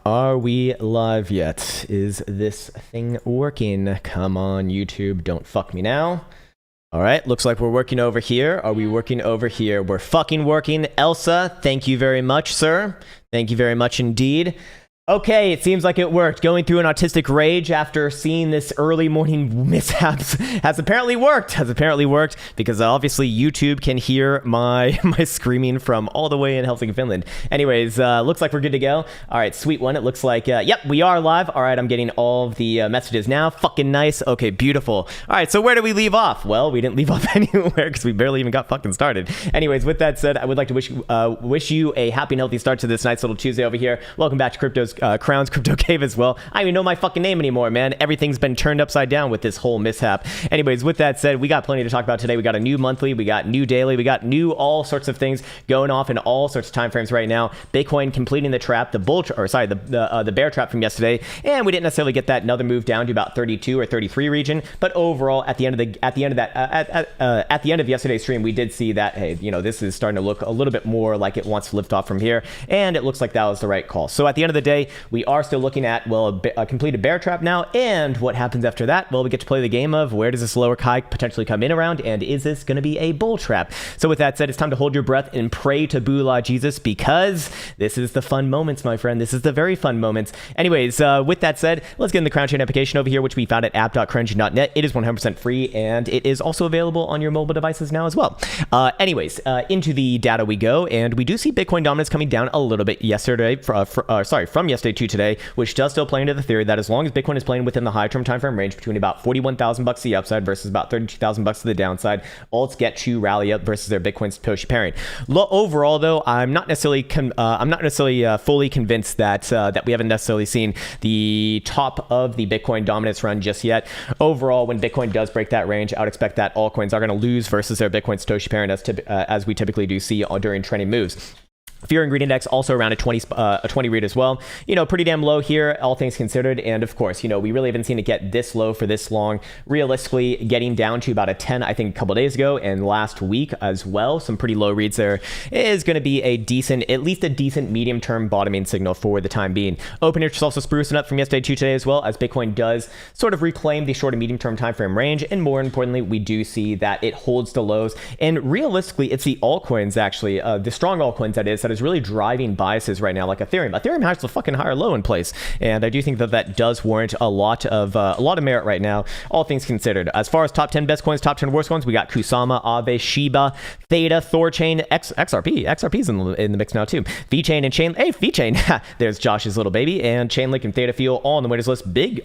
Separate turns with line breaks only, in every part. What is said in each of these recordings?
Are we live yet? Is this thing working? Come on, YouTube, don't fuck me now. All right, looks like we're working over here. Are we working over here? We're fucking working. Elsa, thank you very much, sir. Thank you very much indeed. Okay, it seems like it worked. Going through an autistic rage after seeing this early morning mishaps has apparently worked. Because obviously YouTube can hear my screaming from all the way in Helsinki, Finland. Anyways, looks like we're good to go. All right, sweet one. It looks like, yep, we are live. All right, I'm getting all of the messages now. Fucking nice. Okay, beautiful. All right, so where did we leave off? Well, we didn't leave off anywhere because we barely even got fucking started. Anyways, with that said, I would like to wish you a happy and healthy start to this nice little Tuesday over here. Welcome back to Krown's Crypto Cave as well. I don't even know my fucking name anymore, man. Everything's been turned upside down with this whole mishap. Anyways, with that said, we got plenty to talk about today. We got a new monthly, we got new daily, we got new all sorts of things going off in all sorts of time frames right now. Bitcoin completing the trap, the bear trap from yesterday, and we didn't necessarily get that another move down to about 32 or 33 region. But overall, at the end of yesterday's stream, we did see that, hey, you know, this is starting to look a little bit more like it wants to lift off from here, and it looks like that was the right call. So at the end of the day, we are still looking at, well, a completed bear trap now, and what happens after that? Well, we get to play the game of where does this lower high potentially come in around, and is this going to be a bull trap? So with that said, it's time to hold your breath and pray to Bula Jesus, because this is the fun moments, my friend. This is the very fun moments. Anyways, with that said, let's get in the Krown Chain application over here, which we found at app.krownchain.net. It is 100% free, and it is also available on your mobile devices now as well. Anyways, into the data we go, and we do see Bitcoin dominance coming down a little bit yesterday, from yesterday to today, which does still play into the theory that as long as Bitcoin is playing within the high term time frame range between about $41,000 to the upside versus about $32,000 to the downside, alts get to rally up versus their Bitcoin Satoshi parent. Overall, though, I'm not necessarily fully convinced that we haven't necessarily seen the top of the Bitcoin dominance run just yet. Overall, when Bitcoin does break that range, I would expect that altcoins are going to lose versus their Bitcoin Satoshi parent, as we typically do see during trending moves. Fear and Greed Index also around a 20 read as well. You know, pretty damn low here, all things considered. And of course, you know, we really haven't seen it get this low for this long. Realistically, getting down to about a 10, I think, a couple days ago and last week as well. Some pretty low reads there is going to be at least a decent medium-term bottoming signal for the time being. Open interest also sprucing up from yesterday to today as well, as Bitcoin does sort of reclaim the short and medium-term time frame range. And more importantly, we do see that it holds the lows. And realistically, it's the altcoins actually, the strong altcoins that is really driving biases right now, like Ethereum. Ethereum has the fucking higher low in place, and I do think that does warrant a lot of merit right now, all things considered. As far as top 10 best coins, top 10 worst coins, we got Kusama, Aave, Shiba, Theta, Thorchain, XRP's in the mix now too. VeChain and Chain. Hey, VeChain. There's Josh's little baby, and Chainlink and Theta Fuel all on the winners list. Big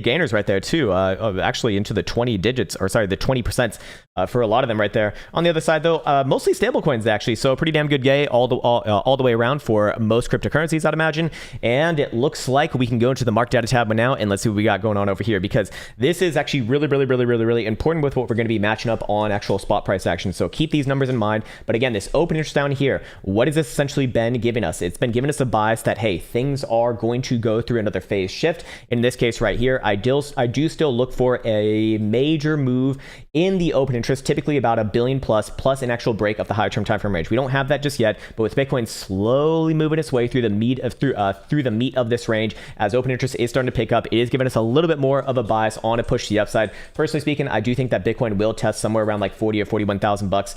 gainers right there too. Actually into the 20 digits, or sorry, the 20% for a lot of them right there. On the other side though, mostly stable coins actually. So a pretty damn good day all the way around for most cryptocurrencies, I'd imagine. And it looks like we can go into the market data tab now, and let's see what we got going on over here, because this is actually really important with what we're going to be matching up on actual spot price action. So keep these numbers in mind. But again, this open interest down here, what has this essentially been giving us? It's been giving us a bias that, hey, things are going to go through another phase shift. In this case right here, I do still look for a major move in the open interest, typically about $1 billion plus an actual break of the higher term time frame range. We don't have that just yet, but with Bitcoin slowly moving its way through the meat of this range, as open interest is starting to pick up, it is giving us a little bit more of a bias on a push to the upside. Personally speaking, I do think that Bitcoin will test somewhere around like 40 or 41,000 bucks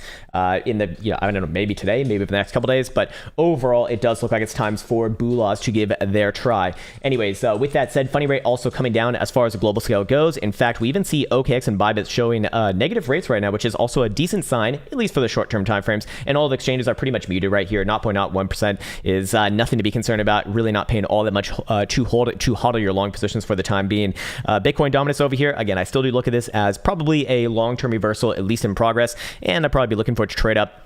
in the, you know, I don't know, maybe today, maybe for the next couple days, but overall it does look like it's time for Bulas to give their try. Anyways, with that said, funny rate also coming down as far as the global scale goes. In fact, we even see OKX and Bybit showing negative rates right now, which is also a decent sign, at least for the short-term timeframes. And all the exchanges are pretty much muted right here. 0.01% is nothing to be concerned about. Really not paying all that much to hodl your long positions for the time being. Bitcoin dominance over here. Again, I still do look at this as probably a long-term reversal, at least in progress, and I'll probably be looking for it to trade up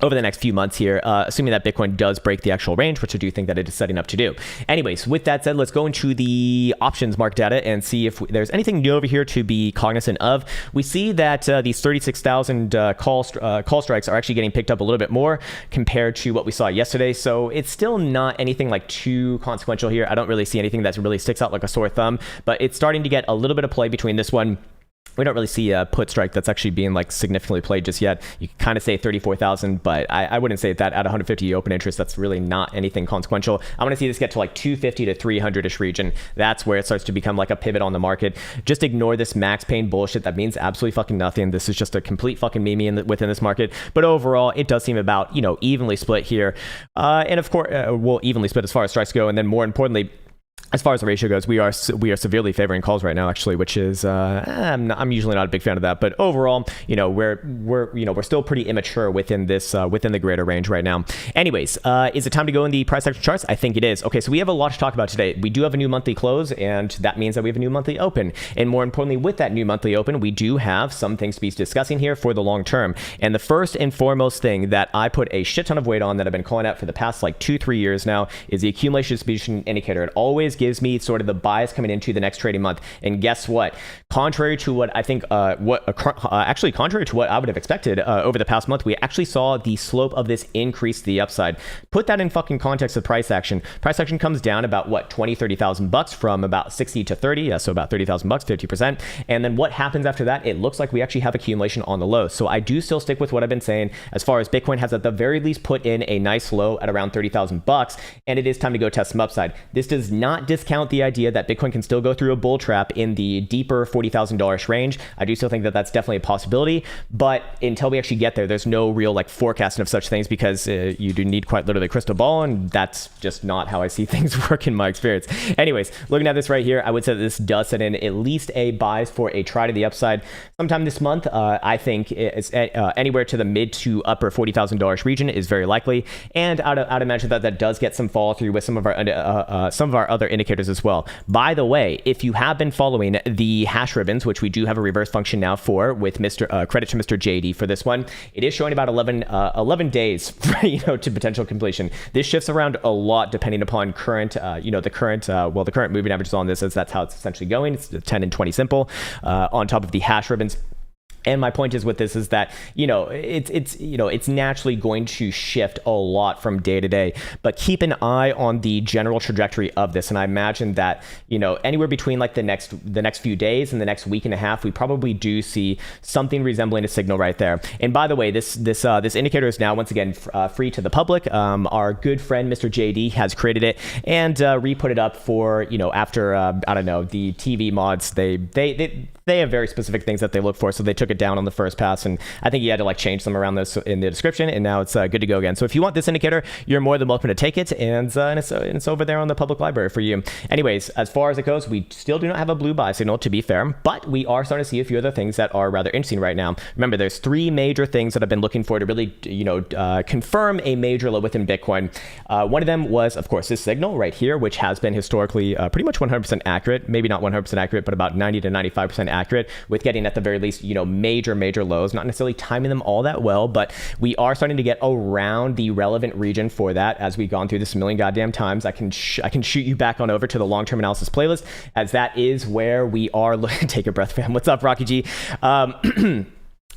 over the next few months here, assuming that Bitcoin does break the actual range, which I do think that it is setting up to do. Anyways, with that said, let's go into the options market data and see if there's anything new over here to be cognizant of. We see that these 36,000 call strikes are actually getting picked up a little bit more compared to what we saw yesterday. So it's still not anything like too consequential here. I don't really see anything that really sticks out like a sore thumb, but it's starting to get a little bit of play between this one we don't really see a put strike that's actually being like significantly played just yet. You can kind of say 34,000, but I wouldn't say that at 150 open interest, that's really not anything consequential. I want to see this get to like 250 to 300-ish region. That's where it starts to become like a pivot on the market. Just ignore this max pain bullshit. That means absolutely fucking nothing. This is just a complete fucking meme within this market. But overall, it does seem about, evenly split here. And of course, we'll evenly split as far as strikes go. And then more importantly, as far as the ratio goes, we are severely favoring calls right now, actually, which is I'm usually not a big fan of that, but overall, we're still pretty immature within this within the greater range right now. Anyways, is it time to go in the price action charts? I think it is. Okay, so we have a lot to talk about today. We do have a new monthly close, and that means that we have a new monthly open. And more importantly, with that new monthly open, we do have some things to be discussing here for the long term. And the first and foremost thing that I put a shit ton of weight on, that I've been calling out for the past like 2-3 years now, is the accumulation distribution indicator. It always gives me sort of the bias coming into the next trading month. And guess what? Contrary to what I think, actually contrary to what I would have expected over the past month, we actually saw the slope of this increase to the upside. Put that in fucking context of price action. Price action comes down about what, 20-30,000 bucks from about 60 to 30, so about 30,000 bucks, 50%. And then what happens after that? It looks like we actually have accumulation on the low. So I do still stick with what I've been saying as far as Bitcoin has at the very least put in a nice low at around 30,000 bucks, and it is time to go test some upside. This does not discount the idea that Bitcoin can still go through a bull trap in the deeper $40,000 range. I do still think that that's definitely a possibility, but until we actually get there, there's no real like forecasting of such things, because you do need quite literally a crystal ball, and that's just not how I see things work in my experience. Anyways, looking at this right here, I would say that this does set in at least a bias for a try to the upside sometime this month. I think it's anywhere to the mid to upper $40,000 region is very likely, and I'd imagine that does get some follow through with some of our other indicators as well. By the way, if you have been following the hash ribbons, which we do have a reverse function now for, with credit to Mr. JD for this one, it is showing about 11 days to potential completion. This shifts around a lot depending upon current the current moving averages on this, as that's how it's essentially going. It's 10 and 20 simple on top of the hash ribbons. And my point is with this is that, it's naturally going to shift a lot from day to day, but keep an eye on the general trajectory of this. And I imagine that, anywhere between like the next few days and the next week and a half, we probably do see something resembling a signal right there. And by the way, this indicator is now once again free to the public. Our good friend, Mr. JD, has created it and re-put it up for, after, the TV mods, they have very specific things that they look for. So they took it down on the first pass, and I think you had to like change them around this in the description, and now it's good to go again. So if you want this indicator, you're more than welcome to take it, and it's over there on the public library for you. Anyways, as far as it goes, we still do not have a blue buy signal, to be fair, but we are starting to see a few other things that are rather interesting right now. Remember, there's 3 major things that I've been looking for to really confirm a major low within Bitcoin. One of them was, of course, this signal right here, which has been historically pretty much 100% accurate, maybe not 100% accurate, but about 90 to 95% accurate, with getting at the very least major lows, not necessarily timing them all that well, but we are starting to get around the relevant region for that. As we've gone through this a million goddamn times, I can shoot you back on over to the long-term analysis playlist, as that is where we are take a breath, fam. What's up, Rocky G?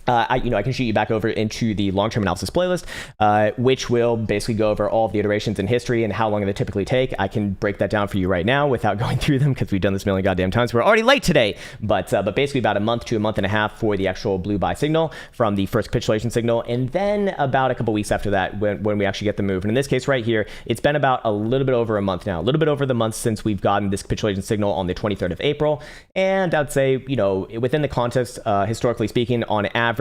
I can shoot you back over into the long-term analysis playlist, which will basically go over all of the iterations in history and how long they typically take. I can break that down for you right now without going through them, because we've done this a million goddamn times. We're already late today, but basically about a month to a month and a half for the actual blue buy signal from the first capitulation signal, and then about a couple weeks after that when we actually get the move. And in this case right here, it's been about a little bit over a month now, a little bit over the month since we've gotten this capitulation signal on the 23rd of April. And I'd say, within the context, historically speaking, on average,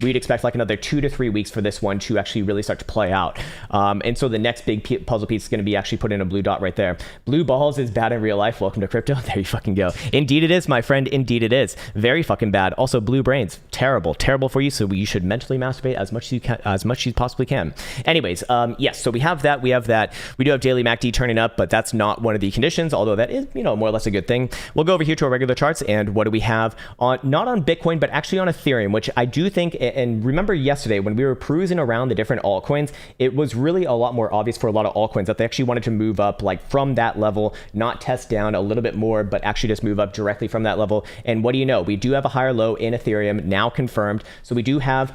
we'd expect like another 2 to 3 weeks for this one to actually really start to play out. And so the next big puzzle piece is going to be actually put in a blue dot right there. Blue balls is bad in real life. Welcome to crypto. There you fucking go. Indeed it is, my friend. Indeed it is. Very fucking bad. Also, blue brains, terrible for you. So you should mentally masturbate as much as you possibly can. Anyways, yes. So we have that. We do have daily MACD turning up, but that's not one of the conditions. Although that is, more or less a good thing. We'll go over here to our regular charts, and what do we have on? Not on Bitcoin, but actually on Ethereum, which I do think. And remember yesterday when we were perusing around the different altcoins, it was really a lot more obvious for a lot of altcoins that they actually wanted to move up like from that level, not test down a little bit more, but actually just move up directly from that level. And what do you know? We do have a higher low in Ethereum now confirmed. So we do have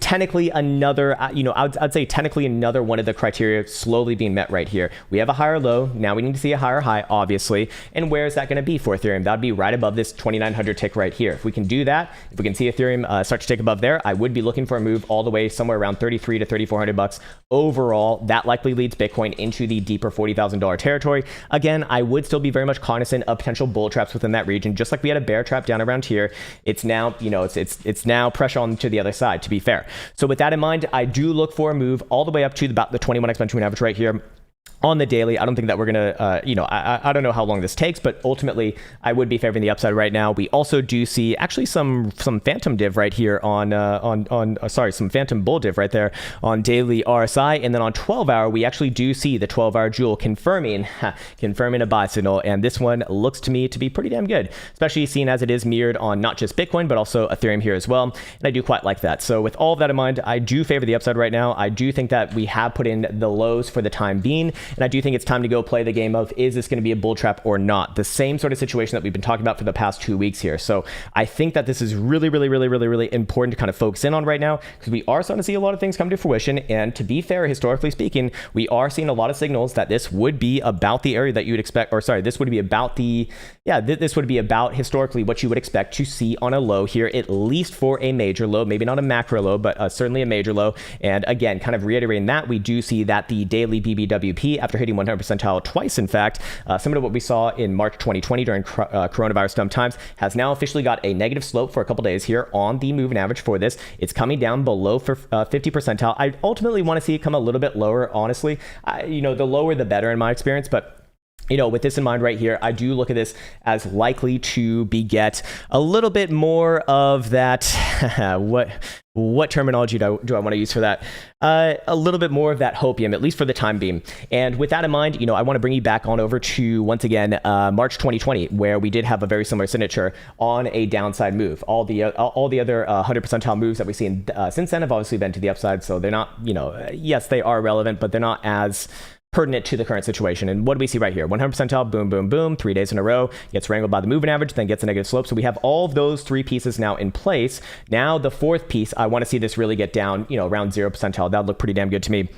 technically another, I'd say technically another one of the criteria slowly being met right here. We have a higher low. Now we need to see a higher high, obviously. And where is that going to be for Ethereum? That would be right above this 2,900 tick right here. If we can do that, if we can see Ethereum start to tick above there, I would be looking for a move all the way somewhere around 33 to 3,400 bucks overall. That likely leads Bitcoin into the deeper $40,000 territory. Again, I would still be very much cognizant of potential bull traps within that region. Just like we had a bear trap down around here, it's now, it's now pressure on to the other side, to be fair. So with that in mind, I do look for a move all the way up to about the 21 exponential average right here on the daily. I don't think that we're going to, I don't know how long this takes, but ultimately I would be favoring the upside right now. We also do see actually some phantom div right here on some phantom bull div right there on daily RSI. And then on 12-hour, we actually do see the 12-hour jewel confirming a buy signal. And this one looks to me to be pretty damn good, especially seen as it is mirrored on not just Bitcoin, but also Ethereum here as well. And I do quite like that. So with all of that in mind, I do favor the upside right now. I do think that we have put in the lows for the time being. And I do think it's time to go play the game of, is this going to be a bull trap or not? The same sort of situation that we've been talking about for the past 2 weeks here. So I think that this is really, really, really, really, really important to kind of focus in on right now, because we are starting to see a lot of things come to fruition. And to be fair, historically speaking, we are seeing a lot of signals that this would be about the area that you would expect, or sorry, this would be about this would be about historically what you would expect to see on a low here, at least for a major low, maybe not a macro low, but certainly a major low. And again, kind of reiterating that, we do see that the daily BBWP, after hitting 100 percentile twice, in fact, similar to what we saw in March 2020 during coronavirus dump times, has now officially got a negative slope for a couple days here on the moving average for this. It's coming down below for 50 percentile. I ultimately want to see it come a little bit lower, honestly. The lower the better in my experience, but with this in mind right here, I do look at this as likely to beget a little bit more of that, what terminology do I want to use for that? A little bit more of that hopium, at least for the time being. And with that in mind, I want to bring you back on over to, once again, March 2020, where we did have a very similar signature on a downside move. All the other 100 percentile moves that we've seen since then have obviously been to the upside. So they're not, yes, they are relevant, but they're not as pertinent to the current situation. And what do we see right here? 100 percentile, boom, boom, boom, 3 days in a row, gets wrangled by the moving average, then gets a negative slope. So we have all of those three pieces now in place. Now the fourth piece, I want to see this really get down, around 0 percentile. That would look pretty damn good to me.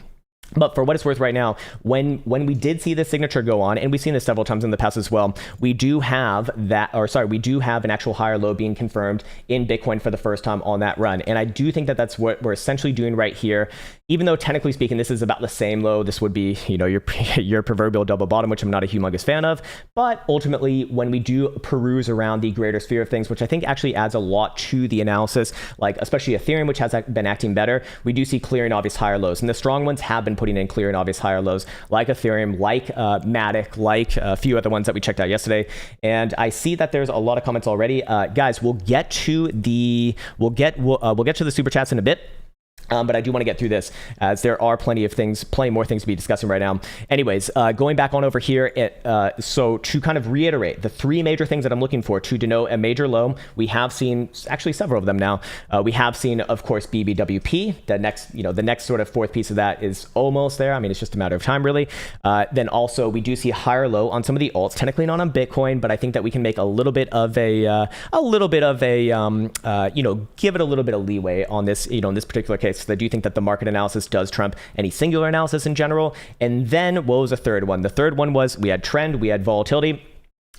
But for what it's worth right now, when we did see this signature go on, and we've seen this several times in the past as well, we do have an actual higher low being confirmed in Bitcoin for the first time on that run. And I do think that that's what we're essentially doing right here. Even though technically speaking, this is about the same low, this would be, your proverbial double bottom, which I'm not a humongous fan of. But ultimately, when we do peruse around the greater sphere of things, which I think actually adds a lot to the analysis, like especially Ethereum, which has been acting better, we do see clear and obvious higher lows. And the strong ones have been putting in clear and obvious higher lows, like Ethereum, like Matic, like a few other ones that we checked out yesterday. And I see that there's a lot of comments already. Guys, we'll get to the super chats in a bit. But I do want to get through this, as there are plenty more things to be discussing right now. Anyways, going back on over here, so to kind of reiterate the three major things that I'm looking for to denote a major low, we have seen actually several of them now. We have seen, of course, BBWP. The next sort of fourth piece of that is almost there. I mean, it's just a matter of time, really. Then also we do see higher low on some of the alts, technically not on Bitcoin, but I think that we can make a little bit of give it a little bit of leeway on this, in this particular case. So I do think that the market analysis does trump any singular analysis in general. And then what was the third one? The third one was we had trend, we had volatility,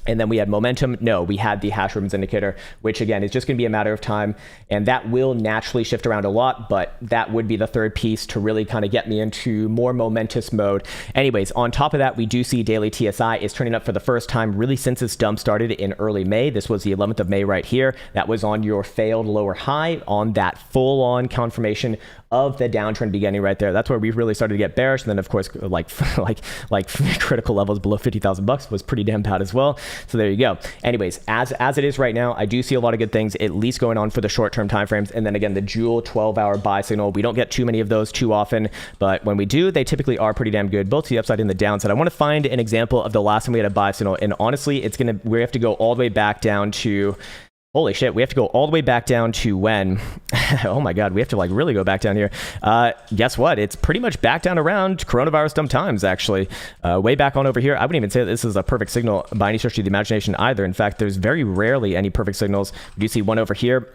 and then we had momentum. No, we had the hash ribbons indicator, which again is just going to be a matter of time. And that will naturally shift around a lot, but that would be the third piece to really kind of get me into more momentous mode. Anyways, on top of that, we do see daily TSI is turning up for the first time really since this dump started in early May. This was the 11th of May right here. That was on your failed lower high on that full on confirmation of the downtrend beginning right there. That's where we really started to get bearish. And then of course, like critical levels below 50,000 bucks was pretty damn bad as well. So there you go. Anyways, as it is right now, I do see a lot of good things, at least going on for the short-term timeframes. And then again, the Jewel 12-hour buy signal. We don't get too many of those too often, but when we do, they typically are pretty damn good, both to the upside and the downside. I want to find an example of the last time we had a buy signal. And honestly, we have to go all the way back down to, holy shit, we have to go all the way back down to when? Oh my God, we have to really go back down here. Guess what? It's pretty much back down around coronavirus dump times, actually. Way back on over here. I wouldn't even say that this is a perfect signal by any stretch of the imagination either. In fact, there's very rarely any perfect signals. We do see one over here.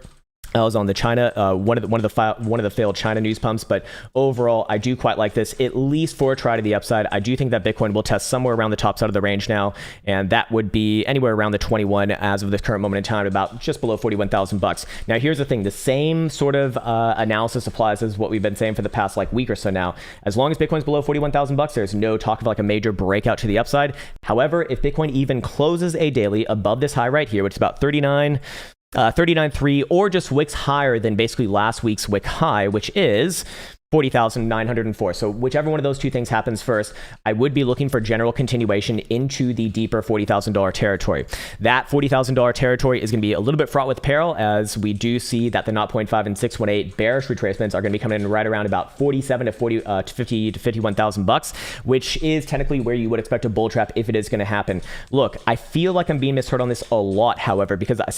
I was on the China, one of the failed China news pumps, but overall, I do quite like this, at least for a try to the upside. I do think that Bitcoin will test somewhere around the top side of the range now, and that would be anywhere around the 21 as of this current moment in time, about just below 41,000 bucks. Now, here's the thing: the same sort of analysis applies as what we've been saying for the past like week or so now. As long as Bitcoin's below 41,000 bucks, there's no talk of like a major breakout to the upside. However, if Bitcoin even closes a daily above this high right here, which is about 39.3, or just wicks higher than basically last week's wick high, which is 40,904. So whichever one of those two things happens first, I would be looking for general continuation into the deeper $40,000 territory. That $40,000 territory is going to be a little bit fraught with peril, as we do see that the 0.5 and 618 bearish retracements are going to be coming in right around about 47 to 50 to 51,000 bucks, which is technically where you would expect a bull trap if it is going to happen. Look, I feel like I'm being misheard on this a lot, however, because I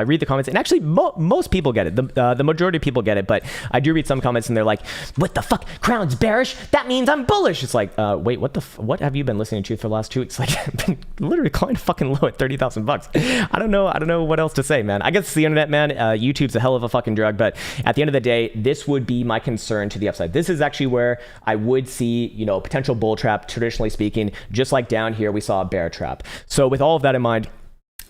read the comments, and actually most people get it. The majority of people get it, but I do read some comments and they're like, what the fuck? Krown's bearish? That means I'm bullish. It's like, wait, what have you been listening to for the last 2 weeks? Like, I've been literally calling fucking low at 30,000 bucks. I don't know what else to say, man. I guess it's the internet, man. YouTube's a hell of a fucking drug, but at the end of the day, this would be my concern to the upside. This is actually where I would see, potential bull trap, traditionally speaking, just like down here, we saw a bear trap. So with all of that in mind,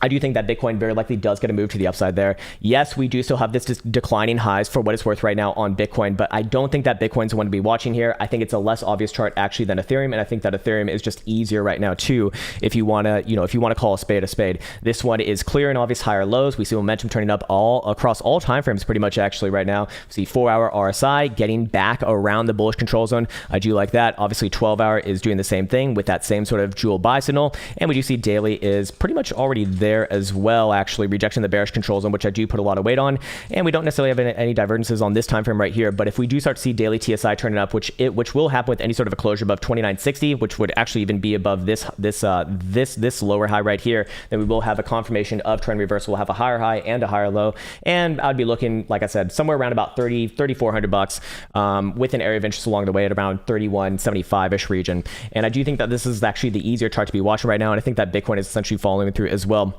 I do think that Bitcoin very likely does get a move to the upside there. Yes, we do still have this declining highs for what it's worth right now on Bitcoin, but I don't think that Bitcoin's the one to be watching here. I think it's a less obvious chart actually than Ethereum, and I think that Ethereum is just easier right now too, if you want to call a spade a spade. This one is clear and obvious higher lows. We see momentum turning up all across all time frames pretty much actually right now. We see 4-hour RSI getting back around the bullish control zone. I do like that. Obviously 12-hour is doing the same thing with that same sort of jewel buy signal, and we do see daily is pretty much already there as well, actually rejecting the bearish control zone, which I do put a lot of weight on, and we don't necessarily have any divergences on this time frame right here. But if we do start to see daily TSI turning up, which will happen with any sort of a closure above 2960, which would actually even be above this lower high right here, then we will have a confirmation of trend reversal. We'll have a higher high and a higher low, and I'd be looking, like I said, somewhere around about 3,400 bucks, with an area of interest along the way at around 3175-ish region. And I do think that this is actually the easier chart to be watching right now, and I think that Bitcoin is essentially following through as well.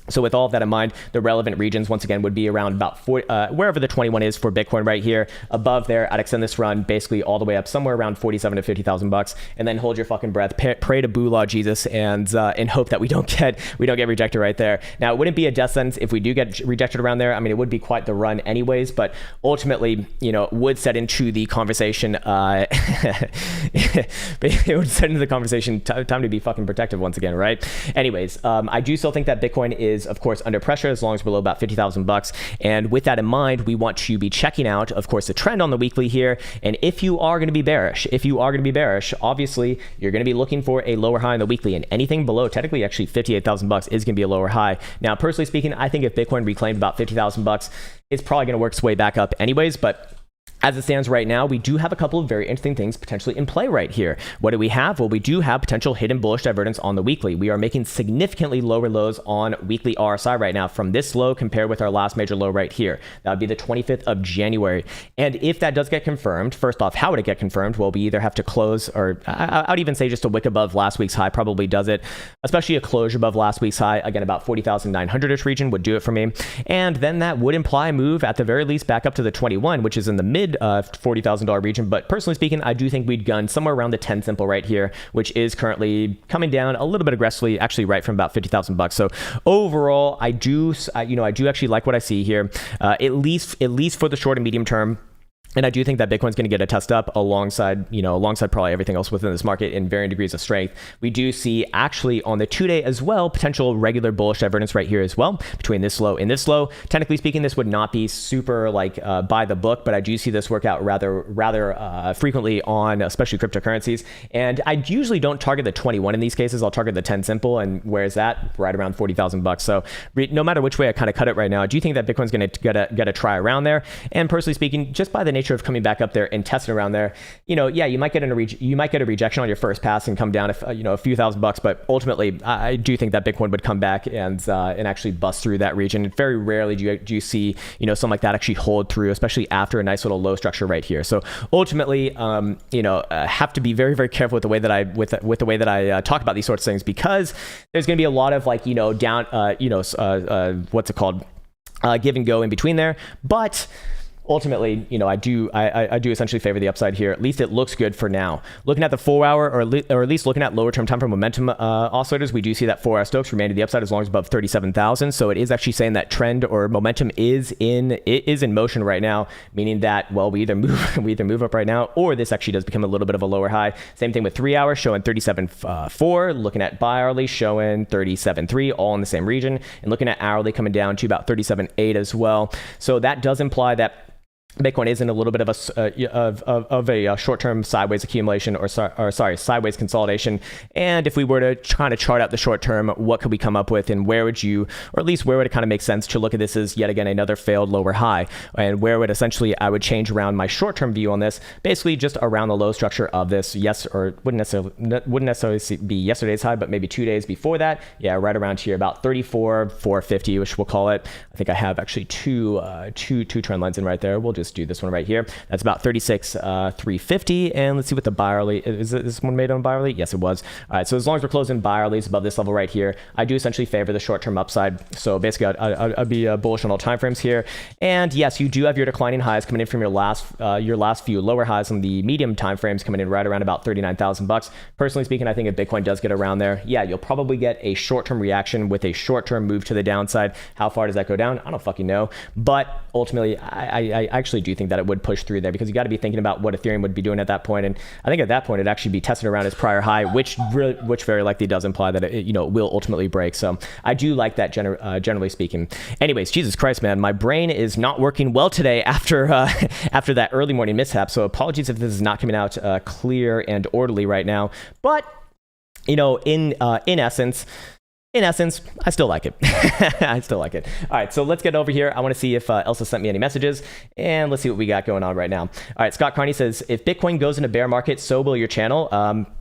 So with all of that in mind, the relevant regions, once again, would be around about wherever the 21 is for Bitcoin right here. Above there, I'd extend this run basically all the way up somewhere around 47 to 50,000 bucks, and then hold your fucking breath, pray to Boolah Jesus, and hope that we don't get rejected right there. Now, it wouldn't be a death sentence if we do get rejected around there. I mean, it would be quite the run anyways, but ultimately, would set into the conversation. It would set into the conversation time to be fucking protective once again, right? Anyways, I do still think that Bitcoin is, of course, under pressure as long as below about 50,000 bucks. And with that in mind, we want to be checking out, of course, the trend on the weekly here. And if you are going to be bearish, obviously you're going to be looking for a lower high on the weekly, and anything below, technically actually 58,000 bucks is going to be a lower high. Now, personally speaking, I think if Bitcoin reclaimed about 50,000 bucks, it's probably going to work its way back up anyways, but as it stands right now, we do have a couple of very interesting things potentially in play right here. What do we have? Well, we do have potential hidden bullish divergence on the weekly. We are making significantly lower lows on weekly RSI right now from this low compared with our last major low right here. That would be the 25th of January. And if that does get confirmed, first off, how would it get confirmed? Well, we either have to close, or I would even say just a wick above last week's high probably does it, especially a closure above last week's high. Again, about 40,900-ish region would do it for me. And then that would imply a move at the very least back up to the 21, which is in the mid $40,000 region. But personally speaking, I do think we'd gun somewhere around the 10 simple right here, which is currently coming down a little bit aggressively, actually right from about 50,000 bucks. So overall, I do actually like what I see here, at least for the short and medium term. And I do think that Bitcoin's going to get a test up alongside probably everything else within this market in varying degrees of strength. We do see actually on the 2-day as well, potential regular bullish divergence right here as well between this low and this low. Technically speaking, this would not be super by the book, but I do see this work out rather frequently on especially cryptocurrencies. And I usually don't target the 21 in these cases. I'll target the 10 simple, and where's that? Right around 40,000 bucks. So no matter which way I kind of cut it right now, I do think that Bitcoin's going to get a try around there. And personally speaking, just by the nature of coming back up there and testing around there, you might get a rejection on your first pass and come down a few thousand bucks, but ultimately I do think that Bitcoin would come back and actually bust through that region. Very rarely do you see something like that actually hold through, especially after a nice little low structure right here. So ultimately, have to be very, very careful with the way that I talk about these sorts of things, because there's going to be a lot of what's it called? give and go in between there. But ultimately, I do essentially favor the upside here. At least it looks good for now. Looking at the 4-hour, or at least looking at lower term time frame momentum oscillators, we do see that 4-hour Stokes remain to the upside as long as above 37,000. So it is actually saying that trend or momentum is in motion right now, meaning that, well, we either move up right now, or this actually does become a little bit of a lower high. Same thing with 3 hours, showing 37.4. Looking at bi-hourly, showing 37.3, all in the same region, and looking at hourly coming down to about 37.8 as well. So that does imply that Bitcoin is in a little bit of a short-term sideways accumulation, or sideways consolidation. And if we were to kind of chart out the short term, what could we come up with, and where would it kind of make sense to look at this as yet again another failed lower high, and where would essentially I would change around my short-term view on this, basically just around the low structure of this. Yes, or wouldn't necessarily be yesterday's high, but maybe 2 days before that. Yeah, right around here, about 34,450, which we'll call it. I think I have actually two trend lines in right there. We'll just do this one right here. That's about 36,350. And let's see what the bi-hourly is. This one made on bi-hourly? Yes, it was. All right, so as long as we're closing bi-hourlies above this level right here, I do essentially favor the short-term upside. So basically, I'd be bullish on all timeframes here. And yes, you do have your declining highs coming in from your last few lower highs on the medium timeframes coming in right around about 39,000 bucks. Personally speaking, I think if Bitcoin does get around there, yeah, you'll probably get a short-term reaction with a short-term move to the downside. How far does that go down? I don't fucking know. But ultimately, I actually do think that it would push through there, because you got to be thinking about what Ethereum would be doing at that point. And I think at that point, it'd actually be testing around its prior high, which very likely does imply that it will ultimately break. So I do like that generally speaking. Anyways, Jesus Christ, man, my brain is not working well today after that early morning mishap. So apologies if this is not coming out clear and orderly right now. But in essence, I still like it. I still like it. All right, so let's get over here. I want to see if Elsa sent me any messages, and let's see what we got going on right now. All right, Scott Carney says, if Bitcoin goes into bear market, so will your channel.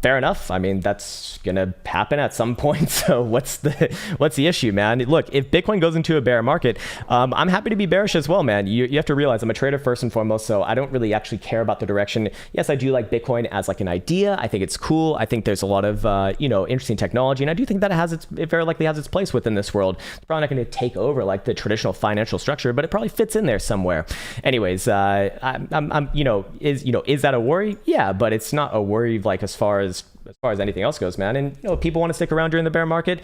Fair enough. I mean, that's going to happen at some point. So what's the issue, man? Look, if Bitcoin goes into a bear market, I'm happy to be bearish as well, man. You have to realize I'm a trader first and foremost, so I don't really actually care about the direction. Yes, I do like Bitcoin as like an idea. I think it's cool. I think there's a lot of, interesting technology, and I do think that it very likely has its place within this world. It's probably not going to take over like the traditional financial structure, but it probably fits in there somewhere. Anyways, is that a worry? Yeah, but it's not a worry like as far as anything else goes, man. And people want to stick around during the bear market.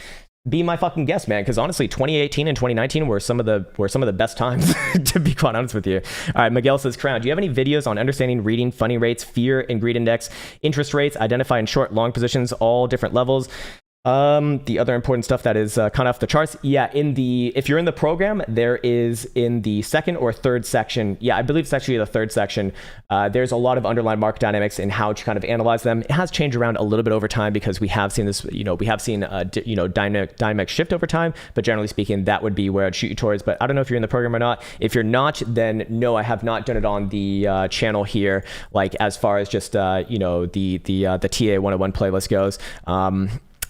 Be my fucking guest, man, because honestly, 2018 and 2019 were some of the best times, to be quite honest with you. All right, Miguel says, Krown, do you have any videos on understanding, reading funding rates, fear and greed index, interest rates, identifying short, long positions, all different levels? The other important stuff that is kind of off the charts. Yeah, if you're in the program, there is in the second or third section. Yeah, I believe it's actually the third section. There's a lot of underlying market dynamics and how to kind of analyze them. It has changed around a little bit over time, because we have seen this, dynamic shift over time, but generally speaking, that would be where I'd shoot you towards. But I don't know if you're in the program or not. If you're not, then no, I have not done it on the channel here, like as far as just, the TA 101 playlist goes.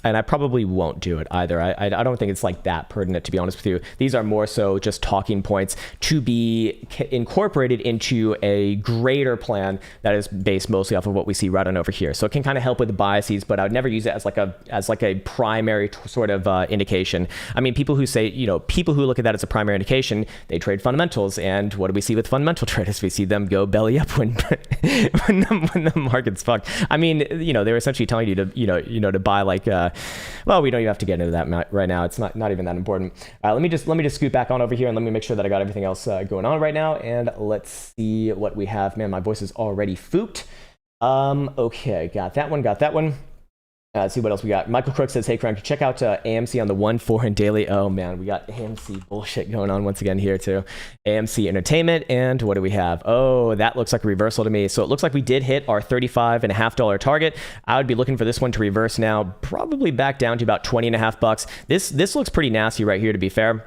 And I probably won't do it either. I don't think it's like that pertinent, to be honest with you. These are more so just talking points to be incorporated into a greater plan that is based mostly off of what we see right on over here. So it can kind of help with the biases, but I would never use it as like a primary sort of indication. I mean, people who say, people who look at that as a primary indication, they trade fundamentals. And what do we see with fundamental traders? We see them go belly up when the market's fucked. I mean, they're essentially telling you to, to buy like, well, we don't even have to get into that right now. It's not even that important. Let me just scoot back on over here, and let me make sure that I got everything else going on right now. And let's see what we have. Man, my voice is already fooped. Okay, got that one. Let's see what else we got. Michael Crook says, hey, Krown, check out AMC on the 1, 4, and daily. Oh, man, we got AMC bullshit going on once again here, too. AMC Entertainment, and what do we have? Oh, that looks like a reversal to me. So it looks like we did hit our $35.50 target. I would be looking for this one to reverse now, probably back down to about $20.50. This looks pretty nasty right here, to be fair.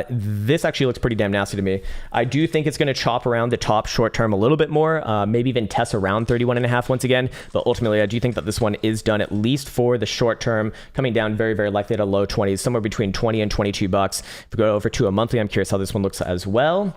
This actually looks pretty damn nasty to me. I do think it's going to chop around the top short term a little bit more, maybe even test around 31.5 once again. But ultimately, I do think that this one is done at least for the short term, coming down very, very likely to low 20s, somewhere between 20 and 22 bucks. If we go over to a monthly, I'm curious how this one looks as well.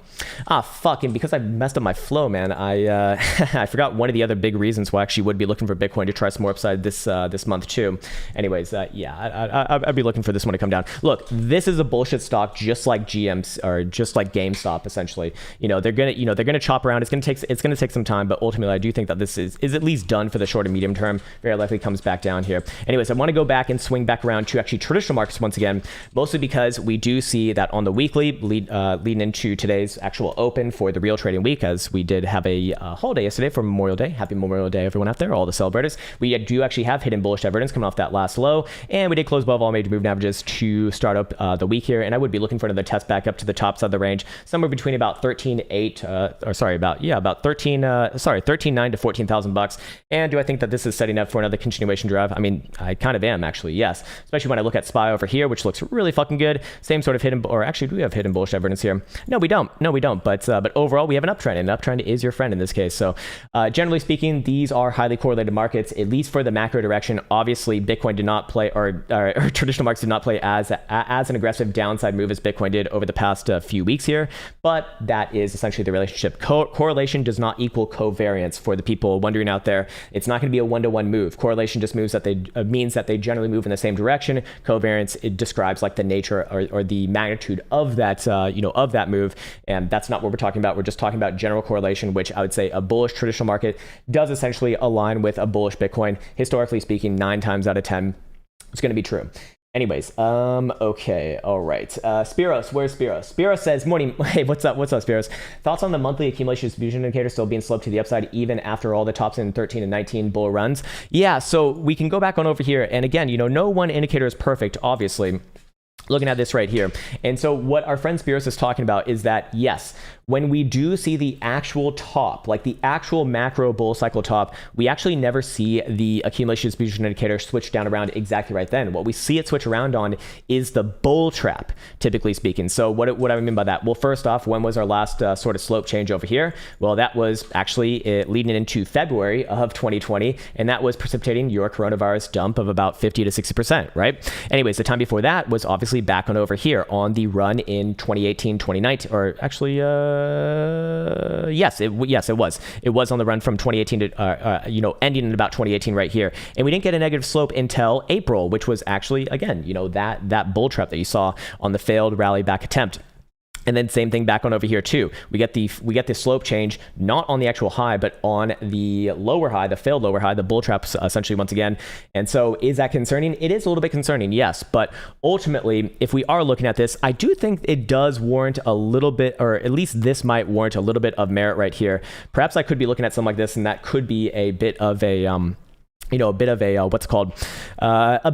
Fucking because I messed up my flow, man. I forgot one of the other big reasons why I actually would be looking for Bitcoin to try some more upside this month too. Anyways, yeah, I'd be looking for this one to come down. Look, this is a bullshit stock just like GMs or just like GameStop, essentially. They're gonna chop around. It's gonna take some time, but ultimately I do think that this is at least done for the short and medium term. Very likely comes back down here. Anyways, I want to go back and swing back around to actually traditional markets once again, mostly because we do see that on the weekly leading into today's actual open for the real trading week, as we did have a holiday yesterday for Memorial Day. Happy Memorial Day, everyone out there, all the celebrators. We do actually have hidden bullish divergence coming off that last low, and we did close above all major moving averages to start up the week here, and I would be looking for another test back up to the top side of the range, somewhere between about 13.9 to $14,000. And do I think that this is setting up for another continuation drive? I mean, I kind of am, actually, yes. Especially when I look at SPY over here, which looks really fucking good. Same sort of hidden, or actually, do we have hidden bullish divergence here? No, we don't. But overall, we have an uptrend, and an uptrend is your friend in this case. So generally speaking, these are highly correlated markets, at least for the macro direction. Obviously, Bitcoin did not play, or traditional markets did not play as an aggressive downside move as Bitcoin did over the past few weeks here. But that is essentially the relationship. Correlation does not equal covariance. For the people wondering out there, it's not going to be a one-to-one move. Correlation just means that they generally move in the same direction. Covariance, it describes like the nature or the magnitude of that of that move, and that's not what we're talking about. We're just talking about general correlation, which I would say a bullish traditional market does essentially align with a bullish Bitcoin. Historically speaking, 9 times out of 10, it's going to be true. Anyways, okay, all right. Spiros, where's Spiros? Spiros says, morning. Hey, what's up, Spiros? Thoughts on the monthly accumulation distribution indicator still being sloped to the upside even after all the tops in 13 and 19 bull runs? Yeah, so we can go back on over here. And again, no one indicator is perfect, obviously. Looking at this right here. And so what our friend Spiros is talking about is that, yes, when we do see the actual top, like the actual macro bull cycle top, we actually never see the accumulation distribution indicator switch down around exactly right then. What we see it switch around on is the bull trap, typically speaking. So what do I mean by that? Well, first off, when was our last sort of slope change over here? Well, that was actually leading into February of 2020, and that was precipitating your coronavirus dump of about 50 to 60%, right? Anyways, the time before that was obviously back on over here on the run in 2018, 2019, or actually, yes, it was. It was on the run from 2018 to, ending in about 2018 right here. And we didn't get a negative slope until April, which was actually, again, that bull trap that you saw on the failed rally back attempt. And then same thing back on over here too. We get the slope change, not on the actual high, but on the lower high, the failed lower high, the bull traps essentially once again. And so is that concerning? It is a little bit concerning, yes. But ultimately, if we are looking at this, I do think it does warrant a little bit, or at least this might warrant a little bit of merit right here. Perhaps I could be looking at something like this, and that could be a bit of a, a bit of a a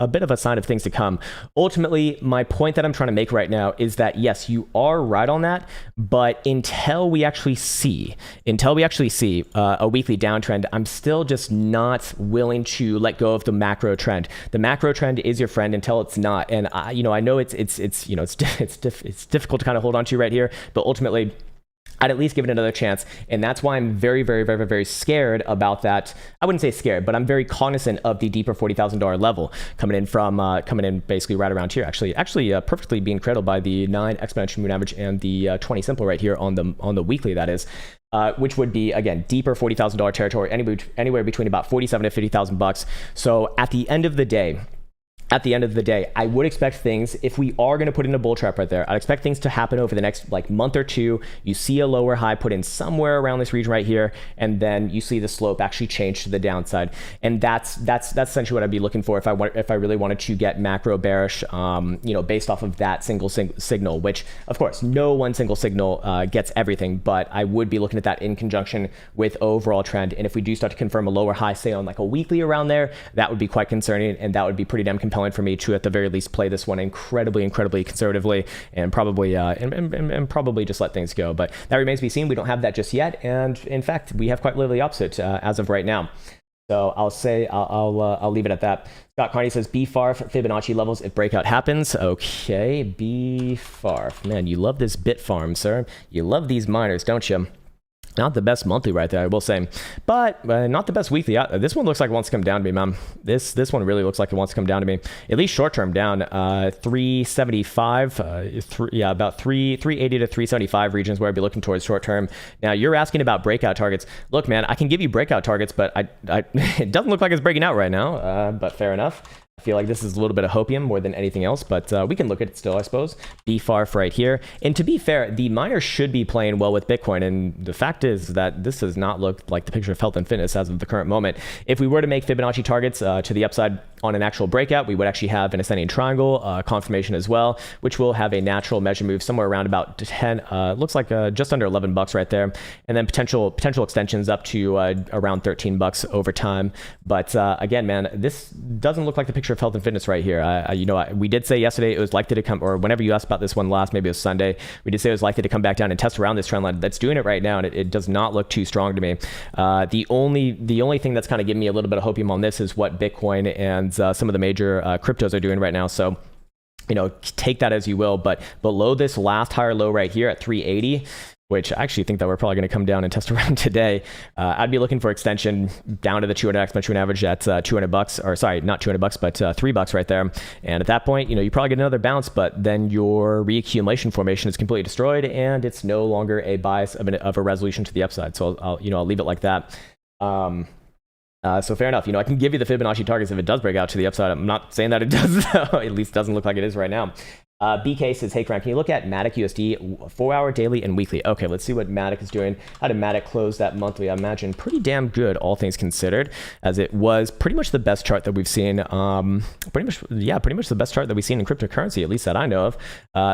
bit of a sign of things to come. Ultimately, my point that I'm trying to make right now is that yes, you are right on that, but until we actually see a weekly downtrend, I'm still just not willing to let go of the macro trend. The macro trend is your friend until it's not, and I know it's difficult to kind of hold on to right here, but ultimately, I'd at least give it another chance. And that's why I'm very, very, very, very scared about that. I wouldn't say scared, but I'm very cognizant of the deeper $40,000 level coming in basically right around here. Actually, perfectly being cradled by the 9 exponential moving average and the 20 simple right here on the weekly, that is. Which would be, again, deeper $40,000 territory, anywhere between about $47,000 to $50,000. So at the end of the day, I would expect things, if we are going to put in a bull trap right there, I'd expect things to happen over the next month or two. You see a lower high put in somewhere around this region right here, and then you see the slope actually change to the downside. And that's essentially what I'd be looking for if I really wanted to get macro bearish, based off of that single signal, which of course no one single signal gets everything, but I would be looking at that in conjunction with overall trend. And if we do start to confirm a lower high, say on like a weekly around there, that would be quite concerning, and that would be pretty damn compelling for me to at the very least play this one incredibly conservatively, and probably probably just let things go. But that remains to be seen. We don't have that just yet, and in fact we have quite literally the opposite as of right now. So I'll say I'll leave it at that. Scott Carney says BFARF Fibonacci levels if breakout happens. Okay, BFARF, man, you love this bit farm, sir. You love these miners, don't you? Not the best monthly right there, I will say, but not the best weekly. This one looks like it wants to come down to me, man. This one really looks like it wants to come down to me. At least short term down 375, about 380 to 375 regions where I'd be looking towards short term. Now you're asking about breakout targets. Look, man, I can give you breakout targets, but it doesn't look like it's breaking out right now. But fair enough. I feel like this is a little bit of hopium more than anything else, but we can look at it still, I suppose. BFARF right here. And to be fair, the miners should be playing well with Bitcoin. And the fact is that this does not look like the picture of health and fitness as of the current moment. If we were to make Fibonacci targets to the upside on an actual breakout, we would actually have an ascending triangle confirmation as well, which will have a natural measure move somewhere around about 10, looks like just under $11 right there. And then potential extensions up to around $13 over time. But again, man, this doesn't look like the picture of health and fitness right here. We did say yesterday it was likely to come, or whenever you asked about this one last, maybe it was Sunday, we did say it was likely to come back down and test around this trend line. That's doing it right now, and it does not look too strong to me. The only thing that's kind of giving me a little bit of hopium on this is what Bitcoin and some of the major cryptos are doing right now. So, take that as you will. But below this last higher low right here at 380, which I actually think that we're probably going to come down and test around today. I'd be looking for extension down to the 200 exponential average at $200, or sorry, not $200, but $3 right there. And at that point, you probably get another bounce, but then your reaccumulation formation is completely destroyed, and it's no longer a bias of a resolution to the upside. So I'll leave it like that. So fair enough. I can give you the Fibonacci targets if it does break out to the upside. I'm not saying that it does, though. At least doesn't look like it is right now. BK says, hey, Krown, can you look at Matic USD 4-hour, daily, and weekly? Okay, let's see what Matic is doing. How did Matic close that monthly? I imagine pretty damn good, all things considered, as it was pretty much the best chart that we've seen. Pretty much the best chart that we've seen in cryptocurrency, at least that I know of.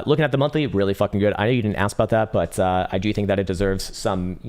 Looking at the monthly, really fucking good. I know you didn't ask about that, but I do think that it deserves some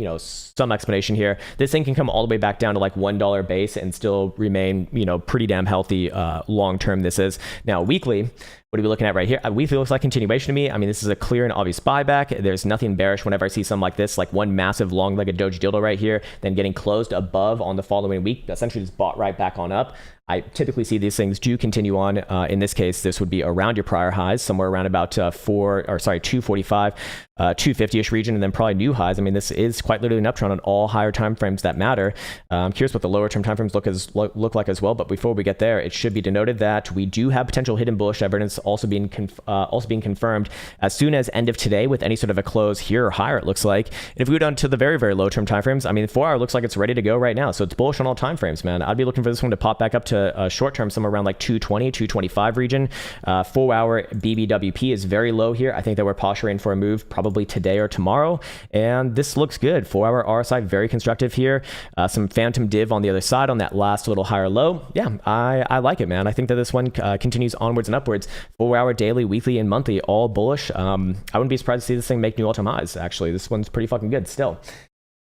explanation here. This thing can come all the way back down to like $1 base and still remain, pretty damn healthy long term. This is now weekly. What are we looking at right here? Weekly looks like continuation to me. I mean, this is a clear and obvious buyback. There's nothing bearish whenever I see something like this, like one massive long-legged doji dildo right here, then getting closed above on the following week, essentially just bought right back on up. I typically see these things do continue on. In this case, this would be around your prior highs, somewhere around about 245, 250-ish region, and then probably new highs. I mean, this is quite literally an uptrend on all higher time frames that matter. I'm curious what the lower term time frames look like as well. But before we get there, it should be denoted that we do have potential hidden bullish divergence also being confirmed as soon as end of today with any sort of a close here or higher. It looks like. And if we go down to the very, very low term time frames, I mean, 4-hour looks like it's ready to go right now. So it's bullish on all time frames, man. I'd be looking for this one to pop back up to short term, somewhere around like 220, 225 region. 4-hour BBWP is very low here. I think that we're posturing for a move probably today or tomorrow, and this looks good. 4-hour RSI very constructive here. Some phantom div on the other side on that last little higher low. Yeah, I like it, man. I think that this one continues onwards and upwards. 4-hour, daily, weekly, and monthly, all bullish. I wouldn't be surprised to see this thing make new all-time highs. Actually, this one's pretty fucking good still.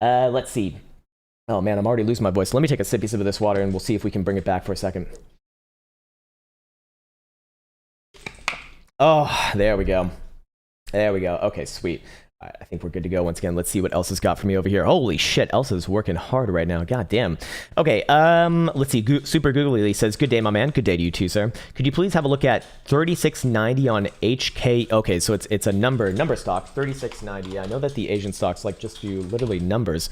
Let's see. Oh man, I'm already losing my voice. Let me take a sippy sip of this water and we'll see if we can bring it back for a second. Oh, there we go. There we go. Okay, sweet. All right, I think we're good to go once again. Let's see what Elsa's got for me over here. Holy shit, Elsa's working hard right now. God damn. Okay, let's see. Super Googly says, good day, my man. Good day to you too, sir. Could you please have a look at 3690 on HK? Okay, so it's a number stock, 3690. I know that the Asian stocks like just do literally numbers.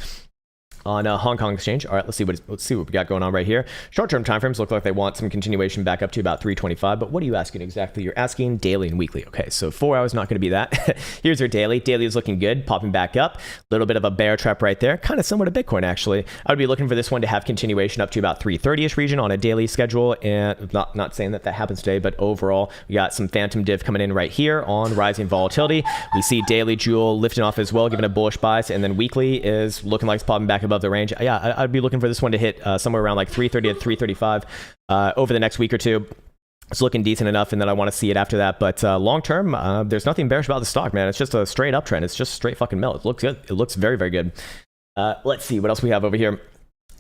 On Hong Kong Exchange. All right, let's see what we got going on right here. Short-term timeframes look like they want some continuation back up to about 325, but what are you asking exactly? You're asking daily and weekly. Okay, so 4 hours not going to be that. Here's our daily. Daily is looking good, popping back up. A little bit of a bear trap right there, kind of similar to Bitcoin actually. I would be looking for this one to have continuation up to about 330-ish region on a daily schedule, and not saying that happens today, but overall, we got some phantom div coming in right here on rising volatility. We see daily jewel lifting off as well, giving a bullish bias, and then weekly is looking like it's popping back above the range. Yeah, I'd be looking for this one to hit somewhere around like 330 to 335 over the next week or two. It's looking decent enough, and then I want to see it after that. But long term, there's nothing bearish about the stock, man. It's just a straight uptrend. It's just straight fucking melt. It looks good. It looks very, very good. Let's see what else we have over here.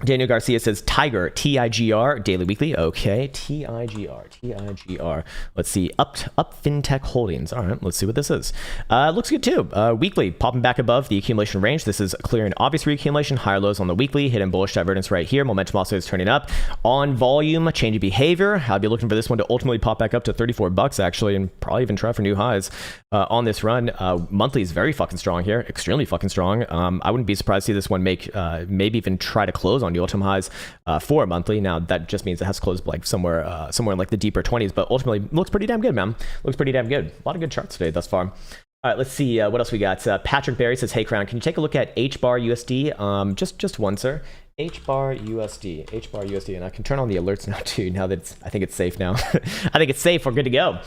Daniel Garcia says Tiger, TIGR, daily, weekly. Okay, TIGR. Let's see, up FinTech Holdings. All right, let's see what this is. Looks good too. Weekly, popping back above the accumulation range. This is clear and obvious reaccumulation. Higher lows on the weekly, hidden bullish divergence right here. Momentum also is turning up. On volume, change of behavior. I'll be looking for this one to ultimately pop back up to $34 actually, and probably even try for new highs on this run. Monthly is very fucking strong here, extremely fucking strong. I wouldn't be surprised to see this one make maybe even try to close on the all-time highs for a monthly. Now that just means it has closed like somewhere in like the deeper 20s, but ultimately looks pretty damn good, man. Looks pretty damn good. A lot of good charts today thus far. All right, let's see what else we got. Patrick Berry says, hey Krown, can you take a look at HBAR USD? Just one, sir. H bar USD, and I can turn on the alerts now too. Now that I think it's safe now. I think it's safe. We're good to go.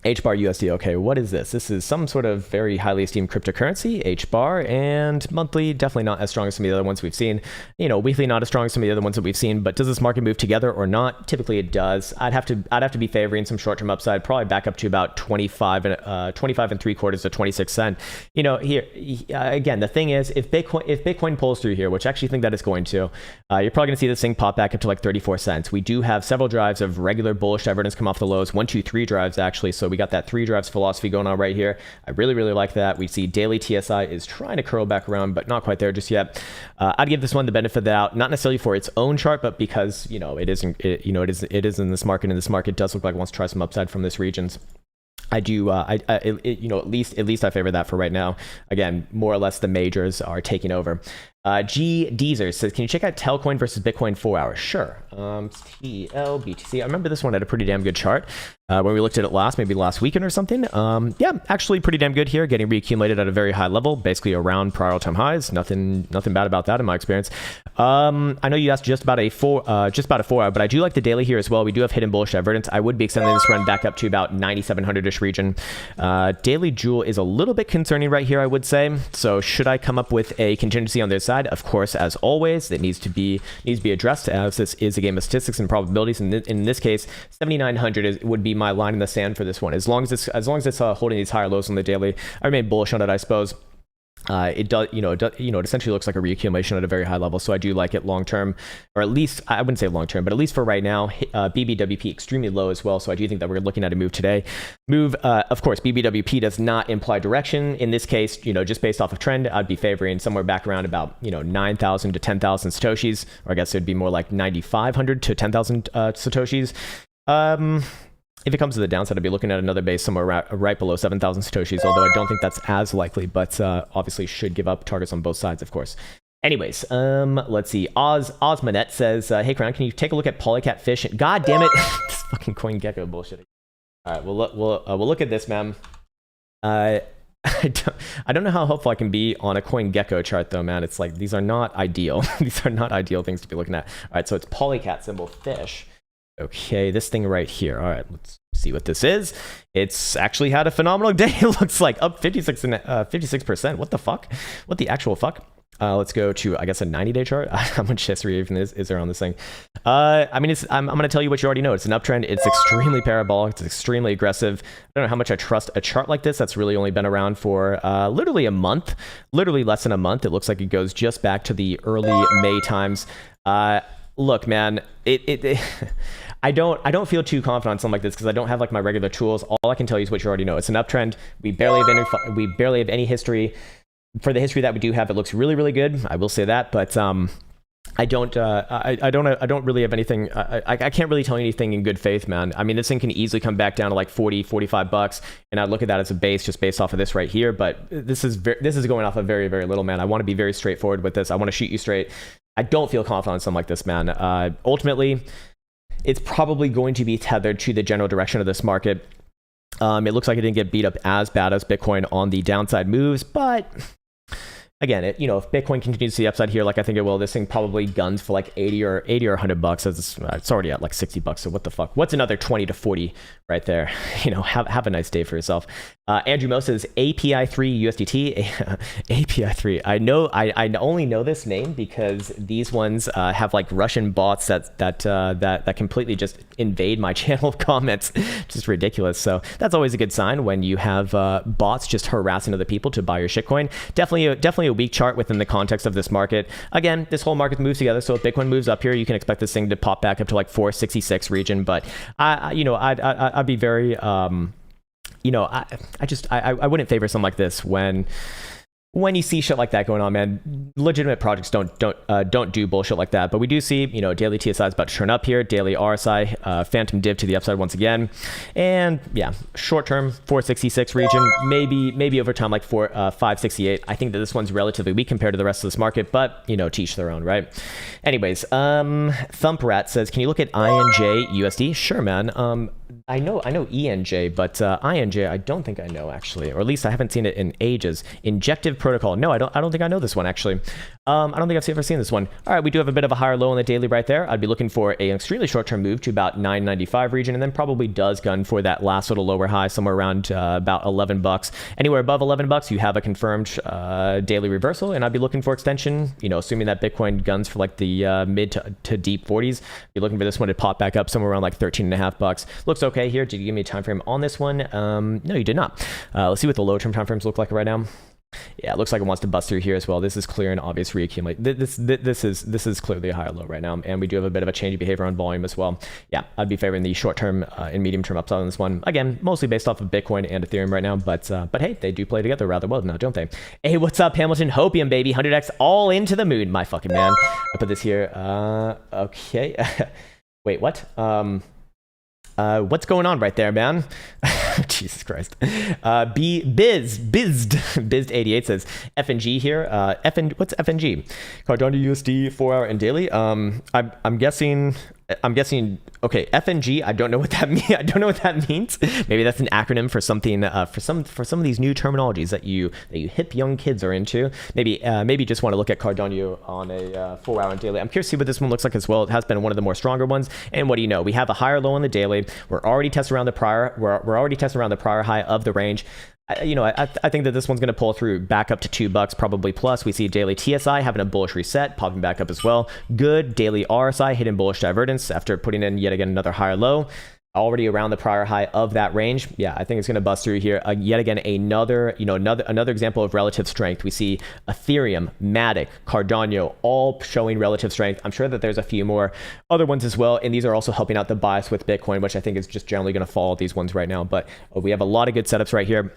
H bar USD. Okay, what is this? This is some sort of very highly esteemed cryptocurrency. H bar, and monthly definitely not as strong as some of the other ones we've seen. You know, weekly not as strong as some of the other ones that we've seen. But does this market move together or not? Typically it does. I'd have to be favoring some short-term upside, probably back up to about 25 and 3/4 to 26 cent. You know, here again, the thing is, if Bitcoin pulls through here, which I actually think that it's going to, you're probably going to see this thing pop back up to like 34 cents. We do have several drives of regular bullish divergence come off the lows. 1, 2, 3 drives actually. So we got that 3 drives philosophy going on right here. I really like that. We see daily TSI is trying to curl back around, but not quite there just yet. I'd give this one the benefit of the doubt, not necessarily for its own chart, but because it is in this market, and this market does look like it wants to try some upside from this regions. I do, at least I favor that for right now. Again, more or less the majors are taking over. G Deezer says, can you check out Telcoin versus Bitcoin 4 hours? Sure. TLBTC. I remember this one had a pretty damn good chart when we looked at it maybe last weekend or something. Yeah, actually pretty damn good here, getting reaccumulated at a very high level, basically around prior all-time highs. Nothing bad about that in my experience. I know you asked just about a 4 hour, but I do like the daily here as well. We do have hidden bullish divergence. I would be extending this run back up to about 9,700-ish region. Daily Jewel is a little bit concerning right here, I would say. So should I come up with a contingency on this side? Of course, as always, it needs to be addressed, as this is a game of statistics and probabilities. And in this case, 7,900 would be my line in the sand for this one. As long as it's holding these higher lows on the daily, I remain bullish on it, I suppose. It essentially looks like a reaccumulation at a very high level. So I do like it long term, or at least I wouldn't say long term, but at least for right now. BBWP extremely low as well. So I do think that we're looking at a move today. Of course, BBWP does not imply direction. In this case, just based off of trend, I'd be favoring somewhere back around about 9,000 to 10,000 satoshis, or I guess it'd be more like 9,500 to 10,000 satoshis. If it comes to the downside, I'd be looking at another base somewhere right below 7,000 satoshis, although I don't think that's as likely, but obviously should give up targets on both sides, of course. Anyways, let's see. Osmanet says, hey, Krown, can you take a look at Polycat Fish? God damn it. This fucking CoinGecko bullshit. All right, we'll look at this, man. I don't know how hopeful I can be on a CoinGecko chart, though, man. It's like, these are not ideal. These are not ideal things to be looking at. All right, so it's Polycat symbol fish. Okay, this thing right here. All right, let's see what this is. It's actually had a phenomenal day. It looks like up 56%. What the fuck? What the actual fuck? Let's go to, I guess, a 90-day chart. How much history even is there on this thing? I mean, I'm going to tell you what you already know. It's an uptrend. It's extremely parabolic. It's extremely aggressive. I don't know how much I trust a chart like this that's really only been around for literally a month, literally less than a month. It looks like it goes just back to the early May times. Look, man, I don't feel too confident on something like this because I don't have like my regular tools. All I can tell you is what you already know. It's an uptrend. We barely have any history. For the history that we do have, it looks really good. I will say that, but I don't really have anything. I can't really tell you anything in good faith, man. I mean, this thing can easily come back down to like 40, 45 bucks, and I look at that as a base just based off of this right here. But this is going off of very little, man. I want to be very straightforward with this. I want to shoot you straight. I don't feel confident on something like this, man. Ultimately, it's probably going to be tethered to the general direction of this market. It looks like it didn't get beat up as bad as Bitcoin on the downside moves, but again, if Bitcoin continues to see upside here, like I think it will, this thing probably guns for like 80 or 100 bucks. As it's already at like 60 bucks. So what the fuck? What's another 20 to 40 right there? Have a nice day for yourself. Andrew Mo says API3 USDT. API3. I only know this name because these ones have like Russian bots that completely just invade my channel comments. Just ridiculous. So that's always a good sign when you have bots just harassing other people to buy your shitcoin. Definitely a weak chart within the context of this market. Again, this whole market moves together, so if Bitcoin moves up here, you can expect this thing to pop back up to like 466 region. But I'd be very I wouldn't favor something like this when you see shit like that going on, man. Legitimate projects don't do bullshit like that. But we do see, daily TSI is about to turn up here. Daily RSI, phantom div to the upside once again. And yeah, short term 466 region, maybe over time like 568. I think that this one's relatively weak compared to the rest of this market, but to each their own, right? Anyways, Thump Rat says, can you look at INJ USD? Sure, man. I know ENJ, but INJ I don't think I know actually, or at least I haven't seen it in ages. Injective protocol. No, I don't think I know this one actually. I don't think I've ever seen this one. All right, we do have a bit of a higher low on the daily right there. I'd be looking for an extremely short-term move to about 995 region, and then probably does gun for that last little lower high somewhere around about $11. Anywhere above $11, you have a confirmed daily reversal, and I'd be looking for extension. You know, assuming that Bitcoin guns for like the mid to deep 40s. Be looking for this one to pop back up somewhere around like $13.5. Looks okay here. Did you give me a time frame on this one? No, you did not. Let's see what the low-term time frames look like right now. Yeah, it looks like it wants to bust through here as well. This is clear and obvious reaccumulate. This is clearly a higher low right now, and we do have a bit of a change of behavior on volume as well. Yeah, I'd be favoring the short-term and medium-term upside on this one. Again, mostly based off of Bitcoin and Ethereum right now, but hey, they do play together rather well now, don't they? Hey, what's up, Hamilton? Hopium, baby. 100x all into the moon, my fucking man. I put this here. Okay. Wait, what? What's going on right there, man? Jesus Christ. Bizd88 says FNG here. What's FNG? Cardano USD 4-hour and daily. I'm guessing. Okay, FNG. I don't know what that means. I don't know what that means. Maybe that's an acronym for something. For some of these new terminologies that you hip young kids are into. Maybe just want to look at Cardano on a 4-hour and daily. I'm curious to see what this one looks like as well. It has been one of the more stronger ones. And what do you know? We have a higher low on the daily. We're already testing around the prior. We're already testing around the prior high of the range. I think that this one's going to pull through back up to $2 probably plus. We see daily TSI having a bullish reset, popping back up as well. Good daily RSI hitting bullish divergence after putting in yet again another higher low. Already around the prior high of that range. Yeah, I think it's going to bust through here. Yet again, another example of relative strength. We see Ethereum, Matic, Cardano, all showing relative strength. I'm sure that there's a few more other ones as well, and these are also helping out the bias with Bitcoin, which I think is just generally going to follow these ones right now. But we have a lot of good setups right here.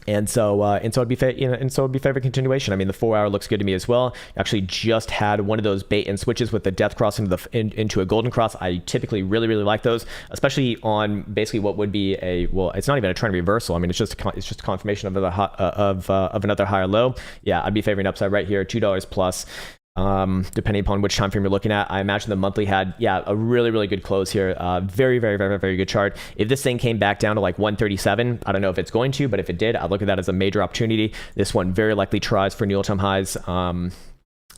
And so it'd be favorite continuation. I mean, the 4-hour looks good to me as well. Actually, just had one of those bait and switches with the death cross into a golden cross. I typically really like those, especially on basically what would be it's not even a trend reversal. I mean, it's just a confirmation of another higher low. Yeah, I'd be favoring upside right here, $2 plus. Depending upon which time frame you're looking at. I imagine the monthly had a really good close here. Very good chart. If this thing came back down to like 137, I don't know if it's going to, but if it did, I'd look at that as a major opportunity. This one very likely tries for new all-time highs.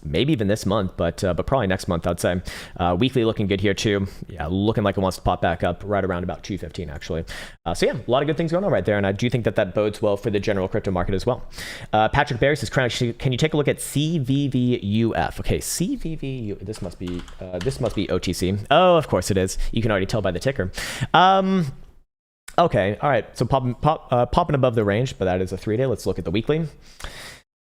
Maybe even this month, but probably next month, I'd say. Weekly looking good here too. Yeah, looking like it wants to pop back up right around about 215 actually. So yeah, a lot of good things going on right there, and I do think that bodes well for the general crypto market as well. Patrick Barry says, Krown, can you take a look at CVVUF? Okay, CVVU. This must be OTC. Oh, of course it is. You can already tell by the ticker. Okay, all right. So popping above the range, but that is a 3-day. Let's look at the weekly.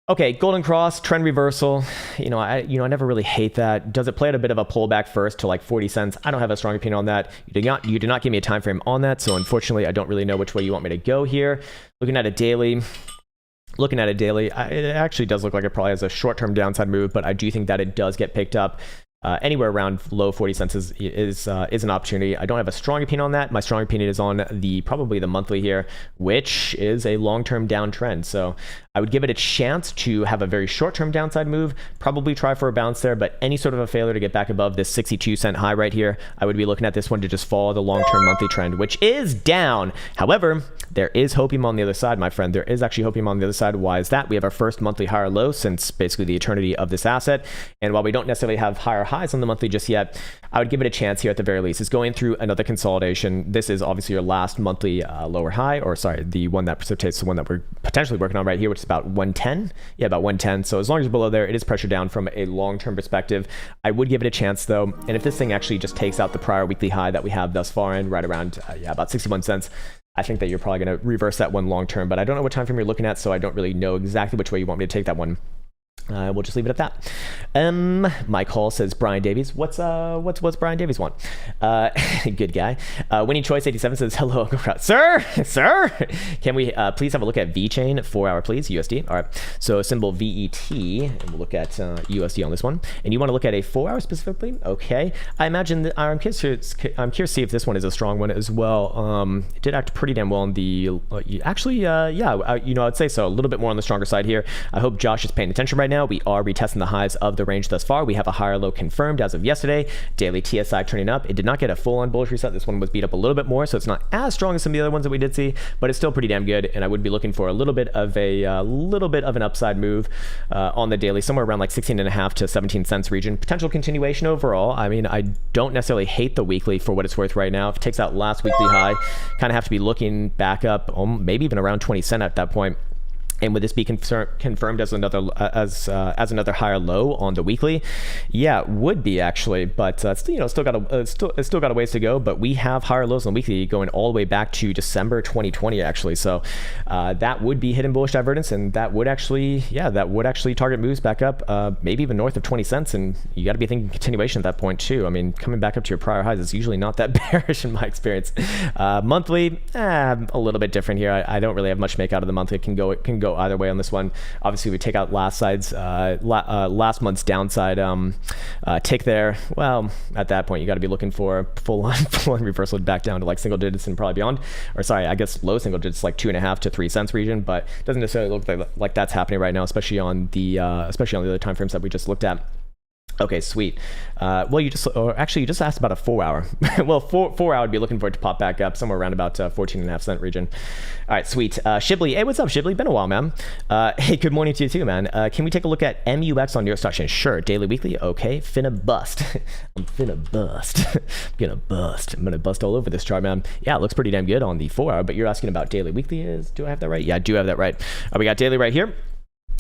Okay, golden cross, trend reversal. I never really hate that. Does it play at a bit of a pullback first to like 40 cents? I don't have a strong opinion on that. You did not give me a time frame on that, so unfortunately, I don't really know which way you want me to go here. Looking at a daily, it actually does look like it probably has a short-term downside move, but I do think that it does get picked up. Anywhere around low 40 cents is an opportunity. I don't have a strong opinion on that. My strong opinion is on probably the monthly here, which is a long-term downtrend. So I would give it a chance to have a very short-term downside move, probably try for a bounce there, but any sort of a failure to get back above this 62-cent high right here, I would be looking at this one to just follow the long-term monthly trend, which is down. However, there is hopium on the other side, my friend. There is actually hopium on the other side. Why is that? We have our first monthly higher low since basically the eternity of this asset. And while we don't necessarily have higher highs on the monthly just yet, I would give it a chance here at the very least. It's going through another consolidation. This is obviously your last monthly lower high, or sorry, the one that precipitates the one that we're potentially working on right here, which is about 110. Yeah, about 110. So as long as you're below there, it is pressure down from a long-term perspective. I would give it a chance though. And if this thing actually just takes out the prior weekly high that we have thus far in right around, about 61 cents, I think that you're probably going to reverse that one long-term, but I don't know what time frame you're looking at, so I don't really know exactly which way you want me to take that one. We'll just leave it at that. Mike Hall says Brian Davies. What's Brian Davies want? Good guy. Winning Choice 87 says hello, Uncle Krown. Sir, can we please have a look at VeChain 4-hour, please? USD. All right. So symbol VET, and we'll look at USD on this one. And you want to look at a 4-hour specifically? Okay. I imagine that I'm curious to see if this one is a strong one as well. It did act pretty damn well on the. Actually, I'd say so. A little bit more on the stronger side here. I hope Josh is paying attention right now. now. We are retesting the highs of the range thus far. We have a higher low confirmed as of yesterday. Daily TSI turning up. It did not get a full-on bullish reset. This one was beat up a little bit more, so it's not as strong as some of the other ones that we did see, but it's still pretty damn good. And I would be looking for a little bit of an upside move on the daily, somewhere around like 16.5 to 17 cents region. Potential continuation overall. I mean, I don't necessarily hate the weekly for what it's worth right now. If it takes out last weekly high, kind of have to be looking back up, maybe even around 20 cents at that point. And would this be confirmed as another higher low on the weekly? Yeah, it would be actually, but still got a ways to go. But we have higher lows on the weekly going all the way back to December 2020 actually. So that would be hidden bullish divergence, and that would actually target moves back up, maybe even north of 20 cents. And you got to be thinking continuation at that point too. I mean, coming back up to your prior highs is usually not that bearish in my experience. Monthly, a little bit different here. I don't really have much to make out of the monthly. It can go either way on this one. Obviously, we take out last month's downside tick there. Well, at that point, you got to be looking for full on reversal back down to like single digits and probably beyond. Or sorry, I guess low single digits, like 2.5 to 3 cents region. But it doesn't necessarily look like that's happening right now, especially on the other time frames that we just looked at. Okay, sweet. Well, you just asked about a 4 hour. Well, 4 hour would be looking for it to pop back up somewhere around about 14.5 cent region. All right, sweet. Shibley, hey, what's up, Shibley? Been a while, man. Hey, good morning to you too, man. Can we take a look at MUX on New York Stock Exchange? Sure. Daily, weekly. Okay. Finna bust. I'm finna bust. I'm gonna bust all over this chart, man. Yeah, it looks pretty damn good on the 4 hour. But you're asking about daily, weekly. Do I have that right? Yeah, I do have that right. We got daily right here.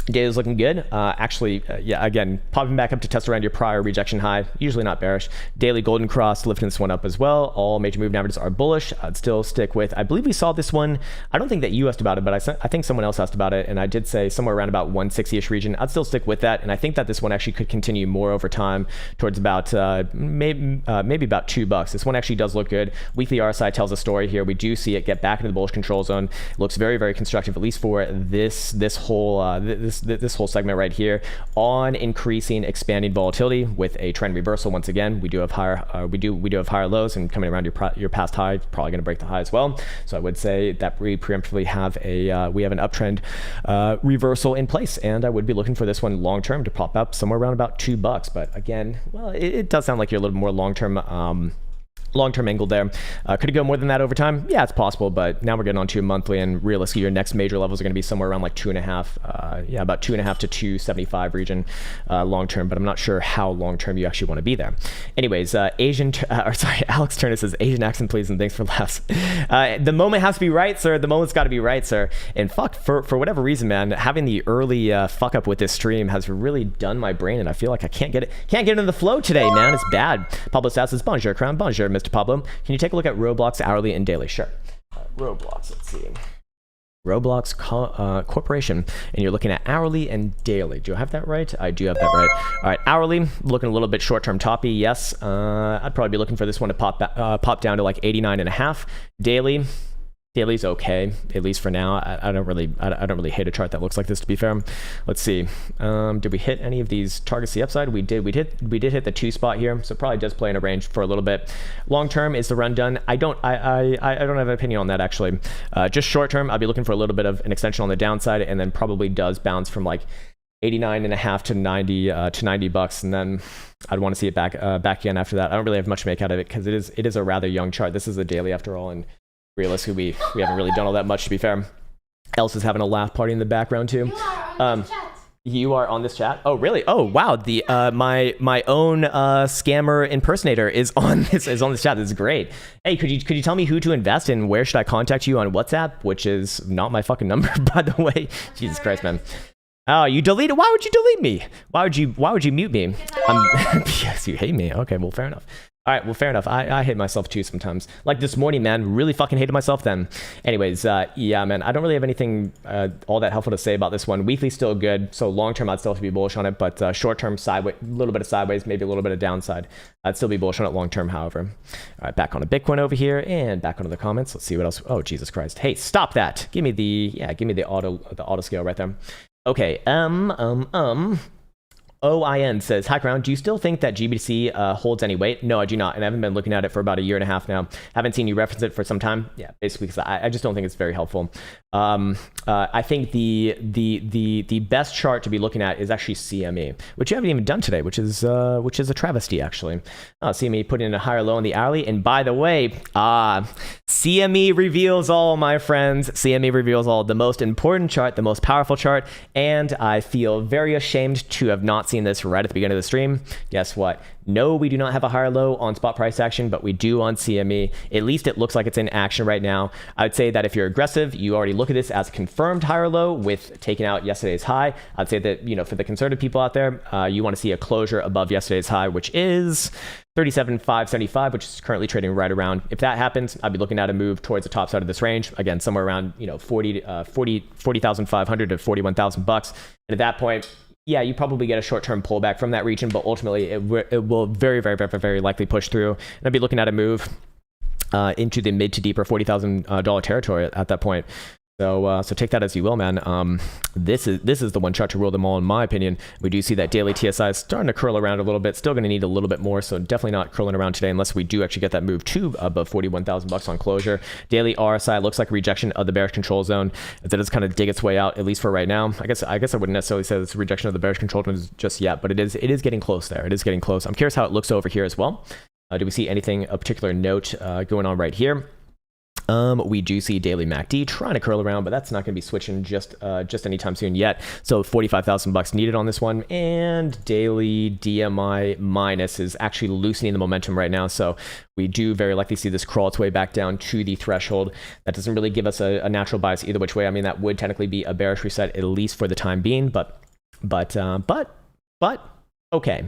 Data's looking good. Yeah, again, popping back up to test around your prior rejection high. Usually not bearish. Daily golden cross lifting this one up as well. All major moving averages are bullish. I'd still stick with, I believe we saw this one. I don't think that you asked about it, but I think someone else asked about it, and I did say somewhere around about 160-ish region. I'd still stick with that, and I think that this one actually could continue more over time towards about maybe about $2. This one actually does look good. Weekly RSI tells a story here. We do see it get back into the bullish control zone. It looks very, very constructive, at least for this whole segment right here, on increasing expanding volatility with a trend reversal. Once again, we do have higher higher lows, and coming around your past high, probably going to break the high as well. So I would say that we preemptively have an uptrend reversal in place, and I would be looking for this one long term to pop up somewhere around about $2. But again, well, it does sound like you're a little more long-term angle there. Could it go more than that over time? Yeah, it's possible, but now we're getting on to a monthly, and realistically, your next major levels are going to be somewhere around like 2.5, about 2.5 to 275 region long-term, but I'm not sure how long-term you actually want to be there. Anyways, Alex Turner says, Asian accent, please, and thanks for laughs. The moment has to be right, sir. The moment's got to be right, sir. And fuck, for whatever reason, man, having the early fuck up with this stream has really done my brain, and I feel like I can't get into the flow today, man. It's bad. Pablo Stas says, bonjour, Krown, bonjour, Mr. Pablo. Can you take a look at Roblox hourly and daily? Sure. Roblox, let's see. Roblox Corporation, and you're looking at hourly and daily. Do I have that right? I do have that right. All right, hourly, looking a little bit short-term toppy. Yes, I'd probably be looking for this one to pop down to like 89.5. Daily's okay, at least for now. I don't really hate a chart that looks like this, to be fair. Let's see. Did we hit any of these targets to the upside? We did. We did hit the 2 spot here, so probably does play in a range for a little bit. Long term, is the run done? I don't have an opinion on that actually. Just short term, I'll be looking for a little bit of an extension on the downside, and then probably does bounce from like 89.5 to 90 to $90, and then I'd want to see it back again after that. I don't really have much to make out of it because it is a rather young chart. This is a daily after all, and realistically, we haven't really done all that much, to be fair. Els is having a laugh party in the background too. You are on this chat. Oh, really? Oh, wow. The my own scammer impersonator is on this chat. This is great. Hey, could you tell me who to invest in? Where should I contact you on WhatsApp? Which is not my fucking number, by the way. Jesus Christ, man. Oh, you deleted? Why would you delete me? Why would you mute me? Yes, you hate me. Okay, well, fair enough. All right, well, fair enough. I hate myself too sometimes. Like this morning, man, really fucking hated myself then. Anyways, yeah, man, I don't really have anything all that helpful to say about this one. Weekly still good, so long term I'd still have to be bullish on it, but short term sideways, a little bit of sideways, maybe a little bit of downside. I'd still be bullish on it long term, however. All right, back on to Bitcoin over here, and back onto the comments. Let's see what else. Oh, Jesus Christ! Hey, stop that! Give me the auto scale right there. Okay, OIN says, hi Krown, do you still think that GBTC holds any weight? No, I do not, and I haven't been looking at it for about a year and a half now. Haven't seen you reference it for some time. Yeah, basically because I just don't think it's very helpful. I think the best chart to be looking at is actually CME, which you haven't even done today, which is a travesty actually. CME putting in a higher low in the hourly, and by the way, CME reveals all, my friends. CME reveals all, the most important chart, the most powerful chart, and I feel very ashamed to have not seen this right at the beginning of the stream. Guess what? No, we do not have a higher low on spot price action, but we do on CME. At least it looks like it's in action right now. I would say that if you're aggressive, you already look at this as confirmed higher low with taking out yesterday's high. I'd say that, you know, for the conservative people out there, you want to see a closure above yesterday's high, which is 37,575, which is currently trading right around. If that happens, I'd be looking at a move towards the top side of this range. Again, somewhere around, you know, 40,500 to 41,000 bucks. And at that point, yeah, you probably get a short-term pullback from that region, but ultimately it will very, very, very, very likely push through. And I'd be looking at a move into the mid to deeper $40,000 territory at that point. So take that as you will, man. This is the one chart to rule them all, in my opinion. We do see that daily TSI is starting to curl around a little bit. Still going to need a little bit more, so definitely not curling around today unless we do actually get that move to above 41,000 bucks on closure. Daily RSI looks like a rejection of the bearish control zone as it does kind of dig its way out, at least for right now. I guess I wouldn't necessarily say it's a rejection of the bearish control zone just yet, but it is getting close there. It is getting close. I'm curious how it looks over here as well. Do we see anything of particular note going on right here? We do see daily MACD trying to curl around, but that's not going to be switching just anytime soon yet. So 45,000 bucks needed on this one, and daily DMI minus is actually loosening the momentum right now. So we do very likely see this crawl its way back down to the threshold. That doesn't really give us a natural bias either which way. I mean, that would technically be a bearish reset at least for the time being, but okay,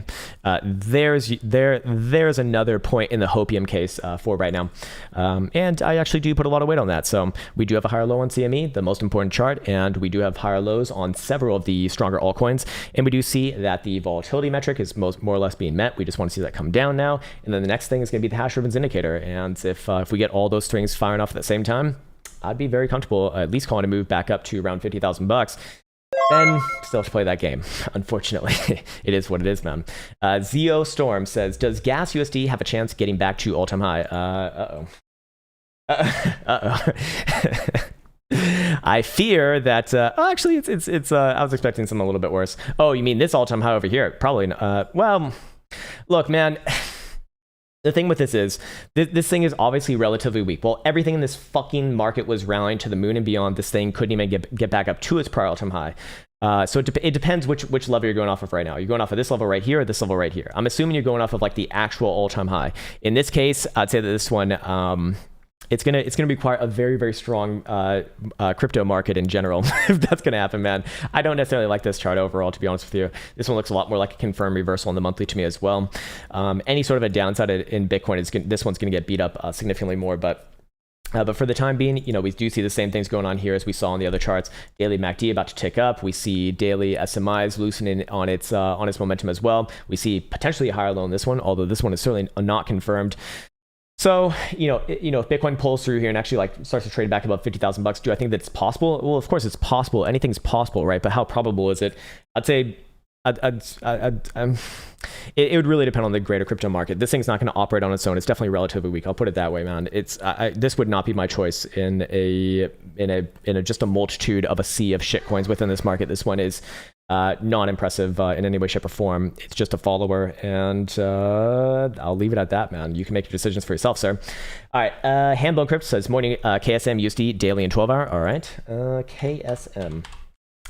there's another point in the hopium case for right now, and I actually do put a lot of weight on that. So we do have a higher low on CME, the most important chart, and we do have higher lows on several of the stronger altcoins, and we do see that the volatility metric is more or less being met. We just want to see that come down now, and then the next thing is going to be the hash ribbons indicator, and if we get all those strings firing off at the same time, I'd be very comfortable at least calling a move back up to around 50,000 bucks. Then still have to play that game. Unfortunately, it is what it is, man. Zio Storm says, does gas USD have a chance getting back to all-time high? I fear that, actually, it's I was expecting something a little bit worse. Oh, you mean this all-time high over here? Probably, well, look, man. The thing with this is, this thing is obviously relatively weak. Well, everything in this fucking market was rallying to the moon and beyond. This thing couldn't even get back up to its prior all-time high. So it depends which level you're going off of right now. You're going off of this level right here or this level right here. I'm assuming you're going off of like the actual all-time high. In this case, I'd say that this one, it's gonna require a very, very strong crypto market in general if that's gonna happen, man. I don't necessarily like this chart overall, to be honest with you. This one looks a lot more like a confirmed reversal on the monthly to me as well. Any sort of a downside in Bitcoin, this one's gonna get beat up significantly more, but for the time being, you know, we do see the same things going on here as we saw on the other charts. Daily MACD about to tick up. We see daily SMIs loosening on its momentum as well. We see potentially a higher low on this one, although this one is certainly not confirmed. So, you know, if Bitcoin pulls through here and actually like starts to trade back above 50,000 bucks, do I think that's possible? Well, of course it's possible. Anything's possible, right? But how probable is it? I'd say it would really depend on the greater crypto market. This thing's not going to operate on its own. It's definitely relatively weak. I'll put it that way, man. This would not be my choice in just a multitude of a sea of shitcoins within this market. This one is not impressive in any way, shape, or form. It's just a follower, and I'll leave it at that, man. You can make your decisions for yourself, sir. All right, Handbone Crypt says, morning, KSM USD daily and 12 hour. All right, KSM.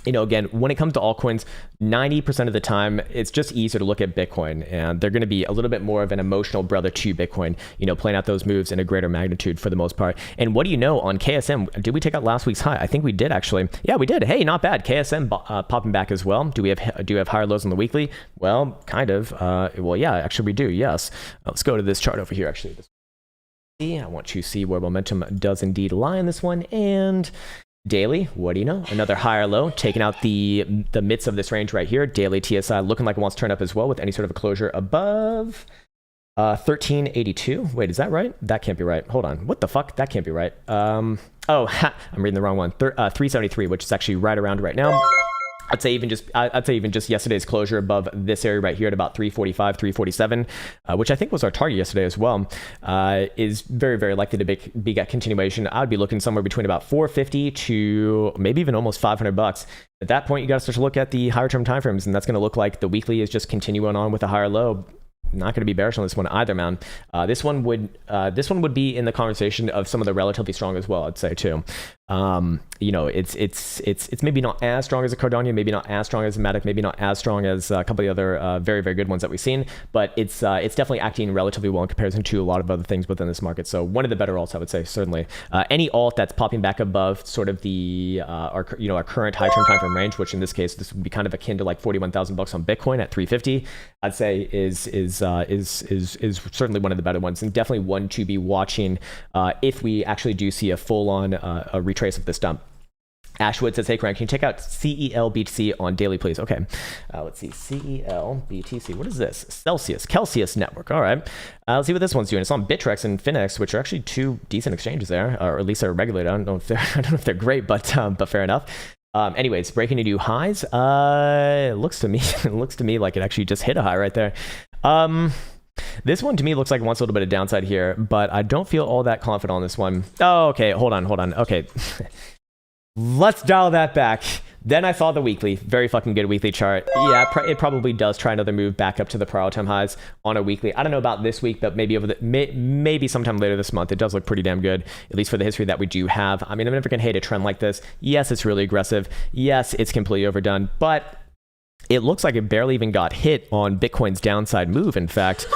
You know, again, when it comes to altcoins, 90% of the time, it's just easier to look at Bitcoin, and they're going to be a little bit more of an emotional brother to Bitcoin, you know, playing out those moves in a greater magnitude for the most part. And what do you know on KSM? Did we take out last week's high? I think we did, actually. Yeah, we did. Hey, not bad. KSM popping back as well. Do we have higher lows on the weekly? Well, kind of. Well, yeah, actually we do. Yes. Let's go to this chart over here, actually. I want you to see where momentum does indeed lie in this one, and daily, what do you know? Another higher low, taking out the midst of this range right here. Daily TSI looking like it wants to turn up as well with any sort of a closure above 1382. Wait, is that right? That can't be right. Hold on. What the fuck? That can't be right. I'm reading the wrong one. 373, which is actually right around right now. I'd say even just yesterday's closure above this area right here at about 345, 347, which I think was our target yesterday as well, is very, very likely to be a continuation. I'd be looking somewhere between about 450 to maybe even almost $500. At that point, you got to start to look at the higher term timeframes, and that's going to look like the weekly is just continuing on with a higher low. Not going to be bearish on this one either, man. This one would be in the conversation of some of the relatively strong as well, I'd say too. It's maybe not as strong as a Cardano, maybe not as strong as a Matic, maybe not as strong as a couple of the other very, very good ones that we've seen, but it's definitely acting relatively well in comparison to a lot of other things within this market. So one of the better alts, I would say, certainly. Any alt that's popping back above sort of the our current high term time frame range, which in this case this would be kind of akin to like $41,000 on Bitcoin at 350, I'd say is certainly one of the better ones, and definitely one to be watching if we actually do see a full on a retrace of this dump. Ashwood says, hey, Krown, can you check out CELBTC on daily, please? Okay. Let's see. CELBTC. What is this? Celsius Network. All right. Let's see what this one's doing. It's on Bittrex and Finex, which are actually two decent exchanges there, or at least they're regulated. I don't know if they're great, but fair enough. Anyways, breaking into highs. It looks to me like it actually just hit a high right there. This one to me looks like it wants a little bit of downside here, but I don't feel all that confident on this one. Oh, okay. Hold on. Okay. Let's dial that back. Then I saw the weekly, very fucking good weekly chart. Yeah, it probably does try another move back up to the prior all-time highs on a weekly. I don't know about this week, but maybe maybe sometime later this month. It does look pretty damn good, at least for the history that we do have. I mean, I'm never gonna hate a trend like this. Yes, it's really aggressive. Yes, it's completely overdone, but it looks like it barely even got hit on Bitcoin's downside move. In fact,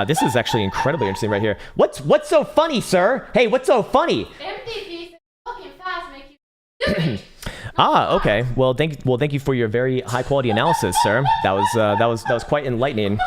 this is actually incredibly interesting right here. What's so funny, sir? Hey, what's so funny?
MTP fucking fast make you stupid.
Okay. Well, thank you for your very high quality analysis, sir. That was quite enlightening.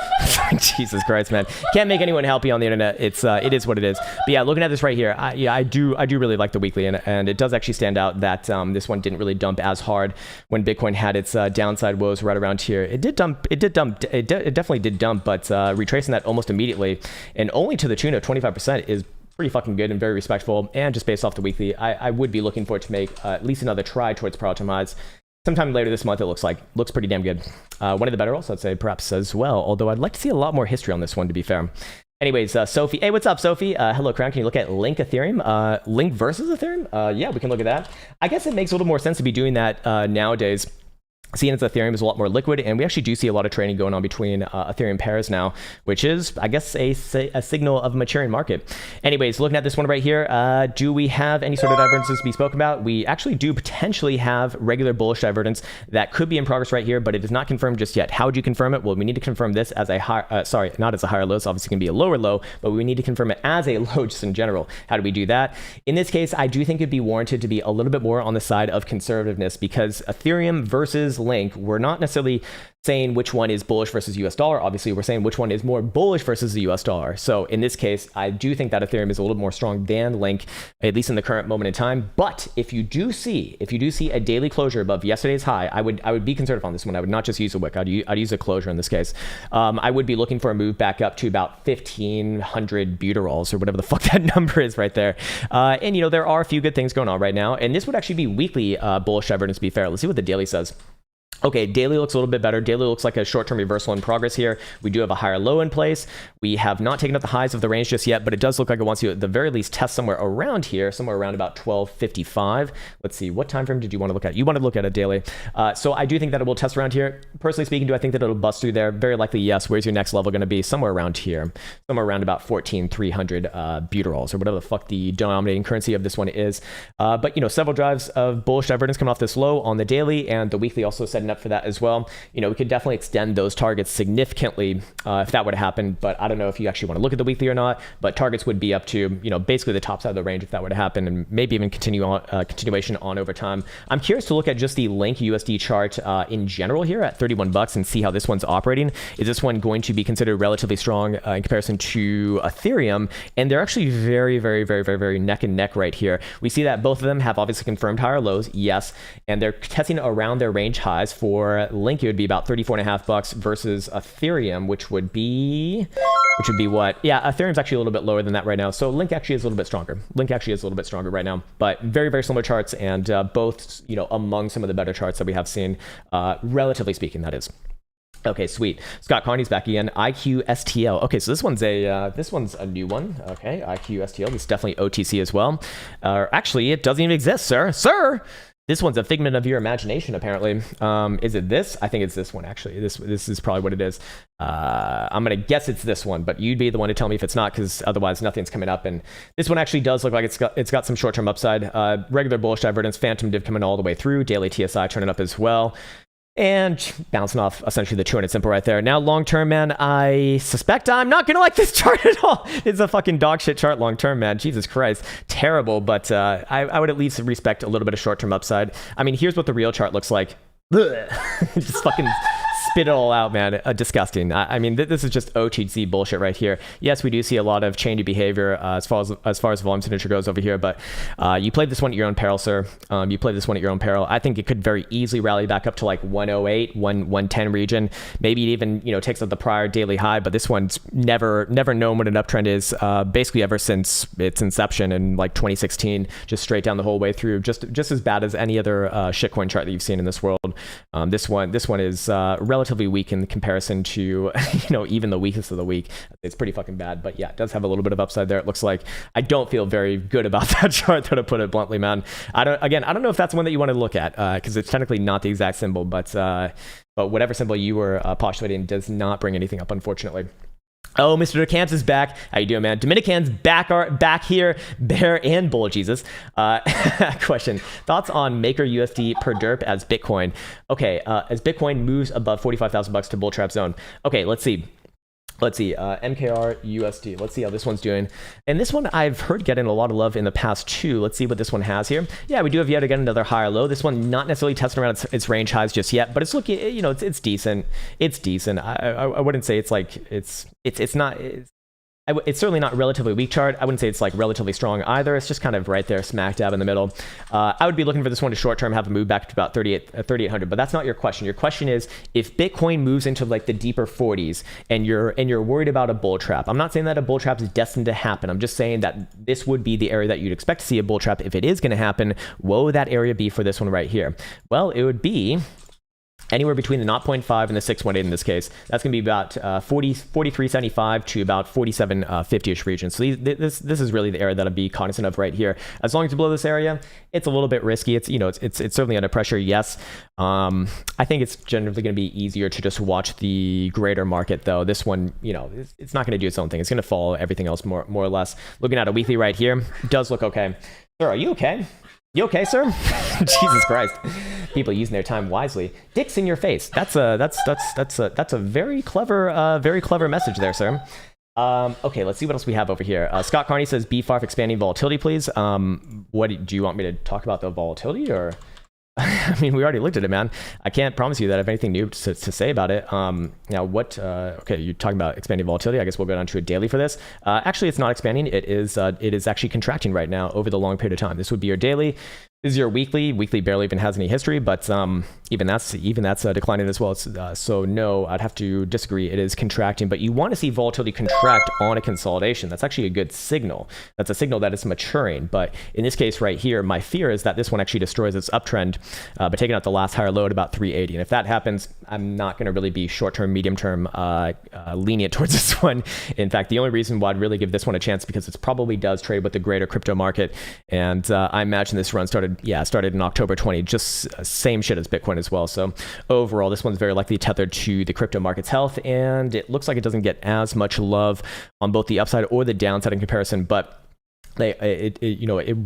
Jesus Christ, man. Can't make anyone happy on the internet. It is what it is. But yeah, looking at this right here, I do really like the weekly, and it does actually stand out that this one didn't really dump as hard when Bitcoin had its downside woes right around here. It definitely did dump, but retracing that almost immediately and only to the tune of 25% is pretty fucking good and very respectful. And just based off the weekly, I would be looking for it to make at least another try towards prior all-time highs sometime later this month. It looks pretty damn good. One of the better also, I'd say, perhaps as well, although I'd like to see a lot more history on this one, to be fair. Anyways, Sophie, hey, what's up, Sophie? Hello, Krown. Can you look at Link Ethereum? Link versus Ethereum? Yeah, we can look at that. I guess it makes a little more sense to be doing that nowadays, seeing as Ethereum is a lot more liquid, and we actually do see a lot of trading going on between Ethereum pairs now, which is, I guess, a signal of a maturing market. Anyways, looking at this one right here, do we have any sort of divergences to be spoken about? We actually do potentially have regular bullish divergence that could be in progress right here, but it is not confirmed just yet. How would you confirm it? Well, we need to confirm this as a high, not as a higher low. It's obviously going to be a lower low, but we need to confirm it as a low just in general. How do we do that? In this case, I do think it'd be warranted to be a little bit more on the side of conservativeness, because Ethereum versus Link, we're not necessarily saying which one is bullish versus US dollar. Obviously, we're saying which one is more bullish versus the US dollar. So in this case, I do think that Ethereum is a little more strong than Link, at least in the current moment in time. But if you do see a daily closure above yesterday's high, I would be conservative on this one. I would not just use a wick. I'd use a closure in this case. I would be looking for a move back up to about 1,500 butyrols or whatever the fuck that number is right there. And there are a few good things going on right now, and this would actually be weekly bullish divergence, to be fair. Let's see what the daily says. Okay, daily looks a little bit better. Daily looks like a short-term reversal in progress here. We do have a higher low in place. We have not taken up the highs of the range just yet, but it does look like it wants to, at the very least, test somewhere around here, somewhere around about 1255. Let's see, what time frame did you want to look at? You want to look at a daily. So I do think that it will test around here. Personally speaking, do I think that it'll bust through there? Very likely, yes. Where's your next level going to be? Somewhere around here. Somewhere around about 14,300 butyrols, or whatever the fuck the denominating currency of this one is. But, several drives of bullish divergence coming off this low on the daily, and the weekly also setting up for that as well. We could definitely extend those targets significantly if that were to happen, but I don't know if you actually want to look at the weekly or not, but targets would be up to, basically the top side of the range if that were to happen, and maybe even continuation on over time. I'm curious to look at just the Link USD chart in general here at $31 and see how this one's operating. Is this one going to be considered relatively strong in comparison to Ethereum? And they're actually very, very, very, very, very neck and neck right here. We see that both of them have obviously confirmed higher lows, yes, and they're testing around their range highs for Link, it would be about 34.5 bucks versus Ethereum, which would be what? Yeah, Ethereum's actually a little bit lower than that right now. So Link actually is a little bit stronger. Link actually is a little bit stronger right now, but very, very similar charts, and both, among some of the better charts that we have seen, relatively speaking, that is. Okay, sweet. Scott Carney's back again. IQSTL. Okay, so this one's a new one. Okay, IQSTL. This is definitely OTC as well. Actually, it doesn't even exist, sir. Sir, this one's a figment of your imagination, apparently. Is it this? I think it's this one, actually. This is probably what it is. I'm gonna guess it's this one, but you'd be the one to tell me if it's not, because otherwise nothing's coming up. And this one actually does look like it's got some short-term upside. Regular bullish divergence, phantom div coming all the way through. Daily TSI turning up as well. And bouncing off essentially the 200 simple right there. Now, long term, man, I suspect I'm not going to like this chart at all. It's a fucking dog shit chart long term, man. Jesus Christ. Terrible, but I would at least respect a little bit of short term upside. I mean, here's what the real chart looks like. Just fucking spit it all out, man. Disgusting. I mean, this is just OTC bullshit right here. Yes, we do see a lot of chainy behavior as far as volume signature goes over here, but you played this one at your own peril, sir. You played this one at your own peril. I think it could very easily rally back up to like 108, 110 region. Maybe it even takes up the prior daily high, but this one's never known what an uptrend is. Basically ever since its inception in like 2016, just straight down the whole way through. Just as bad as any other shitcoin chart that you've seen in this world. This one is relatively weak in comparison to even the weakest of the weak. It's pretty fucking bad, but yeah, it does have a little bit of upside there. It looks like. I don't feel very good about that chart, though, to put it bluntly, man. I don't know if that's one that you want to look at, because it's technically not the exact symbol, but whatever symbol you were postulating does not bring anything up, unfortunately. Oh, Mr. Decans is back. How you doing, man? Dominican's back here, bear and bull, Jesus. Question. Thoughts on Maker USD per derp as Bitcoin? Okay, as Bitcoin moves above 45,000 bucks to bull trap zone. Okay, let's see. MKR USD. Let's see how this one's doing. And this one I've heard getting a lot of love in the past too. Let's see what this one has here. Yeah, we do have yet again another higher low. This one not necessarily testing around its range highs just yet, but it's looking, it's decent. It's decent. I wouldn't say it's like it's not. It's certainly not relatively weak chart. I wouldn't say it's like relatively strong either. It's just kind of right there, smack dab in the middle. I would be looking for this one to short term have a move back to about 3,800, but that's not your question. Your question is if Bitcoin moves into like the deeper 40s and you're worried about a bull trap. I'm not saying that a bull trap is destined to happen. I'm just saying that this would be the area that you'd expect to see a bull trap. If it is going to happen, what would that area be for this one right here? Well, it would be anywhere between the 0.5 and the 618 in this case. That's going to be about 43.75 to about 47.50ish region. So this is really the area that I'd be cognizant of right here. As long as you blow this area, it's a little bit risky. It's it's certainly under pressure. Yes. I think it's generally going to be easier to just watch the greater market though. This one, it's not going to do its own thing. It's going to follow everything else more or less. Looking at a weekly right here, does look okay. Sir, are you okay? You okay, sir? Jesus Christ. People using their time wisely. Dicks in your face. That's a very clever message there, sir. Okay, let's see what else we have over here. Scott Carney says BFARF expanding volatility, please. What do you want me to talk about the volatility or? I mean, we already looked at it, man. I can't promise you that I have anything new to say about it. Now, what? Okay, you're talking about expanding volatility. I guess we'll go down to a daily for this. Actually, it's not expanding. It is actually contracting right now over the long period of time. This would be your daily. This is your weekly. Weekly barely even has any history, but even that's declining as well. So no, I'd have to disagree. It is contracting, but you want to see volatility contract on a consolidation. That's actually a good signal. That's a signal that it's maturing. But in this case right here, my fear is that this one actually destroys its uptrend by taking out the last higher low at about 380. And if that happens, I'm not going to really be short-term, medium-term lenient towards this one. In fact, the only reason why I'd really give this one a chance because it probably does trade with the greater crypto market. And I imagine this run started in October 20, just same shit as Bitcoin as well. So overall, this one's very likely tethered to the crypto market's health, and it looks like it doesn't get as much love on both the upside or the downside in comparison, but it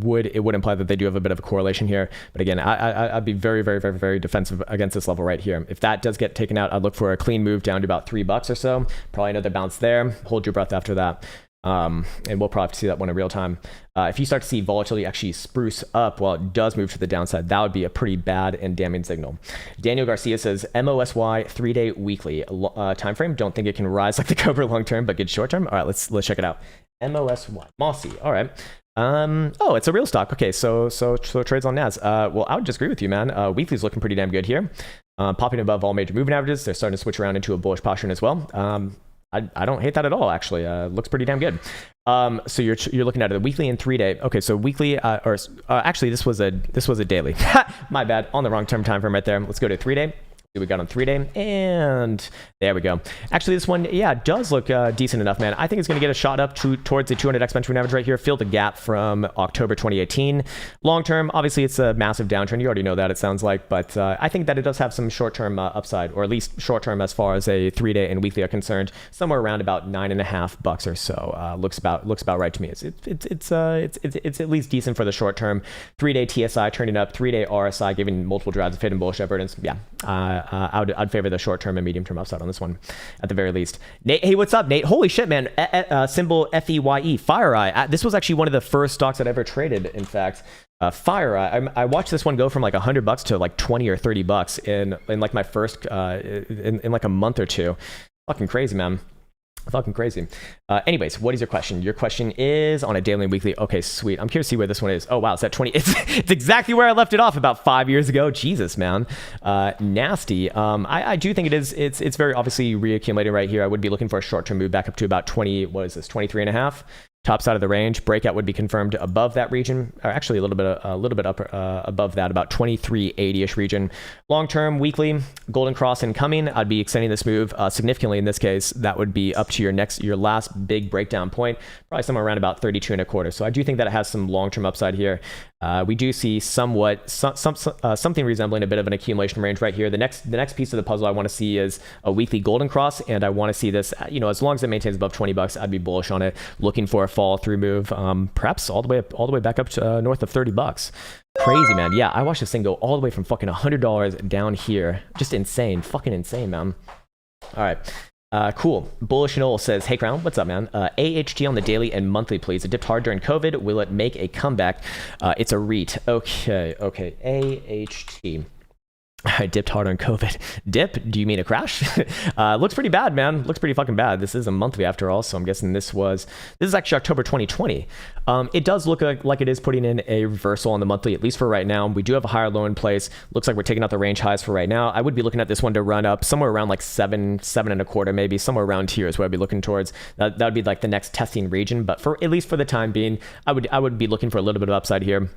would imply that they do have a bit of a correlation here. But again, I'd be very, very, very, very defensive against this level right here. If that does get taken out, I'd look for a clean move down to about $3 or so. Probably another bounce there. Hold your breath after that. And we'll probably have to see that one in real time. If you start to see volatility actually spruce up while it does move to the downside, that would be a pretty bad and damning signal. Daniel Garcia says, MOSY 3-day weekly time frame. Don't think it can rise like the Cobra long term, but good short term. All right, let's check it out. MOSY, Mossy. All right. Oh, it's a real stock. Okay, so trades on NAS. Well, I would just agree with you, man. Weekly's looking pretty damn good here. Popping above all major moving averages. They're starting to switch around into a bullish posture as well. I don't hate that at all, actually. Looks pretty damn good. So you're looking at the weekly and 3-day. Okay, so weekly actually this was a daily. My bad, on the wrong time frame right there. Let's go to 3-day. We got on 3-day, and there we go. Actually, this one, yeah, does look decent enough, man. I think it's going to get a shot up towards the 200 exponential moving average right here. Fill the gap from October 2018. Long term, obviously, it's a massive downtrend. You already know that, it sounds like, but I think that it does have some short-term upside, or at least short-term as far as a 3-day and weekly are concerned. Somewhere around about $9.50 or so. Looks about right to me. It's at least decent for the short term. 3-day TSI turning up, 3-day RSI giving multiple drives of hidden bullish divergence. Yeah. I'd favor the short-term and medium-term upside on this one, at the very least. Nate, hey, what's up, Nate? Holy shit, man. Symbol FEYE, FireEye. This was actually one of the first stocks I'd ever traded, in fact. FireEye. I watched this one go from like $100 to like 20 or $30 in like my first, in like a month or two. Fucking crazy, man. Fucking crazy. Anyways, what is your question? Your question is on a daily and weekly. Okay, sweet. I'm curious to see where this one is. Oh, wow. It's at 20. It's exactly where I left it off about 5 years ago. Jesus, man. Nasty. I do think it is. It's very obviously reaccumulating right here. I would be looking for a short-term move back up to about 20. What is this? 23.5. Top side of the range. Breakout would be confirmed above that region, or actually a little bit up above that, about 2380-ish region. Long term, weekly, golden cross incoming. I'd be extending this move significantly. In this case, that would be up to your last big breakdown point, probably somewhere around about 32.25. So I do think that it has some long term upside here. We do see something resembling a bit of an accumulation range right here. The next piece of the puzzle I want to see is a weekly golden cross, and I want to see this. As long as it maintains above $20, I'd be bullish on it. Looking for a fall through move, perhaps all the way back up to north of $30. Crazy, man. Yeah, I watched this thing go all the way from fucking $100 down here. Just insane, fucking insane, man. All right. Cool. Bullish Noel says, hey, Krown, what's up, man? AHT on the daily and monthly, please. It dipped hard during COVID. Will it make a comeback? It's a REIT. Okay. AHT. I dipped hard on COVID. Dip? Do you mean a crash? Looks pretty bad, man. Looks pretty fucking bad. This is a monthly after all, so I'm guessing this is actually October 2020. It does look like it is putting in a reversal on the monthly, at least for right now. We do have a higher low in place. Looks like we're taking out the range highs for right now. I would be looking at this one to run up somewhere around like 7.25, maybe somewhere around here is what I'd be looking towards. That would be like the next testing region, but for at least for the time being, I would be looking for a little bit of upside here.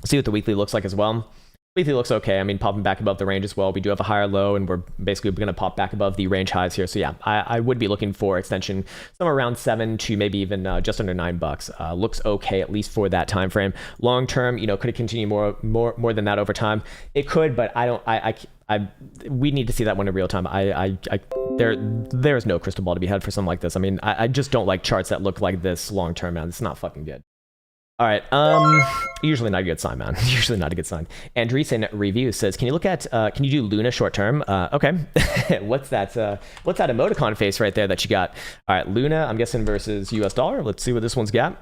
See what the weekly looks like as well. Weekly looks okay. I mean, popping back above the range as well. We do have a higher low, and we're basically going to pop back above the range highs here. So yeah, I would be looking for extension somewhere around 7 to maybe even just under $9. Looks okay, at least for that time frame. Long term, could it continue more than that over time? It could, but we need to see that one in real time. There's no crystal ball to be had for something like this. I mean, I just don't like charts that look like this long term, man. It's not fucking good. All right, usually not a good sign, man. Usually not a good sign. Andreessen Review says, can you do Luna short term? Okay. What's that emoticon face right there that you got? All right, Luna, I'm guessing versus US dollar. Let's see what this one's got.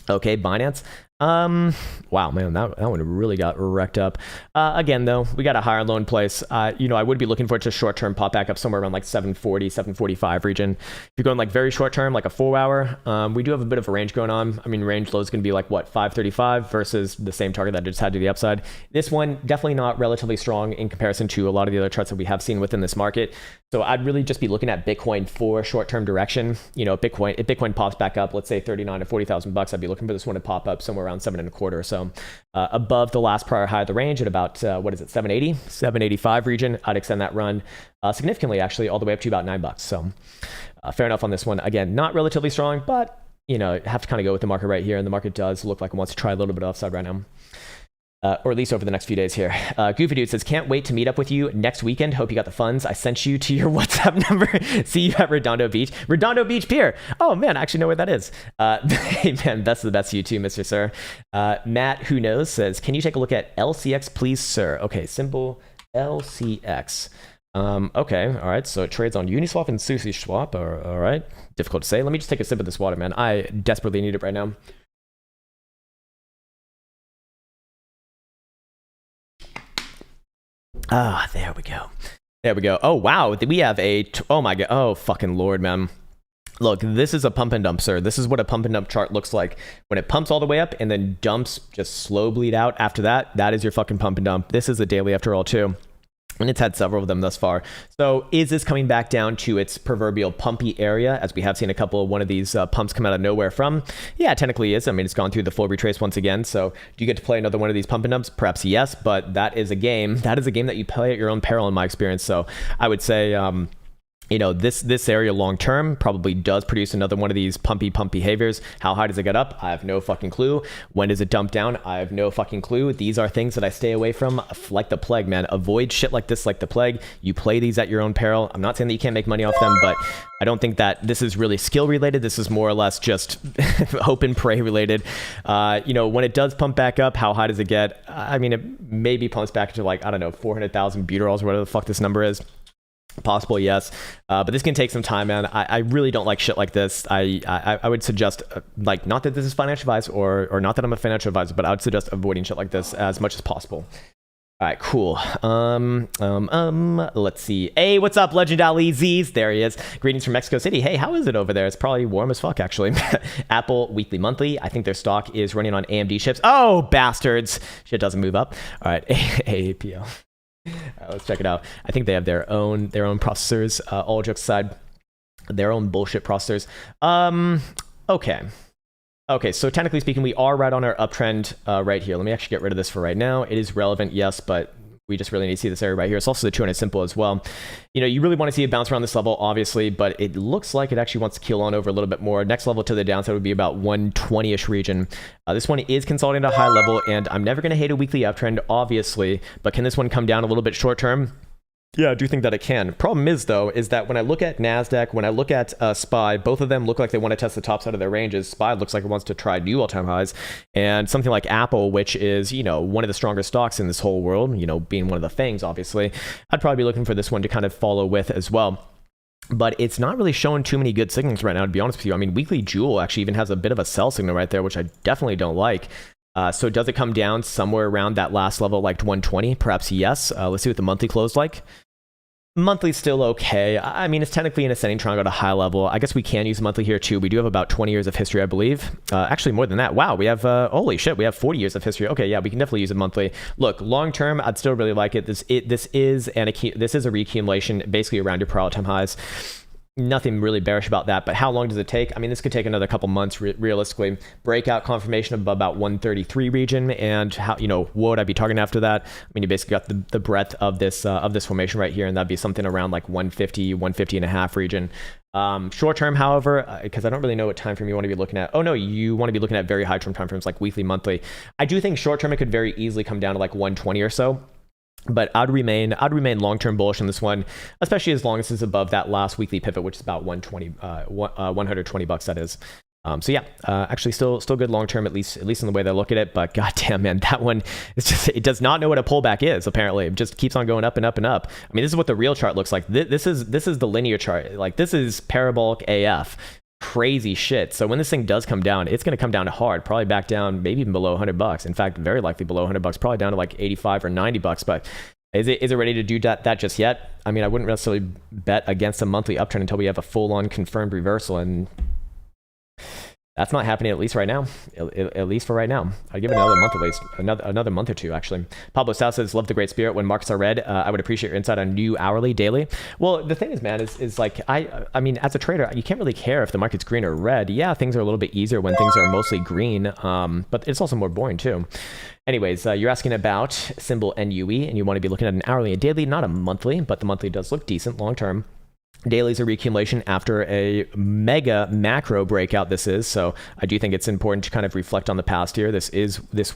Okay, Binance. Wow, man, that one really got wrecked up. Again, though, we got a higher low in place. I would be looking for it to short-term pop back up somewhere around like 740, 745 region. If you're going like very short-term, like a 4-hour, we do have a bit of a range going on. I mean, range low is going to be like, what, 535 versus the same target that I just had to the upside. This one, definitely not relatively strong in comparison to a lot of the other charts that we have seen within this market. So I'd really just be looking at Bitcoin for short-term direction. If Bitcoin pops back up, let's say 39 to 40,000 bucks, I'd be looking for this one to pop up somewhere around 7.25 or so, above the last prior high of the range at about 780, 785 region. I'd extend that run significantly, actually, all the way up to about $9. So fair enough on this one. Again, not relatively strong, but have to kind of go with the market right here, and the market does look like it wants to try a little bit of upside right now. Or at least over the next few days here. Goofy Dude says, can't wait to meet up with you next weekend. Hope you got the funds. I sent you to your WhatsApp number. See you at Redondo Beach. Redondo Beach Pier. Oh, man, I actually know where that is. Hey, man, best of the best to you too, Mr. Sir. Matt, who knows, says, can you take a look at LCX, please, sir? Okay, symbol LCX. Okay, all right, so it trades on Uniswap and SushiSwap. All right, difficult to say. Let me just take a sip of this water, man. I desperately need it right now. There we go. There we go. Oh, wow. We have oh my God. Oh, fucking Lord, man. Look, this is a pump and dump, sir. This is what a pump and dump chart looks like. When it pumps all the way up and then dumps just slow bleed out after that, that is your fucking pump and dump. This is a daily after all, too. And it's had several of them thus far. So is this coming back down to its proverbial pumpy area, as we have seen a couple of one of these pumps come out of nowhere from? Yeah, it technically is. I mean, it's gone through the full retrace once again. So do you get to play another one of these pump and dumps? Perhaps yes, but that is a game. That is a game that you play at your own peril in my experience. So I would say, this area long term probably does produce another one of these pumpy behaviors. How high does it get up? I have no fucking clue. When does it dump down? I have no fucking clue. These are things that I stay away from like the plague, man. Avoid shit like this like the plague. You play these at your own peril. I'm not saying that you can't make money off them, but I don't think that this is really skill related. This is more or less just hope and pray related. When it does pump back up, how high does it get? I mean, it maybe pumps back to 400,000 butyrols or whatever the fuck this number is. Possible, yes, but this can take some time, man. I really don't like shit like this. I would suggest, not that this is financial advice or not that I'm a financial advisor, but I would suggest avoiding shit like this as much as possible. All right, cool. Let's see. Hey, what's up, Legend Ali Z's? There he is. Greetings from Mexico City. Hey, how is it over there? It's probably warm as fuck, actually. Apple weekly, monthly. I think their stock is running on AMD chips. Oh, bastards! Shit doesn't move up. All right, AAPL. Let's check it out. I think they have their own processors. All jokes aside, their own bullshit processors. Okay, so technically speaking, we are right on our uptrend right here. Let me actually get rid of this for right now. It is relevant, yes, but we just really need to see this area right here. It's also the 200 simple as well. You really want to see it bounce around this level, obviously, but it looks like it actually wants to keel on over a little bit more. Next level to the downside would be about 120-ish region. This one is consolidating at a high level, and I'm never going to hate a weekly uptrend, obviously, but can this one come down a little bit short term? Yeah, I do think that it can. Problem is, though, is that when I look at NASDAQ, when I look at SPY, both of them look like they want to test the top side of their ranges. SPY looks like it wants to try new all-time highs. And something like Apple, which is, one of the strongest stocks in this whole world, being one of the FANGs, obviously, I'd probably be looking for this one to kind of follow with as well. But it's not really showing too many good signals right now, to be honest with you. I mean, weekly Jewel actually even has a bit of a sell signal right there, which I definitely don't like. So does it come down somewhere around that last level, like 120? Perhaps yes. Let's see what the monthly closed like. Monthly's still okay. I mean, it's technically an ascending triangle at a high level. I guess we can use monthly here too. We do have about 20 years of history, I believe. Actually, more than that. Wow, we have, holy shit, we have 40 years of history. Okay, yeah, we can definitely use it monthly. Look, long term, I'd still really like it. This is a reaccumulation basically around your per all-time highs. Nothing really bearish about that, but how long does it take? I mean, this could take another couple months realistically. Breakout confirmation of about 133 region, and how, what would I be targeting after that? I mean, you basically got the breadth of this formation right here, and that'd be something around like 150 and a half region. Short term, however, because I don't really know what time frame you want to be looking at. Oh no, you want to be looking at very high term time frames like weekly, monthly. I do think short term it could very easily come down to like 120 or so. But I'd remain long-term bullish on this one, especially as long as it's above that last weekly pivot, which is about 120 bucks. That is. So yeah, actually still good long-term, at least in the way they look at it. But goddamn, man, that one it does not know what a pullback is. Apparently, it just keeps on going up and up and up. I mean, this is what the real chart looks like. This is the linear chart. Like, this is parabolic AF. Crazy shit. So when this thing does come down, it's going to come down hard, probably back down, maybe even below $100. In fact, very likely below $100, probably down to like 85 or $90. But is it ready to do that just yet? I mean, I wouldn't necessarily bet against a monthly uptrend until we have a full-on confirmed reversal, and that's not happening, at least right now. At least for right now. I'd give it another month at least. Another month or two, actually. Pablo Sal says, love the great spirit. When markets are red, I would appreciate your insight on new hourly, daily. Well, the thing is, man, is like, I mean, as a trader, you can't really care if the market's green or red. Yeah, things are a little bit easier when things are mostly green, but it's also more boring too. Anyways, you're asking about symbol NUE, and you want to be looking at an hourly and daily, not a monthly, but the monthly does look decent long term. Daily is a reaccumulation after a mega macro breakout. This is, so I do think it's important to kind of reflect on the past year. This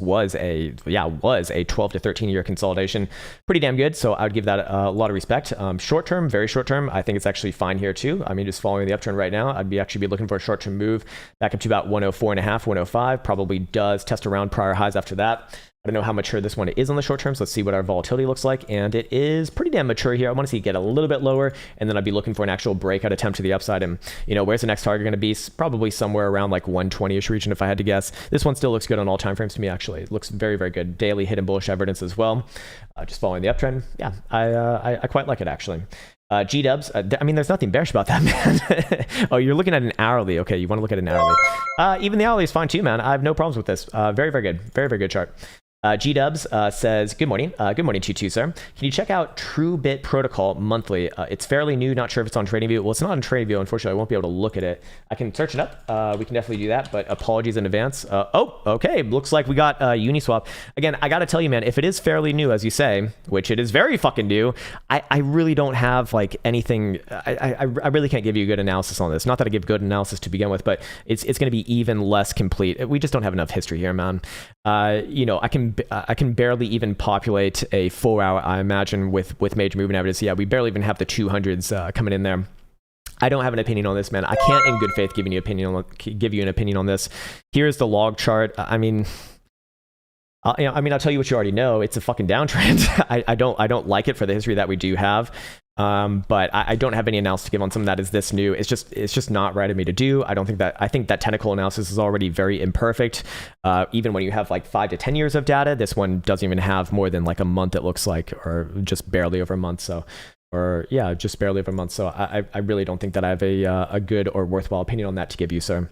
was a 12 to 13 year consolidation, pretty damn good. So I would give that a lot of respect. Short term, very short term, I think it's actually fine here too. I mean, just following the uptrend right now, I'd actually be looking for a short term move back up to about 104 and a half, 105. Probably does test around prior highs after that. I don't know how mature this one is on the short term, so let's see what our volatility looks like. And it is pretty damn mature here. I want to see it get a little bit lower, and then I'd be looking for an actual breakout attempt to the upside. And, where's the next target going to be? Probably somewhere around like 120-ish region if I had to guess. This one still looks good on all time frames to me, actually. It looks very, very good. Daily hidden bullish evidence as well. Just following the uptrend. Yeah, I quite like it, actually. G-dubs, I mean, there's nothing bearish about that, man. Oh, you're looking at an hourly. Okay, you want to look at an hourly. Even the hourly is fine too, man. I have no problems with this. Very, very good. Very, very good chart. G-Dubs says, good morning. Good morning to you too, sir. Can you check out TrueBit Protocol monthly? It's fairly new. Not sure if it's on TradingView. Well, it's not on TradingView. Unfortunately, I won't be able to look at it. I can search it up. We can definitely do that, but apologies in advance. Oh, okay. Looks like we got Uniswap. Again, I got to tell you, man, if it is fairly new, as you say, which it is very fucking new, I really don't have like anything. I really can't give you a good analysis on this. Not that I give good analysis to begin with, but it's going to be even less complete. We just don't have enough history here, man. I can barely even populate a 4 hour, I imagine, with major movement averages. Yeah, we barely even have the 200s coming in there. I don't have an opinion on this, man. I can't in good faith give you an opinion on this. Here's the log chart. I'll tell you what you already know. It's a fucking downtrend. I don't like it for the history that we do have. But I don't have any analysis to give on something that is this new. It's just not right of me to do. I think that technical analysis is already very imperfect. Even when you have like 5 to 10 years of data, this one doesn't even have more than like a month, it looks like, or just barely over a month. Just barely over a month. So I really don't think that I have a good or worthwhile opinion on that to give you, sir.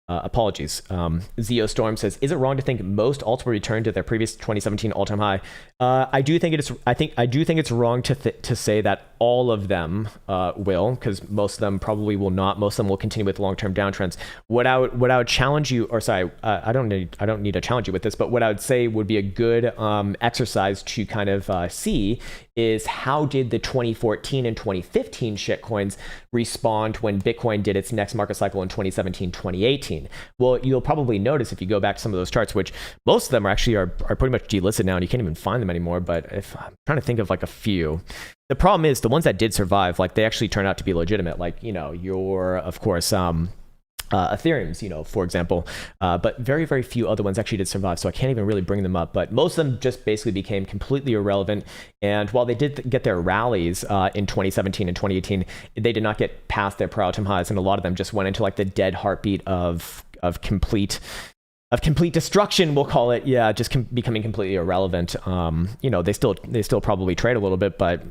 Apologies. Zeo Storm says, is it wrong to think most alts will return to their previous 2017 all-time high? I do think it's wrong to say that all of them will, because most of them probably will not. Most of them will continue with long-term downtrends. What I would challenge you, or sorry, I don't need to challenge you with this, but what I would say would be a good exercise to kind of see is how did the 2014 and 2015 shitcoins respond when Bitcoin did its next market cycle in 2017, 2018? Well, you'll probably notice if you go back to some of those charts, which most of them are pretty much delisted now and you can't even find them anymore. But if I'm trying to think of like a few, the problem is the ones that did survive, like they actually turned out to be legitimate. Like, your, of course, Ethereum's, for example, but very, very few other ones actually did survive. So I can't even really bring them up, but most of them just basically became completely irrelevant. And while they did get their rallies in 2017 and 2018, they did not get past their prior time highs. And a lot of them just went into like the dead heartbeat of complete destruction, we'll call it. Yeah. Just becoming completely irrelevant. They still probably trade a little bit, but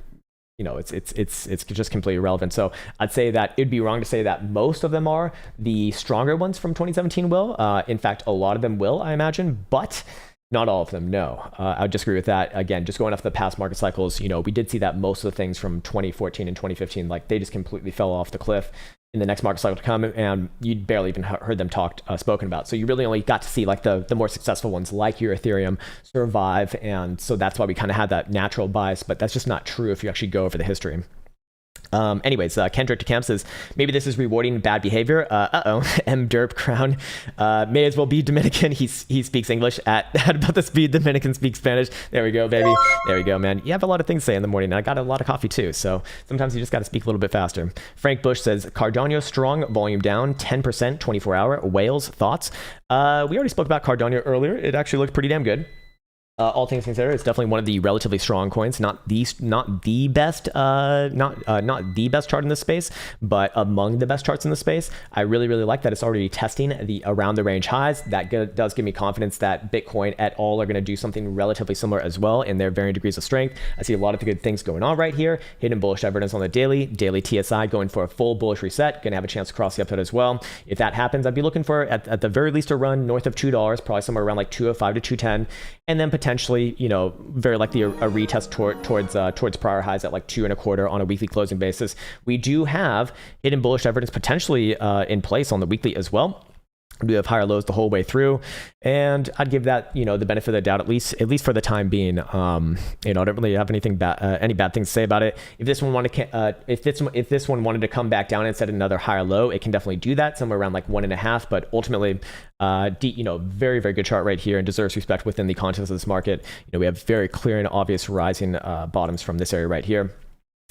it's just completely irrelevant. So I'd say that it'd be wrong to say that most of them are. The stronger ones from 2017 will. In fact, a lot of them will, I imagine, but not all of them, no. I would disagree with that. Again, just going off the past market cycles, we did see that most of the things from 2014 and 2015, like they just completely fell off the cliff in the next market cycle to come, and you barely even heard them spoken about. So you really only got to see like the more successful ones, like your Ethereum, survive, and so that's why we kind of had that natural bias, but that's just not true if you actually go over the history. Anyways, Kendrick to Camp says, maybe this is rewarding bad behavior. M. Derp Krown may as well be Dominican. He speaks English at about the speed Dominican speaks Spanish. There we go, baby. There we go, man. You have a lot of things to say in the morning. I got a lot of coffee too, so sometimes you just got to speak a little bit faster. Frank Bush says, Cardano strong, volume down, 10%, 24-hour. Whales, thoughts? We already spoke about Cardano earlier. It actually looked pretty damn good. All things considered, it's definitely one of the relatively strong coins. Not the best chart in this space, but among the best charts in the space. I really, really like that it's already testing the around the range highs. That does give me confidence that Bitcoin et al are going to do something relatively similar as well in their varying degrees of strength. I see a lot of the good things going on right here. Hidden bullish divergence on the daily TSI going for a full bullish reset. Going to have a chance to cross the upside as well. If that happens, I'd be looking for at the very least a run north of $2, probably somewhere around like 205 to 210, and then potentially, very likely a retest towards prior highs at like 2.25 on a weekly closing basis. We do have hidden bullish divergence potentially in place on the weekly as well. We have higher lows the whole way through, and I'd give that the benefit of the doubt at least for the time being. I don't really have any bad things to say about it. If this one wanted to come back down and set another higher low, it can definitely do that somewhere around like 1.5. But ultimately, very, very good chart right here and deserves respect within the context of this market. We have very clear and obvious rising bottoms from this area right here.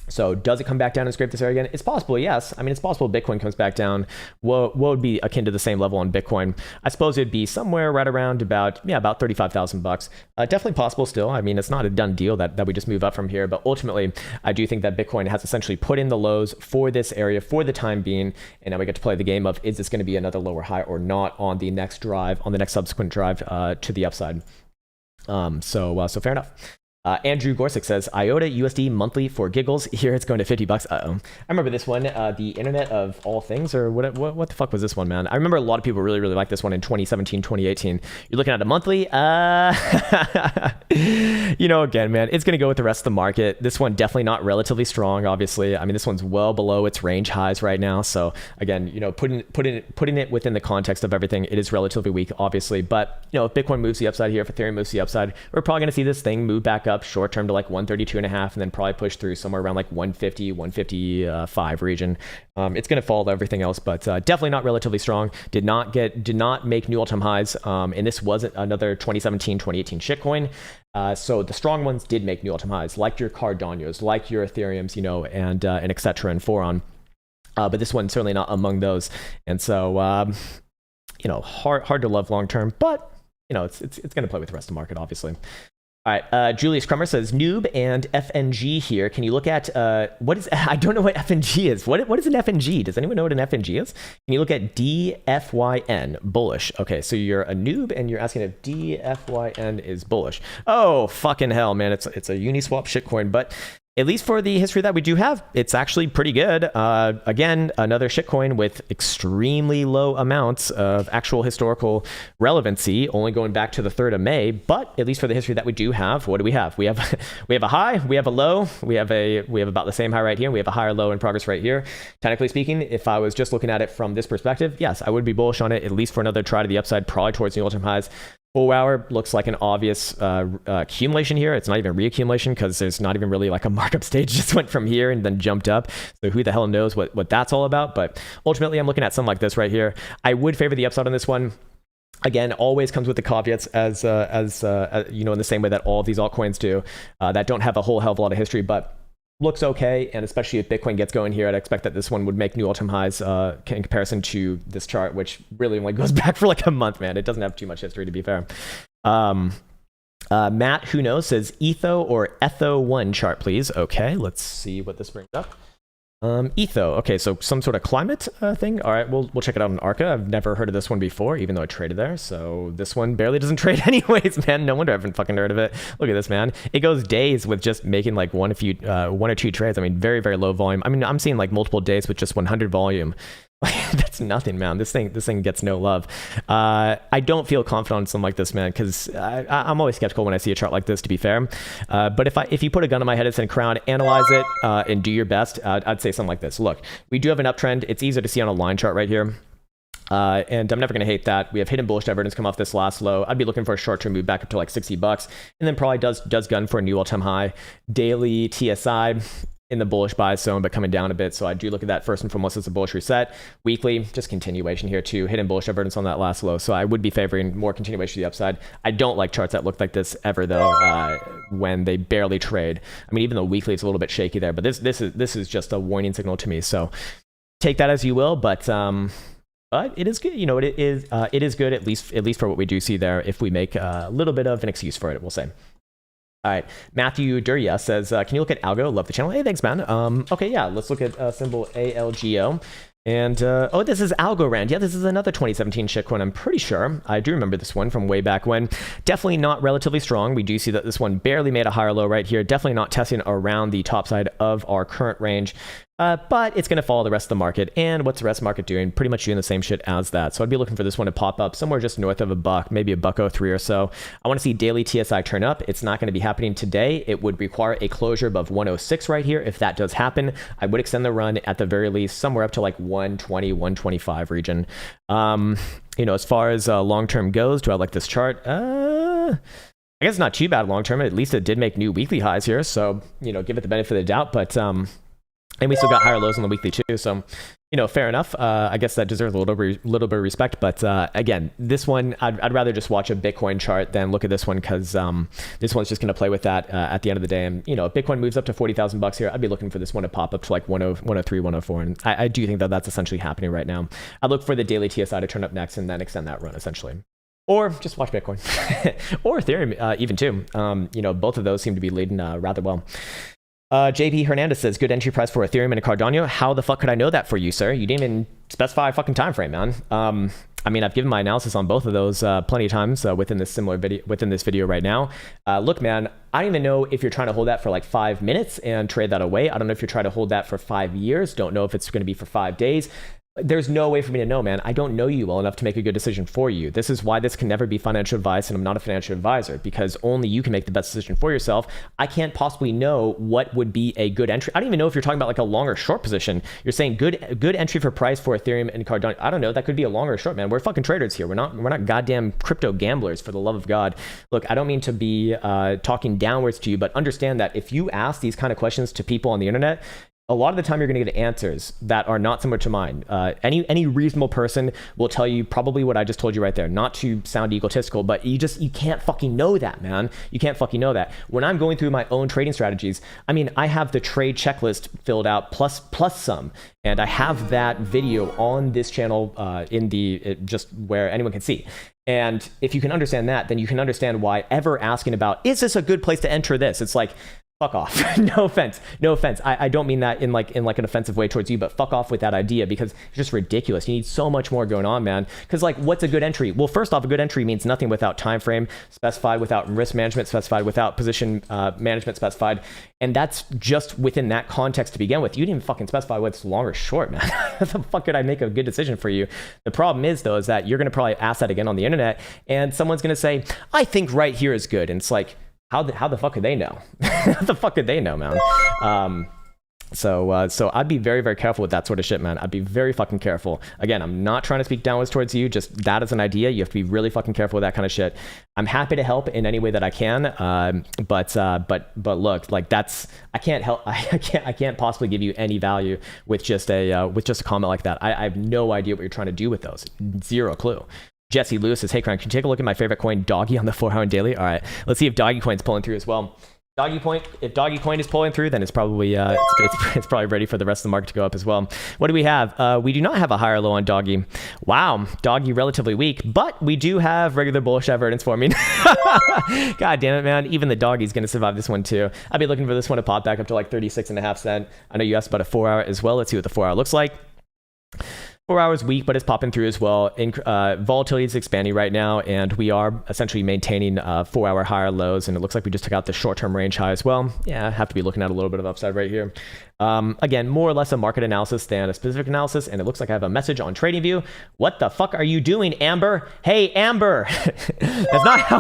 So does it come back down and scrape this area again? It's possible, yes. I mean, it's possible Bitcoin comes back down. What would be akin to the same level on Bitcoin? I suppose it'd be somewhere right around about $35,000. Definitely possible still. I mean, it's not a done deal that we just move up from here. But ultimately, I do think that Bitcoin has essentially put in the lows for this area for the time being. And now we get to play the game of, is this going to be another lower high or not on the next subsequent drive to the upside? So fair enough. Andrew Gorsick says, IOTA USD monthly for giggles. Here it's going to $50. Uh-oh. I remember this one, the Internet of All Things, or what the fuck was this one, man? I remember a lot of people really liked this one in 2017, 2018. You're looking at a monthly? You know, again, man, it's going to go with the rest of the market. This one definitely not relatively strong, obviously. I mean, this one's well below its range highs right now. So again, you know, putting it within the context of everything, it is relatively weak, obviously. But, you know, if Bitcoin moves the upside here, if Ethereum moves the upside, we're probably going to see this thing move back up short term to like 132.5 and then probably push through somewhere around like 150, 155 region. It's going to follow everything else, but definitely not relatively strong. Did not make new all-time highs. And this wasn't another 2017, 2018 shitcoin. So the strong ones did make new all-time highs, like your Cardanos, like your Ethereums, you know, and et cetera, and Foron. But this one's certainly not among those. And so, you know, hard to love long term, but you know, it's going to play with the rest of the market, obviously. All right, Julius Crummer says, noob and FNG here. Can you look at, what is, I don't know what FNG is. What is an FNG? Does anyone know what an FNG is? Can you look at DFYN, bullish? Okay, so you're a noob and you're asking if DFYN is bullish. Oh, fucking hell, man. It's a Uniswap shitcoin, but at least for the history that we do have, it's actually pretty good. Again, another shitcoin with extremely low amounts of actual historical relevancy, only going back to the 3rd of May. But at least for the history that we do have, what do we have? We have a high, we have a low, we have about the same high right here. We have a higher low in progress right here. Technically speaking, if I was just looking at it from this perspective, yes, I would be bullish on it, at least for another try to the upside, probably towards the all-time highs. 4 hour looks like an obvious accumulation here. It's not even reaccumulation because there's not even really like a markup stage. Just went from here and then jumped up. So who the hell knows what that's all about? But ultimately, I'm looking at something like this right here. I would favor the upside on this one. Again, always comes with the caveats as you know, in the same way that all of these altcoins do, that don't have a whole hell of a lot of history, but looks okay. And especially if Bitcoin gets going here, I'd expect that this one would make new all-time highs in comparison to this chart, which really only goes back for like a month, man. It doesn't have too much history, to be fair. Matt, who knows, says Etho or Etho1 chart, please. Okay, let's see what this brings up. Etho. Okay, so some sort of climate thing. All right, we'll check it out on Arca. I've never heard of this one before, even though I traded there. So this one barely doesn't trade anyways, man. No wonder I haven't fucking heard of it. Look at this, man. It goes days with just making like one or two trades. I mean, very, very low volume. I mean, I'm seeing like multiple days with just 100 volume. That's nothing, man. This thing gets no love. I don't feel confident on something like this, man, because I'm always skeptical when I see a chart like this, to be fair. But if you put a gun on my head and said, Krown, analyze it and do your best, I'd say something like this. Look, we do have an uptrend. It's easier to see on a line chart right here. And I'm never going to hate that. We have hidden bullish divergence come off this last low. I'd be looking for a short-term move back up to like $60, and then probably does gun for a new all-time high. Daily TSI in the bullish buy zone, but coming down a bit. So I do look at that first and foremost as a bullish reset. Weekly, just continuation here too. Hidden bullish divergence on that last low. So I would be favoring more continuation to the upside. I don't like charts that look like this ever though, when they barely trade. I mean, even though weekly it's a little bit shaky there, but this is just a warning signal to me. So take that as you will, but it is good. You know, it is good at least for what we do see there. If we make a little bit of an excuse for it, we'll say. All right, Matthew Durya says, can you look at Algo? Love the channel. Hey, thanks, man. Okay, yeah, let's look at symbol ALGO. And, oh, this is Algorand. Yeah, this is another 2017 shitcoin, I'm pretty sure. I do remember this one from way back when. Definitely not relatively strong. We do see that this one barely made a higher low right here. Definitely not testing around the top side of our current range. But it's going to follow the rest of the market. And what's the rest of the market doing? Pretty much doing the same shit as that. So I'd be looking for this one to pop up somewhere just north of $1, maybe $1.03 or so. I want to see daily TSI turn up. It's not going to be happening today. It would require a closure above 106 right here. If that does happen, I would extend the run at the very least somewhere up to like 120, 125 region. You know, as far as long-term goes, do I like this chart? I guess it's not too bad long-term. At least it did make new weekly highs here. So, you know, give it the benefit of the doubt. But, and we still got higher lows on the weekly too. So, you know, fair enough. I guess that deserves a little bit of respect. But again, this one, I'd rather just watch a Bitcoin chart than look at this one because this one's just going to play with that at the end of the day. And, you know, if Bitcoin moves up to $40,000 here, I'd be looking for this one to pop up to like 103, 104. And I do think that that's essentially happening right now. I'd look for the daily TSI to turn up next and then extend that run essentially. Or just watch Bitcoin or Ethereum even too. You know, both of those seem to be leading rather well. JP Hernandez says, good entry price for Ethereum and a Cardano. How the fuck could I know that for you, sir? You didn't even specify a fucking time frame, man. I mean, I've given my analysis on both of those plenty of times within this video right now. Look, man, I don't even know if you're trying to hold that for like 5 minutes and trade that away. I don't know if you're trying to hold that for 5 years. Don't know if it's going to be for 5 days. There's no way for me to know, man. I don't know you well enough to make a good decision for you. This is why this can never be financial advice, and I'm not a financial advisor, because only you can make the best decision for yourself. I can't possibly know what would be a good entry. I don't even know if you're talking about like a long or short position. You're saying good entry for price for Ethereum and Cardano. I don't know. That could be a long or short, man. We're fucking traders here. We're not goddamn crypto gamblers, for the love of God. Look, I don't mean to be talking downwards to you, but understand that if you ask these kind of questions to people on the internet, a lot of the time you're going to get answers that are not similar to mine. Any reasonable person will tell you probably what I just told you right there. Not to sound egotistical, but you can't fucking know that, man. You can't fucking know that. When I'm going through my own trading strategies, I mean, I have the trade checklist filled out plus some, and I have that video on this channel just where anyone can see. And if you can understand that, then you can understand why ever asking about, is this a good place to enter this? It's like, fuck off. No offense. I don't mean that in like an offensive way towards you, but fuck off with that idea, because it's just ridiculous. You need so much more going on, man. Because like, what's a good entry? Well, first off, a good entry means nothing without time frame specified, without risk management specified, without position management specified. And that's just within that context to begin with. You didn't even fucking specify what's long or short, man. How the fuck could I make a good decision for you? The problem is, though, is that you're going to probably ask that again on the internet, and someone's going to say, I think right here is good. And it's like, how the fuck could they know? How the fuck could they know, man? So I'd be very, very careful with that sort of shit, man. I'd be very fucking careful. Again, I'm not trying to speak downwards towards you. Just that as an idea, you have to be really fucking careful with that kind of shit. I'm happy to help in any way that I can. But look, like I can't help. I can't possibly give you any value with just a comment like that. I have no idea what you're trying to do with those. Zero clue. Jesse Lewis says, hey, Krown, can you take a look at my favorite coin, Doggy, on the 4-hour and daily? All right, let's see if Doggy Coin's pulling through as well. If Doggy Coin is pulling through, then it's probably it's probably ready for the rest of the market to go up as well. What do we have? We do not have a higher low on Doggy. Wow, Doggy relatively weak, but we do have regular bullish divergence forming. God damn it, man. Even the Doggy's going to survive this one too. I'd be looking for this one to pop back up to like 36.5 cents. I know you asked about a 4-hour as well. Let's see what the 4-hour looks like. 4 hours weak, but it's popping through as well. Volatility is expanding right now, and we are essentially maintaining 4-hour higher lows, and it looks like we just took out the short-term range high as well. Yeah, I have to be looking at a little bit of upside right here. Again, more or less a market analysis than a specific analysis, and it looks like I have a message on TradingView. What the fuck are you doing, Amber? Hey, Amber! That's not how...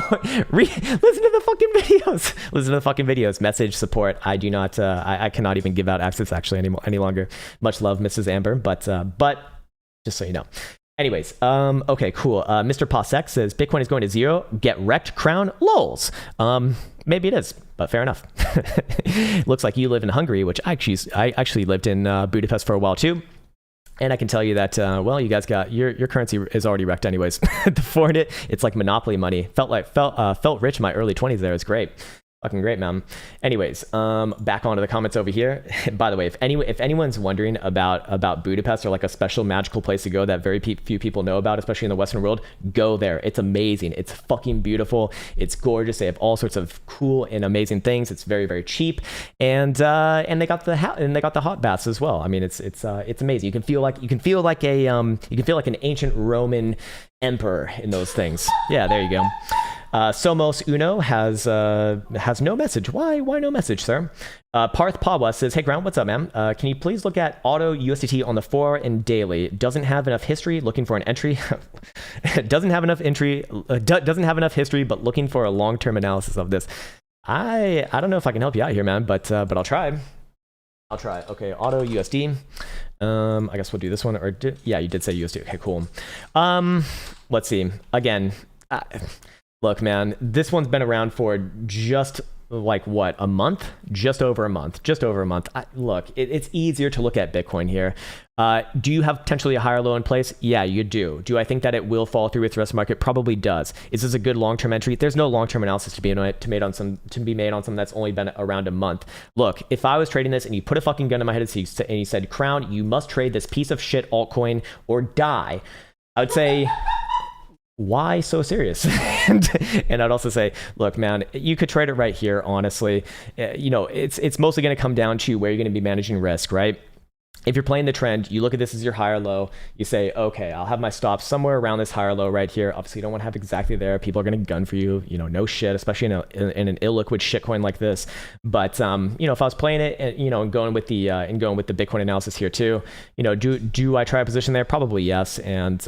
Listen to the fucking videos! Listen to the fucking videos. Message support. I do not... I cannot even give out access actually any longer. Much love, Mrs. Amber, but just so you know. Anyways, okay, cool. Mr. Posek says, Bitcoin is going to zero. Get wrecked, Krown. Lols. Maybe it is, but fair enough. Looks like you live in Hungary, which I actually lived in Budapest for a while too. And I can tell you that, well, you guys got your currency is already wrecked anyways. To forward it, it's like monopoly money. Felt rich in my early 20s there. It's great. Fucking great, man. Anyways, back onto the comments over here. By the way, if anyone's wondering about Budapest or like a special magical place to go that very few people know about, especially in the Western world, go there. It's amazing. It's fucking beautiful. It's gorgeous. They have all sorts of cool and amazing things. It's very, very cheap, and they got the hot baths as well. I mean, it's amazing. You can feel like an ancient Roman emperor in those things. Yeah, there you go. Somos Uno has no message. Why no message, sir? Parth Pawa says, hey, Krown, what's up, man? Can you please look at auto USDT on the 4-hour and daily? Doesn't have enough history, looking for an entry. Doesn't have enough history, but looking for a long-term analysis of this. I don't know if I can help you out here, man, but I'll try. Okay, auto USD. I guess we'll do this one. Yeah, you did say USD. Okay, cool. Let's see. Again, look, man, this one's been around for just like what, a month? Just over a month. Look, it's easier to look at Bitcoin here. Do you have potentially a higher low in place? Yeah, you do. Do I think that it will fall through with the rest of the market? Probably does. Is this a good long-term entry? There's no long-term analysis to be made on something that's only been around a month. Look, if I was trading this and you put a fucking gun in my head and you said, Krown, you must trade this piece of shit altcoin or die, I would say, why so serious? And I'd also say, look, man, you could trade it right here, honestly. It's mostly going to come down to where you're going to be managing risk, right? If you're playing the trend, you look at this as your higher low, you say, okay, I'll have my stops somewhere around this higher low right here. Obviously, you don't want to have exactly there. People are going to gun for you, no shit, especially in an illiquid shitcoin like this. But, if I was playing it, and going with the Bitcoin analysis here too, do I try a position there? Probably yes. And,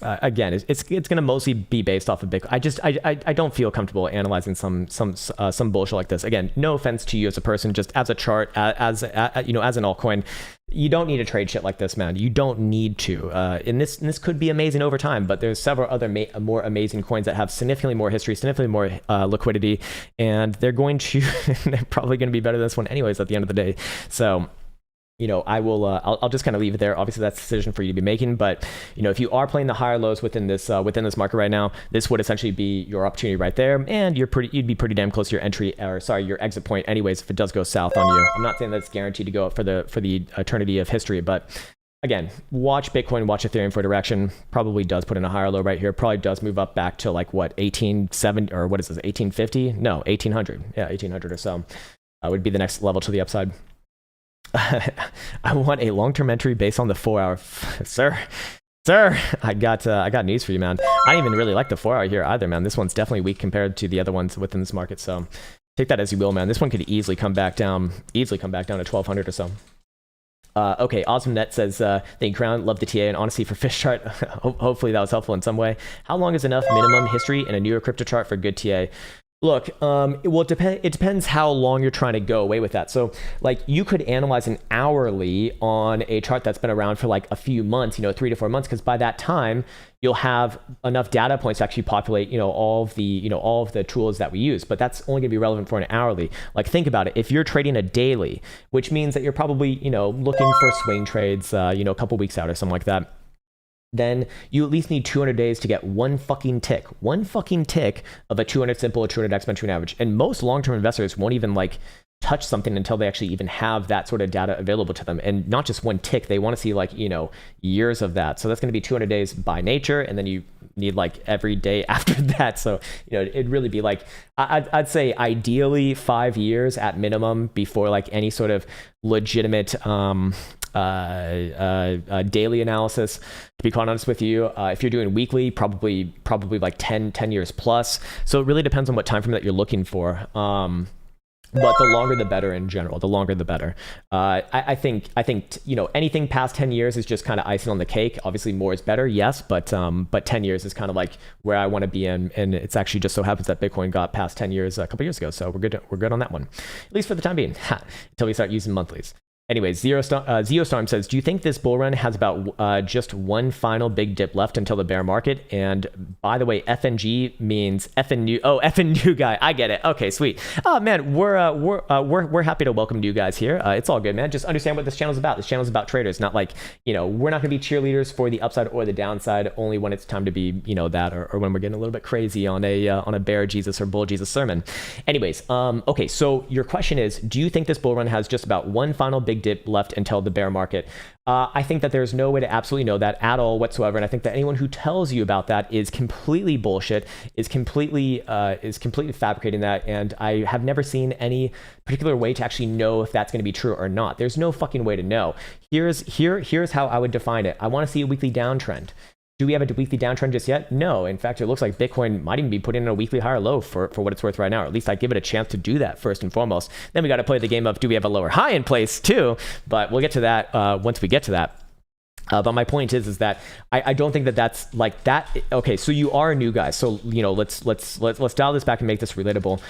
again, it's going to mostly be based off of Bitcoin. I don't feel comfortable analyzing some bullshit like this. Again, no offense to you as a person, just as a chart, as an altcoin, you don't need to trade shit like this, man. You don't need to. And this could be amazing over time, but there's several other more amazing coins that have significantly more history, significantly more liquidity, and they're probably going to be better than this one anyways at the end of the day. So, I will. I'll just kind of leave it there. Obviously, that's a decision for you to be making. But if you are playing the higher lows within this market right now, this would essentially be your opportunity right there, and you'd be pretty damn close to your exit point, anyways. If it does go south on you, I'm not saying that it's guaranteed to go up for the eternity of history, but again, watch Bitcoin, watch Ethereum for direction. Probably does put in a higher low right here. Probably does move up back to like what 1870 or what is this 1850? No, 1800. Yeah, 1800 or so would be the next level to the upside. I want a long-term entry based on the 4-hour. Sir, I got news for you, man. I don't even really like the 4-hour here either, man. This one's definitely weak compared to the other ones within this market. So take that as you will, man. This one could easily come back down to 1200 or so. Okay, AwesomeNet says, thank you, Krown. Love the TA and honestly for fish chart. Hopefully that was helpful in some way. How long is enough minimum history in a newer crypto chart for good TA? Look, it depends how long you're trying to go away with that. So like you could analyze an hourly on a chart that's been around for like a few months, 3 to 4 months, because by that time you'll have enough data points to actually populate, all of the tools that we use. But that's only gonna be relevant for an hourly. Like think about it. If you're trading a daily, which means that you're probably, looking for swing trades, a couple weeks out or something like that, then you at least need 200 days to get one fucking tick of a 200 simple, a 200 exponential average. And most long-term investors won't even like touch something until they actually even have that sort of data available to them. And not just one tick, they want to see like, years of that. So that's going to be 200 days by nature. And then you need like every day after that. So, it'd really be like, I'd say ideally 5 years at minimum before like any sort of legitimate, daily analysis, to be quite honest with you. If you're doing weekly, probably like 10 years plus. So it really depends on what time frame that you're looking for. But the longer the better in general, the longer the better. I think anything past 10 years is just kind of icing on the cake. Obviously more is better, yes, but 10 years is kind of like where I want to be in, and it's actually just so happens that Bitcoin got past 10 years a couple years ago, so we're good on that one, at least for the time being, until we start using monthlies. Anyways, Zeostorm says, do you think this bull run has about just one final big dip left until the bear market? And by the way, FNG means effing new. Oh, effing new guy. I get it. Okay, sweet. Oh man, we're happy to welcome new guys here. It's all good, man. Just understand what this channel is about. This channel is about traders, not like, we're not going to be cheerleaders for the upside or the downside. Only when it's time to be, that, or when we're getting a little bit crazy on a bear Jesus or bull Jesus sermon. Anyways, okay. So your question is, do you think this bull run has just about one final big dip left until the bear market? I think that there's no way to absolutely know that at all whatsoever, and I think that anyone who tells you about that is completely bullshit, is completely fabricating that, and I have never seen any particular way to actually know if that's going to be true or not. There's no fucking way to know. Here's how I would define it. I want to see a weekly downtrend. Do we have a weekly downtrend just yet? No. In fact, it looks like Bitcoin might even be putting in a weekly higher low for what it's worth right now. Or at least I give it a chance to do that first and foremost. Then we got to play the game of, do we have a lower high in place too? But we'll get to that once we get to that. But my point is that I don't think that that's like that. Okay, so you are a new guy. So, let's dial this back and make this relatable.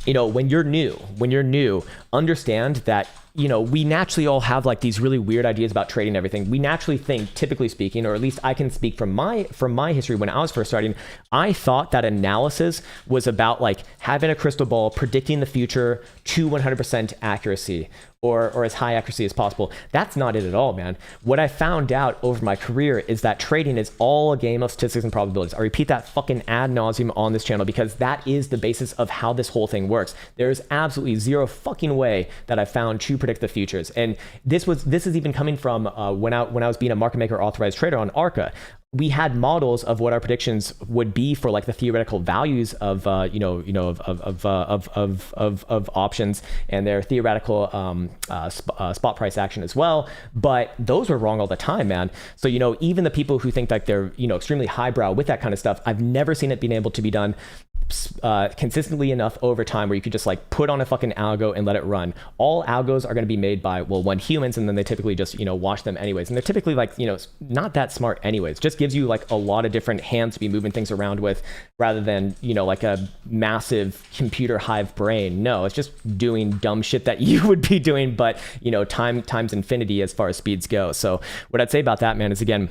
When you're new, understand that, we naturally all have like these really weird ideas about trading everything. We naturally think, typically speaking, or at least I can speak from my history when I was first starting, I thought that analysis was about like having a crystal ball, predicting the future to 100% accuracy, or as high accuracy as possible. That's not it at all, man. What I found out over my career is that trading is all a game of statistics and probabilities. I repeat that fucking ad nauseum on this channel because that is the basis of how this whole thing works. There's absolutely zero fucking way that I found to predict the futures. And this is even coming from when I was being a market maker authorized trader on ARCA. we had models of what our predictions would be for like the theoretical values of of options and their theoretical spot price action as well, but those were wrong all the time, man. So even the people who think that they're extremely highbrow with that kind of stuff, I've never seen it being able to be done consistently enough over time where you could just like put on a fucking algo and let it run. All algos are going to be made by humans, and then they typically just wash them anyways, and they're typically like not that smart anyways. Just gives you like a lot of different hands to be moving things around with, rather than like a massive computer hive brain. No, it's just doing dumb shit that you would be doing, but times infinity as far as speeds go. So what I'd say about that, man, is again,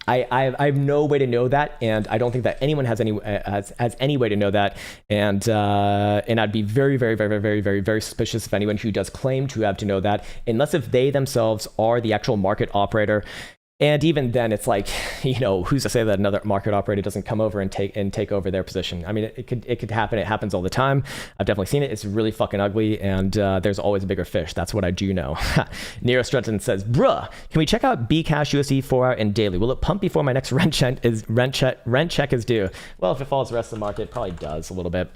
I have no way to know that, and I don't think that anyone has any way to know that, and I'd be very, very, very, very, very, very suspicious of anyone who does claim to have to know that, unless if they themselves are the actual market operator. And even then, it's like, who's to say that another market operator doesn't come over and take over their position? I mean, it could happen. It happens all the time. I've definitely seen it. It's really fucking ugly, and there's always a bigger fish. That's what I do know. Nero Strutton says, "Bruh, can we check out Bcash USD 4-hour and daily? Will it pump before my next rent check is due?" Well, if it follows the rest of the market, it probably does a little bit.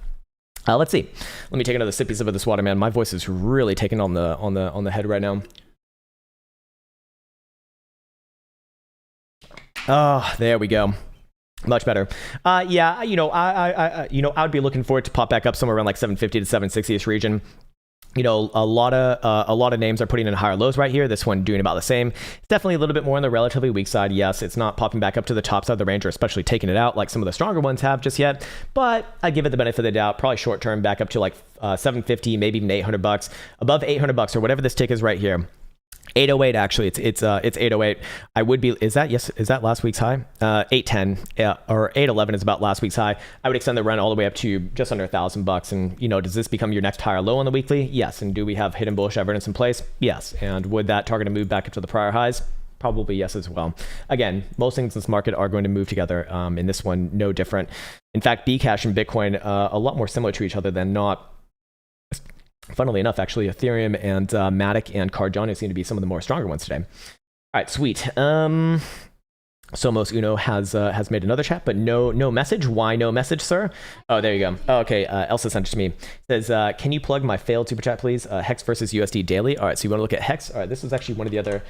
Let's see. Let me take another sippy sip of this water, man. My voice is really taking on the head right now. Oh, there we go. Much better. Yeah, I would be looking for it to pop back up somewhere around like 750 to 760ish region. A lot of names are putting in higher lows right here. This one doing about the same. It's definitely a little bit more on the relatively weak side. Yes, it's not popping back up to the top side of the range, or especially taking it out like some of the stronger ones have just yet. But I give it the benefit of the doubt. Probably short term back up to like 750, maybe even $800, above $800 or whatever this tick is right here. 808 actually, it's 808. I would be, is that last week's high? 810 or 811 is about last week's high. I would extend the run all the way up to just under $1,000. And does this become your next higher low on the weekly? Yes. And do we have hidden bullish divergence in place? Yes. And would that target to move back up to the prior highs? Probably yes as well. Again, most things in this market are going to move together. In this one, no different. In fact, Bcash and Bitcoin a lot more similar to each other than not. Funnily enough, actually, Ethereum and Matic and Cardano seem to be some of the more stronger ones today. All right, sweet. Somos Uno has made another chat, but no message. Why no message, sir? Oh, there you go. Oh, okay, Elsa sent it to me. It says, can you plug my failed super chat, please? Hex versus USD daily. All right, so you want to look at Hex. All right, this was actually one of the other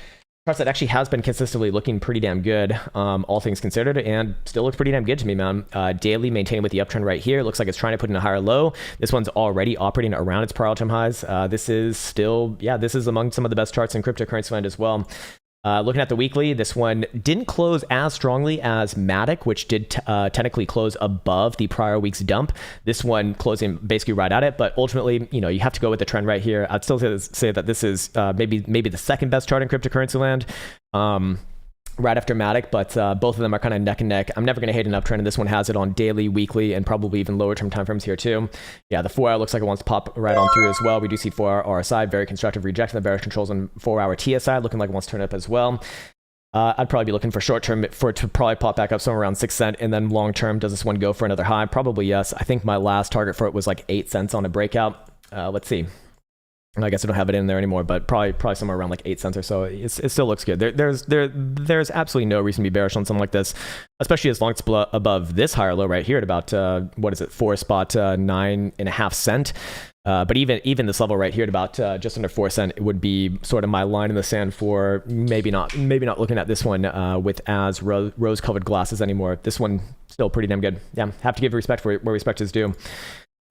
charts that actually has been consistently looking pretty damn good, all things considered, and still looks pretty damn good to me, man. Daily maintaining with the uptrend right here. Looks like it's trying to put in a higher low. This one's already operating around its prior all-time highs. This is still, this is among some of the best charts in cryptocurrency land as well. Looking at the weekly, this one didn't close as strongly as Matic, which did technically close above the prior week's dump. This one closing basically right at it, but ultimately, you have to go with the trend right here. I'd still say that this is maybe the second best chart in cryptocurrency land, right after Matic, but both of them are kind of neck and neck. I'm never going to hate an uptrend, and this one has it on daily, weekly, and probably even lower term timeframes here too. Yeah, the 4-hour looks like it wants to pop right on through as well. We do see 4-hour RSI, very constructive rejection of bearish controls on 4-hour TSI, looking like it wants to turn up as well. I'd probably be looking for short term for it to probably pop back up somewhere around 6 cents, and then long term, does this one go for another high? Probably yes. I think my last target for it was like 8 cents on a breakout. Let's see. I guess I don't have it in there anymore, but probably somewhere around like 8 cents or so. It still looks good. There's absolutely no reason to be bearish on something like this, especially as long as it's above this higher low right here at about 4.9.5 cent. But even this level right here at about just under 4 cents, it would be sort of my line in the sand for maybe not looking at this one with as rose-colored glasses anymore. This one still pretty damn good. Yeah, have to give respect where respect is due.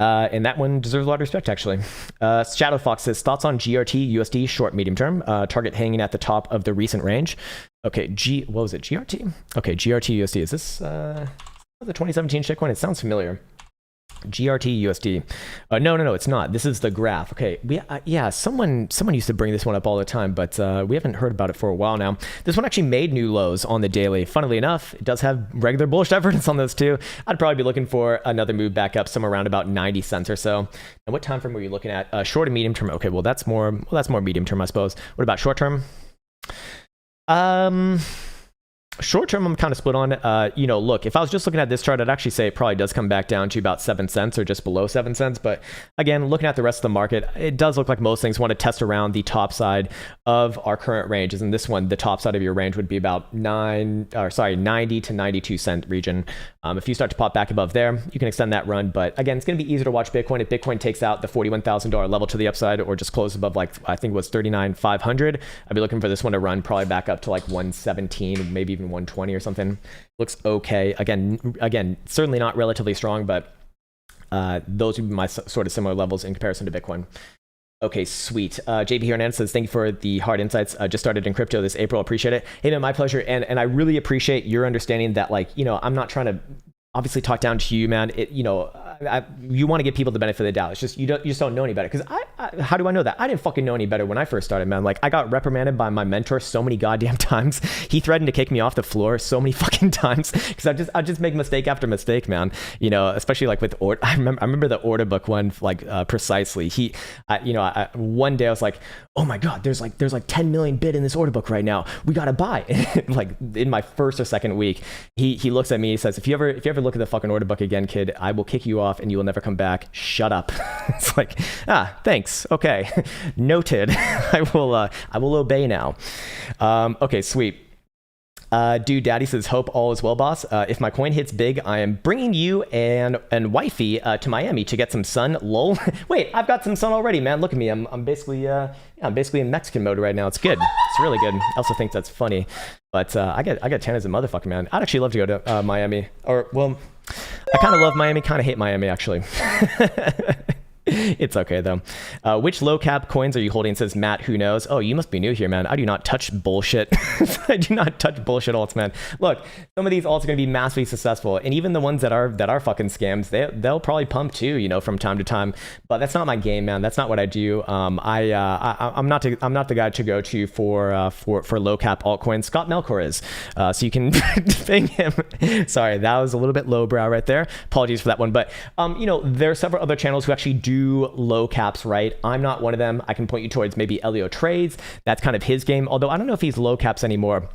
And that one deserves a lot of respect, actually. Shadow Fox says, thoughts on GRT USD short medium term, target hanging at the top of the recent range. Okay, what was it? GRT? Okay, GRT USD. Is this the 2017 shitcoin? It sounds familiar. GRT USD. No, it's not. This is the graph. Okay, someone used to bring this one up all the time, but we haven't heard about it for a while now. This one actually made new lows on the daily. Funnily enough, it does have regular bullish divergence on those too. I'd probably be looking for another move back up somewhere around about 90 cents or so. And what time frame were you looking at? Short and medium term. Okay, well that's more medium term, I suppose. What about short term? Short term, I'm kind of split on. Look, if I was just looking at this chart, I'd actually say it probably does come back down to about 7 cents or just below 7 cents. But again, looking at the rest of the market, it does look like most things want to test around the top side of our current ranges. And this one, the top side of your range would be about 90 to 92 cent region. If you start to pop back above there, you can extend that run. But again, it's going to be easier to watch Bitcoin if Bitcoin takes out the $41,000 level to the upside or just close above, like, I think it was 39,500. I'd be looking for this one to run probably back up to like 117, maybe even 120 or something. Looks okay. Again, certainly not relatively strong, but those would be my sort of similar levels in comparison to Bitcoin. Okay, sweet. JP Hernandez says, thank you for the hard insights. Just started in crypto this April. Appreciate it. Hey, man, my pleasure. And I really appreciate your understanding that, like, I'm not trying to obviously talk down to you, man. You want to give people the benefit of the doubt. It's just you just don't know any better. Because how do I know that? I didn't fucking know any better when I first started, man. Like, I got reprimanded by my mentor so many goddamn times. He threatened to kick me off the floor so many fucking times because I just make mistake after mistake, man. Especially like with I remember the order book one, like, precisely. One day I was like, oh my god, there's like 10 million bid in this order book right now. We gotta buy. Like in my first or second week, he looks at me. He says, if you ever look at the fucking order book again, kid, I will kick you off and you will never come back. Shut up. It's like, thanks. Okay. Noted. I will obey now. Okay, sweet. Dude, Daddy says, hope all is well, boss. If my coin hits big, I am bringing you and wifey to Miami to get some sun. Lol. Wait, I've got some sun already, man. Look at me. I'm basically in Mexican mode right now. It's good. It's really good. I also think that's funny. But I get tan as a motherfucker, man. I'd actually love to go to Miami. Or, well, I kind of love Miami, kind of hate Miami, actually. It's okay, though. Which low cap coins are you holding? Says Matt, who knows? Oh, you must be new here, man. I do not touch bullshit. I do not touch bullshit alts, man. Look, some of these alts are going to be massively successful. And even the ones that are fucking scams, they'll probably pump too, from time to time. But that's not my game, man. That's not what I do. I'm not the guy to go to for low cap altcoins. Scott Melkor is. So you can ping him. Sorry, that was a little bit lowbrow right there. Apologies for that one. But there are several other channels who actually do low caps, right? I'm not one of them. I can point you towards maybe Elio Trades. That's kind of his game. Although I don't know if he's low caps anymore.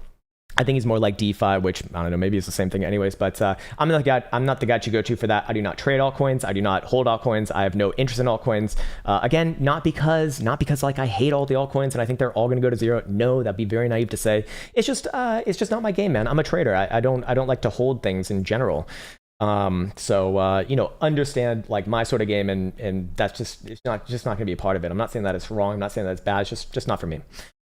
I think he's more like DeFi, which I don't know, maybe it's the same thing anyways, but I'm not the guy to go to for that. I do not trade altcoins. I do not hold altcoins. I have no interest in altcoins. Again, not because like I hate all the altcoins and I think they're all going to go to zero. No, that'd be very naive to say. It's just not my game, man. I'm a trader. I don't like to hold things in general. Understand like my sort of game, and that's just not going to be a part of it. I'm not saying that it's wrong. I'm not saying that it's bad. It's just not for me.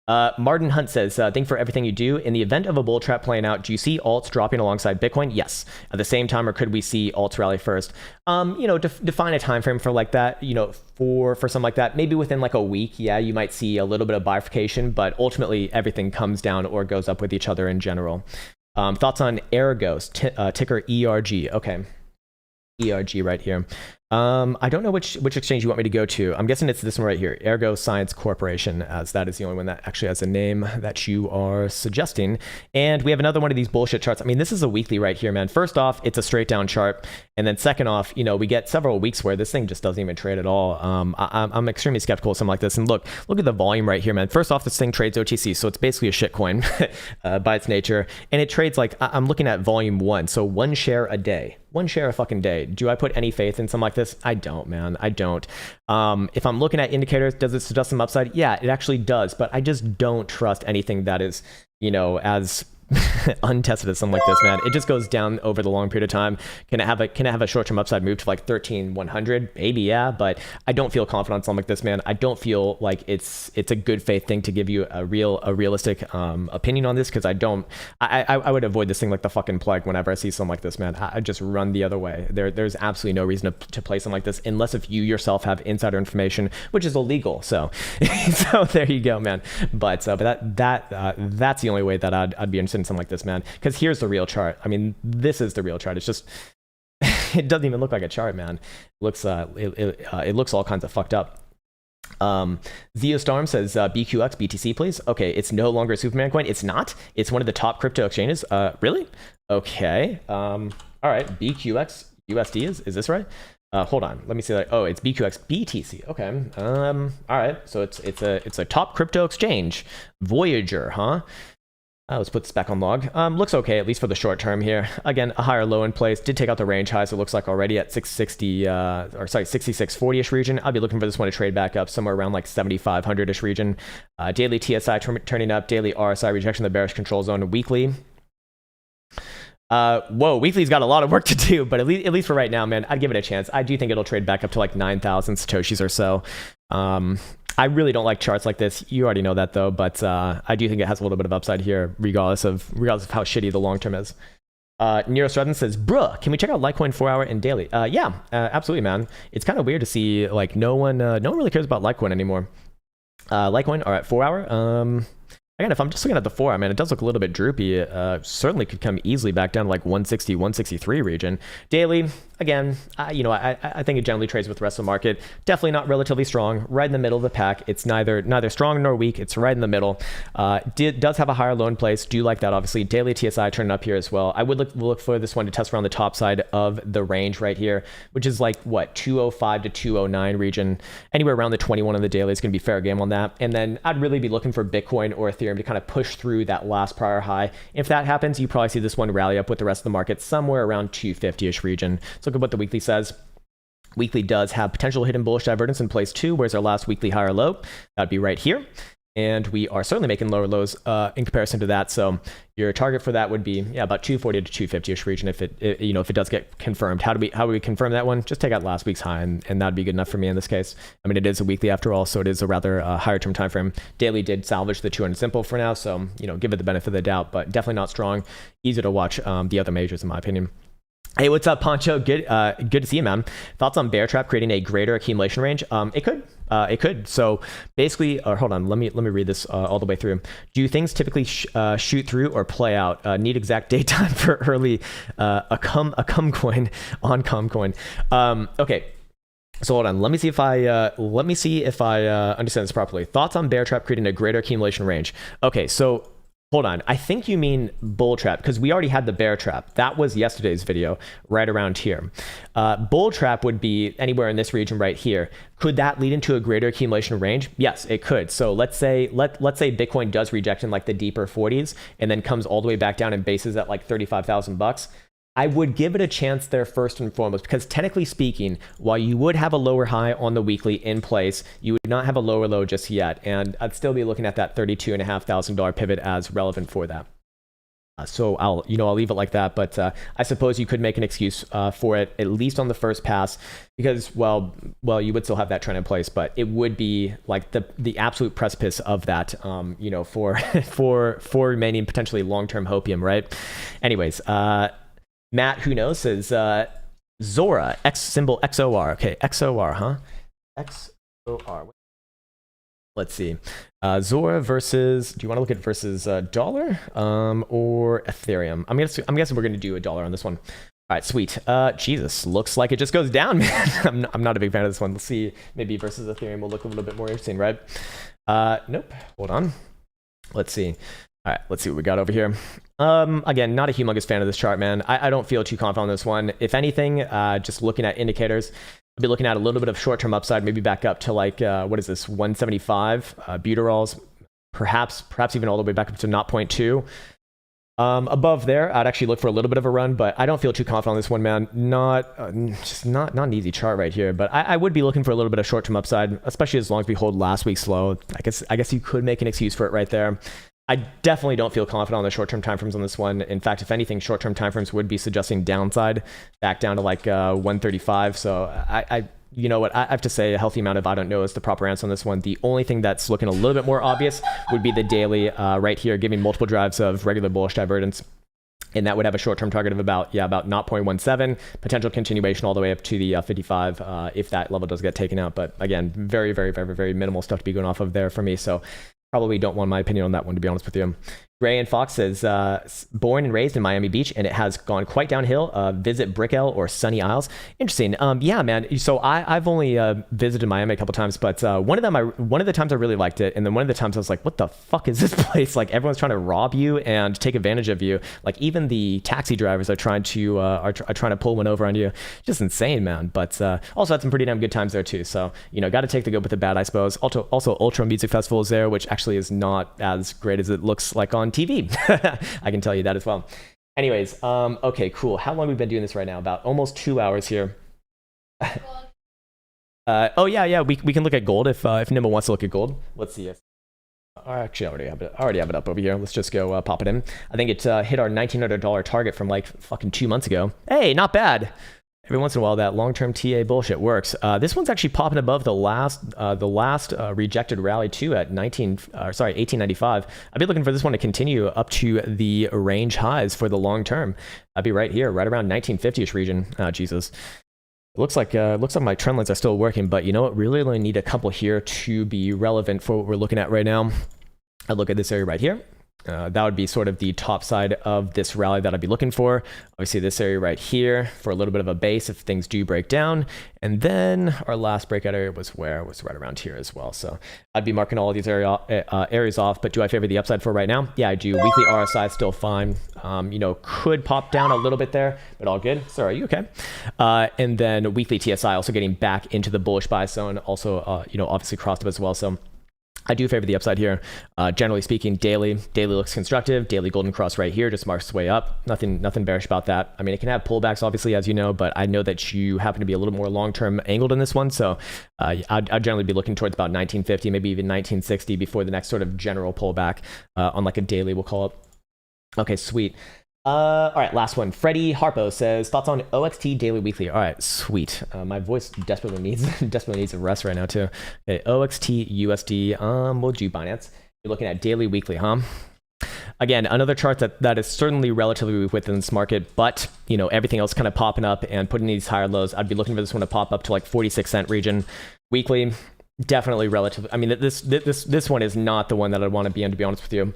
Martin Hunt says, thank you for everything you do. In the event of a bull trap playing out, do you see alts dropping alongside Bitcoin? Yes. At the same time, or could we see alts rally first? Define a time frame for like that, for something like that. Maybe within like a week, yeah, you might see a little bit of bifurcation, but ultimately everything comes down or goes up with each other in general. Thoughts on Ergos, ticker ERG. Okay. ERG right here. I don't know which exchange you want me to go to. I'm guessing it's this one right here, Ergo Science Corporation, as that is the only one that actually has a name that you are suggesting. And we have another one of these bullshit charts. I mean, this is a weekly right here, man. First off, it's a straight down chart. And then second off, we get several weeks where this thing just doesn't even trade at all. I'm extremely skeptical of something like this. And look at the volume right here, man. First off, this thing trades OTC, so it's basically a shit coin by its nature. And it trades like, I'm looking at volume 1, so 1 share a day. 1 share a fucking day. Do I put any faith in something like this? I don't, man. I don't. If I'm looking at indicators, does it suggest some upside? Yeah, it actually does. But I just don't trust anything that is, as untested as something like this, man. It just goes down over the long period of time. Can it have a short-term upside move to like 13,100? Maybe, yeah, but I don't feel confident on something like this, man. I don't feel like it's a good faith thing to give you a realistic opinion on this, because I would avoid this thing like the fucking plague whenever I see something like this, man. I just run the other way. There's absolutely no reason to play something like this unless if you yourself have insider information, which is illegal. So there you go, man. But that's the only way that I'd be interested in something like this, man, because here's the real chart. I mean, this is the real chart. It's just it doesn't even look like a chart, man. It looks all kinds of fucked up. Zeostorm says BQX BTC, please. Okay, it's no longer a Superman coin. It's not. It's one of the top crypto exchanges. Really? Okay. All right. BQX USD is this right? Hold on, let me see that. Oh, it's BQX BTC. Okay. All right. So it's a top crypto exchange. Voyager, huh? Let's put this back on log. Looks okay, at least for the short term here. Again, a higher low in place. Did take out the range highs, it looks like already at 660, 6640-ish region. I'll be looking for this one to trade back up somewhere around like 7500-ish region. Daily TSI turning up, daily RSI rejection the bearish control zone. Weekly. Whoa, weekly's got a lot of work to do, but at least for right now, man, I'd give it a chance. I do think it'll trade back up to like 9,000 Satoshis or so. I really don't like charts like this. You already know that though, but I do think it has a little bit of upside here, regardless of how shitty the long term is. Nero Stratton says, bruh, can we check out Litecoin 4-hour and daily? Yeah, absolutely, man. It's kind of weird to see like no one really cares about Litecoin anymore. Litecoin, all right, 4-hour. Again, if I'm just looking at the 4-hour, man, it does look a little bit droopy. Certainly could come easily back down to like 160, 163 region. Daily, again, I think it generally trades with the rest of the market. Definitely not relatively strong. Right in the middle of the pack. It's neither strong nor weak. It's right in the middle. Does have a higher low in place. Do like that, obviously. Daily TSI turning up here as well. I would look for this one to test around the top side of the range right here, which is like, what, 205 to 209 region. Anywhere around the 21 on the daily is going to be fair game on that. And then I'd really be looking for Bitcoin or Ethereum to kind of push through that last prior high. If that happens, you probably see this one rally up with the rest of the market somewhere around 250-ish region. Let's look at what the weekly says. Weekly does have potential hidden bullish divergence in place too. Where's our last weekly higher low? That'd be right here. And we are certainly making lower lows in comparison to that. So your target for that would be about 240 to 250-ish region if it does get confirmed. How do we confirm that one? Just take out last week's high, and that'd be good enough for me in this case. I mean, it is a weekly after all, so it is a rather higher term time frame. Daily did salvage the 200 simple for now, so give it the benefit of the doubt, but definitely not strong. Easier to watch the other majors in my opinion. Hey, what's up, Poncho? Good to see you, man. Thoughts on bear trap creating a greater accumulation range? It could. So basically, hold on. Let me read this all the way through. Do things typically shoot through or play out? Need exact date time for early a cum coin on cum coin. Okay. So hold on. Let me see if I understand this properly. Thoughts on bear trap creating a greater accumulation range? Okay, so. Hold on. I think you mean bull trap because we already had the bear trap. That was yesterday's video right around here. Bull trap would be anywhere in this region right here. Could that lead into a greater accumulation range? Yes, it could. So let's say Bitcoin does reject in like the deeper 40s and then comes all the way back down and bases at like $35,000. I would give it a chance there first and foremost because technically speaking, while you would have a lower high on the weekly in place, you would not have a lower low just yet. And I'd still be looking at that $32,500 pivot as relevant for that. So I'll leave it like that. But I suppose you could make an excuse for it, at least on the first pass, because, well, you would still have that trend in place, but it would be like the absolute precipice of that, for remaining potentially long-term hopium, right? Anyways, Matt, who knows, says Zora, X symbol XOR. Okay, XOR, huh? XOR. Let's see. Zora versus, do you want to look at versus dollar or Ethereum? I'm guessing we're going to do a dollar on this one. All right, sweet. Jesus, looks like it just goes down, man. I'm not a big fan of this one. Let's see. Maybe versus Ethereum will look a little bit more interesting, right? Nope. Hold on. Let's see. All right, let's see what we got over here. Again, not a humongous fan of this chart, man. I don't feel too confident on this one. If anything, just looking at indicators, I'll be looking at a little bit of short-term upside, maybe back up to like, what is this, 175, butyrols, perhaps even all the way back up to 0.2. Above there, I'd actually look for a little bit of a run, but I don't feel too confident on this one, man. Not an easy chart right here, but I would be looking for a little bit of short-term upside, especially as long as we hold last week's low. I guess you could make an excuse for it right there. I definitely don't feel confident on the short-term timeframes on this one. In fact, if anything, short-term timeframes would be suggesting downside back down to like 135. So you know what? I have to say a healthy amount of I don't know is the proper answer on this one. The only thing that's looking a little bit more obvious would be the daily right here, giving multiple drives of regular bullish divergence. And that would have a short-term target of about 0.17, potential continuation all the way up to the 55 if that level does get taken out. But again, very, very, very, very minimal stuff to be going off of there for me. So probably don't want my opinion on that one, to be honest with you. Gray and Fox says, born and raised in Miami Beach, and it has gone quite downhill. Visit Brickell or Sunny Isles. Interesting. Yeah, man. So I've only visited Miami a couple times, but one of the times I really liked it, and then one of the times I was like, what the fuck is this place? Like everyone's trying to rob you and take advantage of you. Like even the taxi drivers are trying to pull one over on you. Just insane, man. But also had some pretty damn good times there too. So got to take the good with the bad, I suppose. Also, Ultra Music Festival is there, which actually is not as great as it looks like on on TV. I can tell you that as well. Anyways, okay, cool. How long have we been doing this right now? About almost 2 hours here. Oh yeah, we can look at gold if Nimble wants to look at gold. Let's see if. Actually, I already have it up over here. Let's just go pop it in. I think it hit our $1,900 target from like fucking 2 months ago. Hey, not bad. Every once in a while, that long-term TA bullshit works. This one's actually popping above the last rejected rally too at 1895. I'd be looking for this one to continue up to the range highs for the long term. I'd be right here, right around 1950ish region. Oh, Jesus. It looks like my trend lines are still working, but you know what? Really only need a couple here to be relevant for what we're looking at right now. I look at this area right here. That would be sort of the top side of this rally that I'd be looking for. Obviously, this area right here for a little bit of a base if things do break down. And then our last breakout area was where? It was right around here as well. So I'd be marking all of these areas off. But do I favor the upside for right now? Yeah, I do. Weekly RSI is still fine. You know, could pop down a little bit there, but all good. Sir, are you okay? And then weekly TSI also getting back into the bullish buy zone. Also, you know, obviously crossed up as well. So I do favor the upside here. Generally speaking, daily looks constructive. Daily golden cross right here just marks its way up. Nothing bearish about that. I mean, it can have pullbacks, obviously, as you know, but I know that you happen to be a little more long-term angled in this one. So I'd generally be looking towards about 1950, maybe even 1960 before the next sort of general pullback on like a daily, we'll call it. Okay, sweet. All right, last one. Freddie Harpo says, thoughts on OXT daily weekly. All right, sweet. My voice desperately needs a rest right now too. Okay, OXT USD. We'll do Binance. You're looking at daily weekly, huh? Again, another chart that is certainly relatively weak within this market, but you know, everything else kind of popping up and putting these higher lows. I'd be looking for this one to pop up to like 46-cent region weekly. Definitely relatively. I mean, this one is not the one that I'd want to be in, to be honest with you.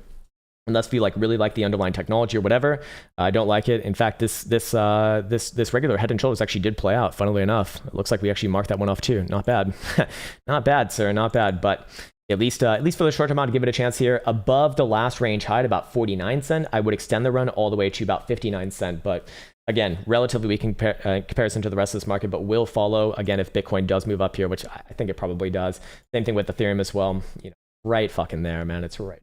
Unless we like really like the underlying technology or whatever, I don't like it. In fact, this regular head and shoulders actually did play out. Funnily enough, it looks like we actually marked that one off too. Not bad, not bad, sir, not bad. But at least for the short term, I'd give it a chance here. Above the last range high at about 49 cent, I would extend the run all the way to about 59 cent. But again, relatively weak in comparison to the rest of this market, but will follow again if Bitcoin does move up here, which I think it probably does. Same thing with Ethereum as well. You know, right fucking there, man. It's right.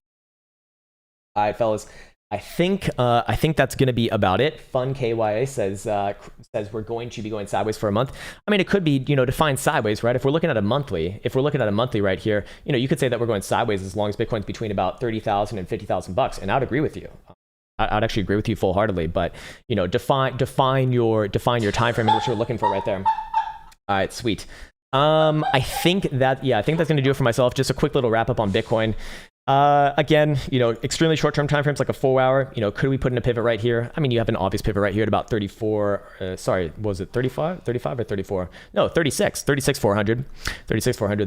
All right, fellas. I think that's going to be about it. Fun KYA says we're going to be going sideways for a month. I mean, it could be, you know, defined sideways, right? If we're looking at a monthly right here, you know, you could say that we're going sideways as long as Bitcoin's between about 30,000 and 50,000 bucks, and I'd agree with you. I'd actually agree with you full heartedly. But you know, define your time frame in which you're looking for right there. All right, sweet. I think that's going to do it for myself. Just a quick little wrap up on Bitcoin. Again, you know, extremely short-term time frames, like a 4 hour, you know, could we put in a pivot right here? I mean, you have an obvious pivot right here at about 34, was it 35 or 34? No, 36,400,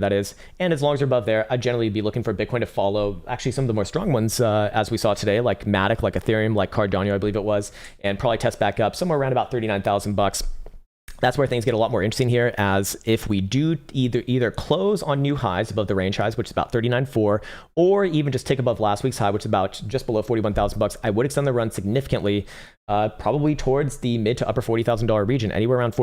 that is. And as long as you're above there, I'd generally be looking for Bitcoin to follow actually some of the more strong ones, as we saw today, like Matic, like Ethereum, like Cardano, I believe it was, and probably test back up somewhere around about 39,000 bucks. That's where things get a lot more interesting here, as if we do either close on new highs above the range highs, which is about 39.4, or even just tick above last week's high, which is about just below 41,000 bucks, I would extend the run significantly, probably towards the mid to upper $40,000 region. Anywhere around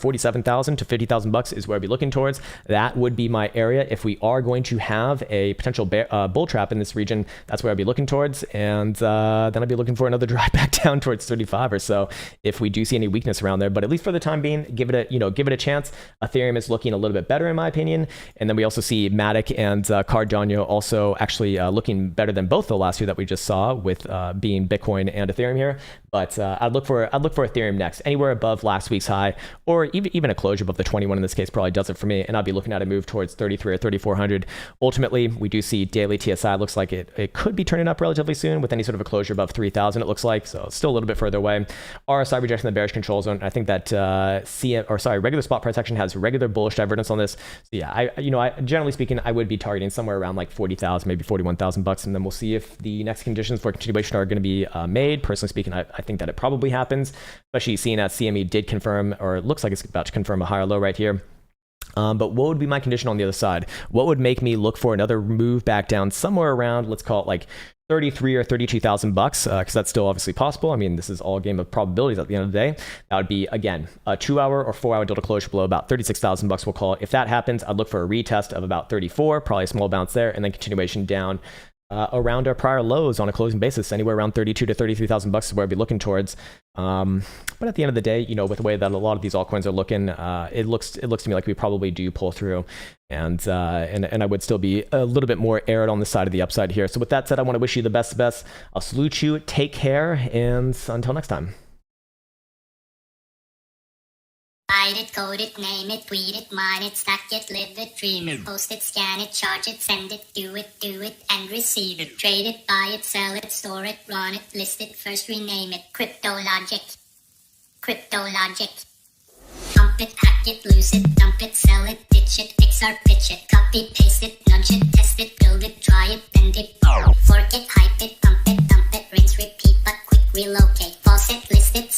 47,000 to 50,000 bucks is where I'd be looking towards. That would be my area if we are going to have a potential bull trap in this region. That's where I'd be looking towards, and then I'd be looking for another drive back down towards 35 or so if we do see any weakness around there. But at least for the time being, give it a chance. Ethereum is looking a little bit better in my opinion, and then we also see Matic and Cardano also actually looking better than both the last two that we just saw, with being Bitcoin and Ethereum here. But I'd look for Ethereum next, anywhere above last week's high, or even a closure above the 21 in this case probably does it for me, and I'll be looking at a move towards 33 or 3400. Ultimately, we do see daily TSI looks like it could be turning up relatively soon with any sort of a closure above 3000. It looks like, so it's still a little bit further away. RSI rejection the bearish control zone. I think that regular spot price action has regular bullish divergence on this. So yeah, I generally speaking, I would be targeting somewhere around like 40,000, maybe 41,000 bucks, and then we'll see if the next conditions for continuation are going to be made. Personally speaking, I think that it probably happens, especially seeing that CME did confirm, or it looks like it's about to confirm, a higher low right here. But what would be my condition on the other side? What would make me look for another move back down somewhere around, let's call it like 33 or 32,000 bucks, because that's still obviously possible. I mean, this is all a game of probabilities at the end of the day. That would be, again, a 2 hour or 4 hour delta closure below about 36,000 bucks, we'll call it. If that happens, I'd look for a retest of about 34, probably a small bounce there, and then continuation down around our prior lows on a closing basis. Anywhere around 32 to 33,000 bucks is where I'd be looking towards. But at the end of the day, with the way that a lot of these altcoins are looking, it looks to me like we probably do pull through, and I would still be a little bit more aired on the side of the upside here. So with that said, I want to wish you the best. I'll salute you. Take care, and until next time.
Write it, code it, name it, tweet it, mine it, stack it, live it, dream it, post it, scan it, charge it, send it, do it, and receive it. Trade it, buy it, sell it, store it, run it, list it, first rename it. Crypto logic. Pump it, hack it, lose it, dump it, sell it, ditch it, fix or pitch it, copy, paste it, nudge it, test it, build it, try it, then dip. Fork it, hype it, pump it, dump it, rinse, repeat, but quick relocate. Pause it, list it,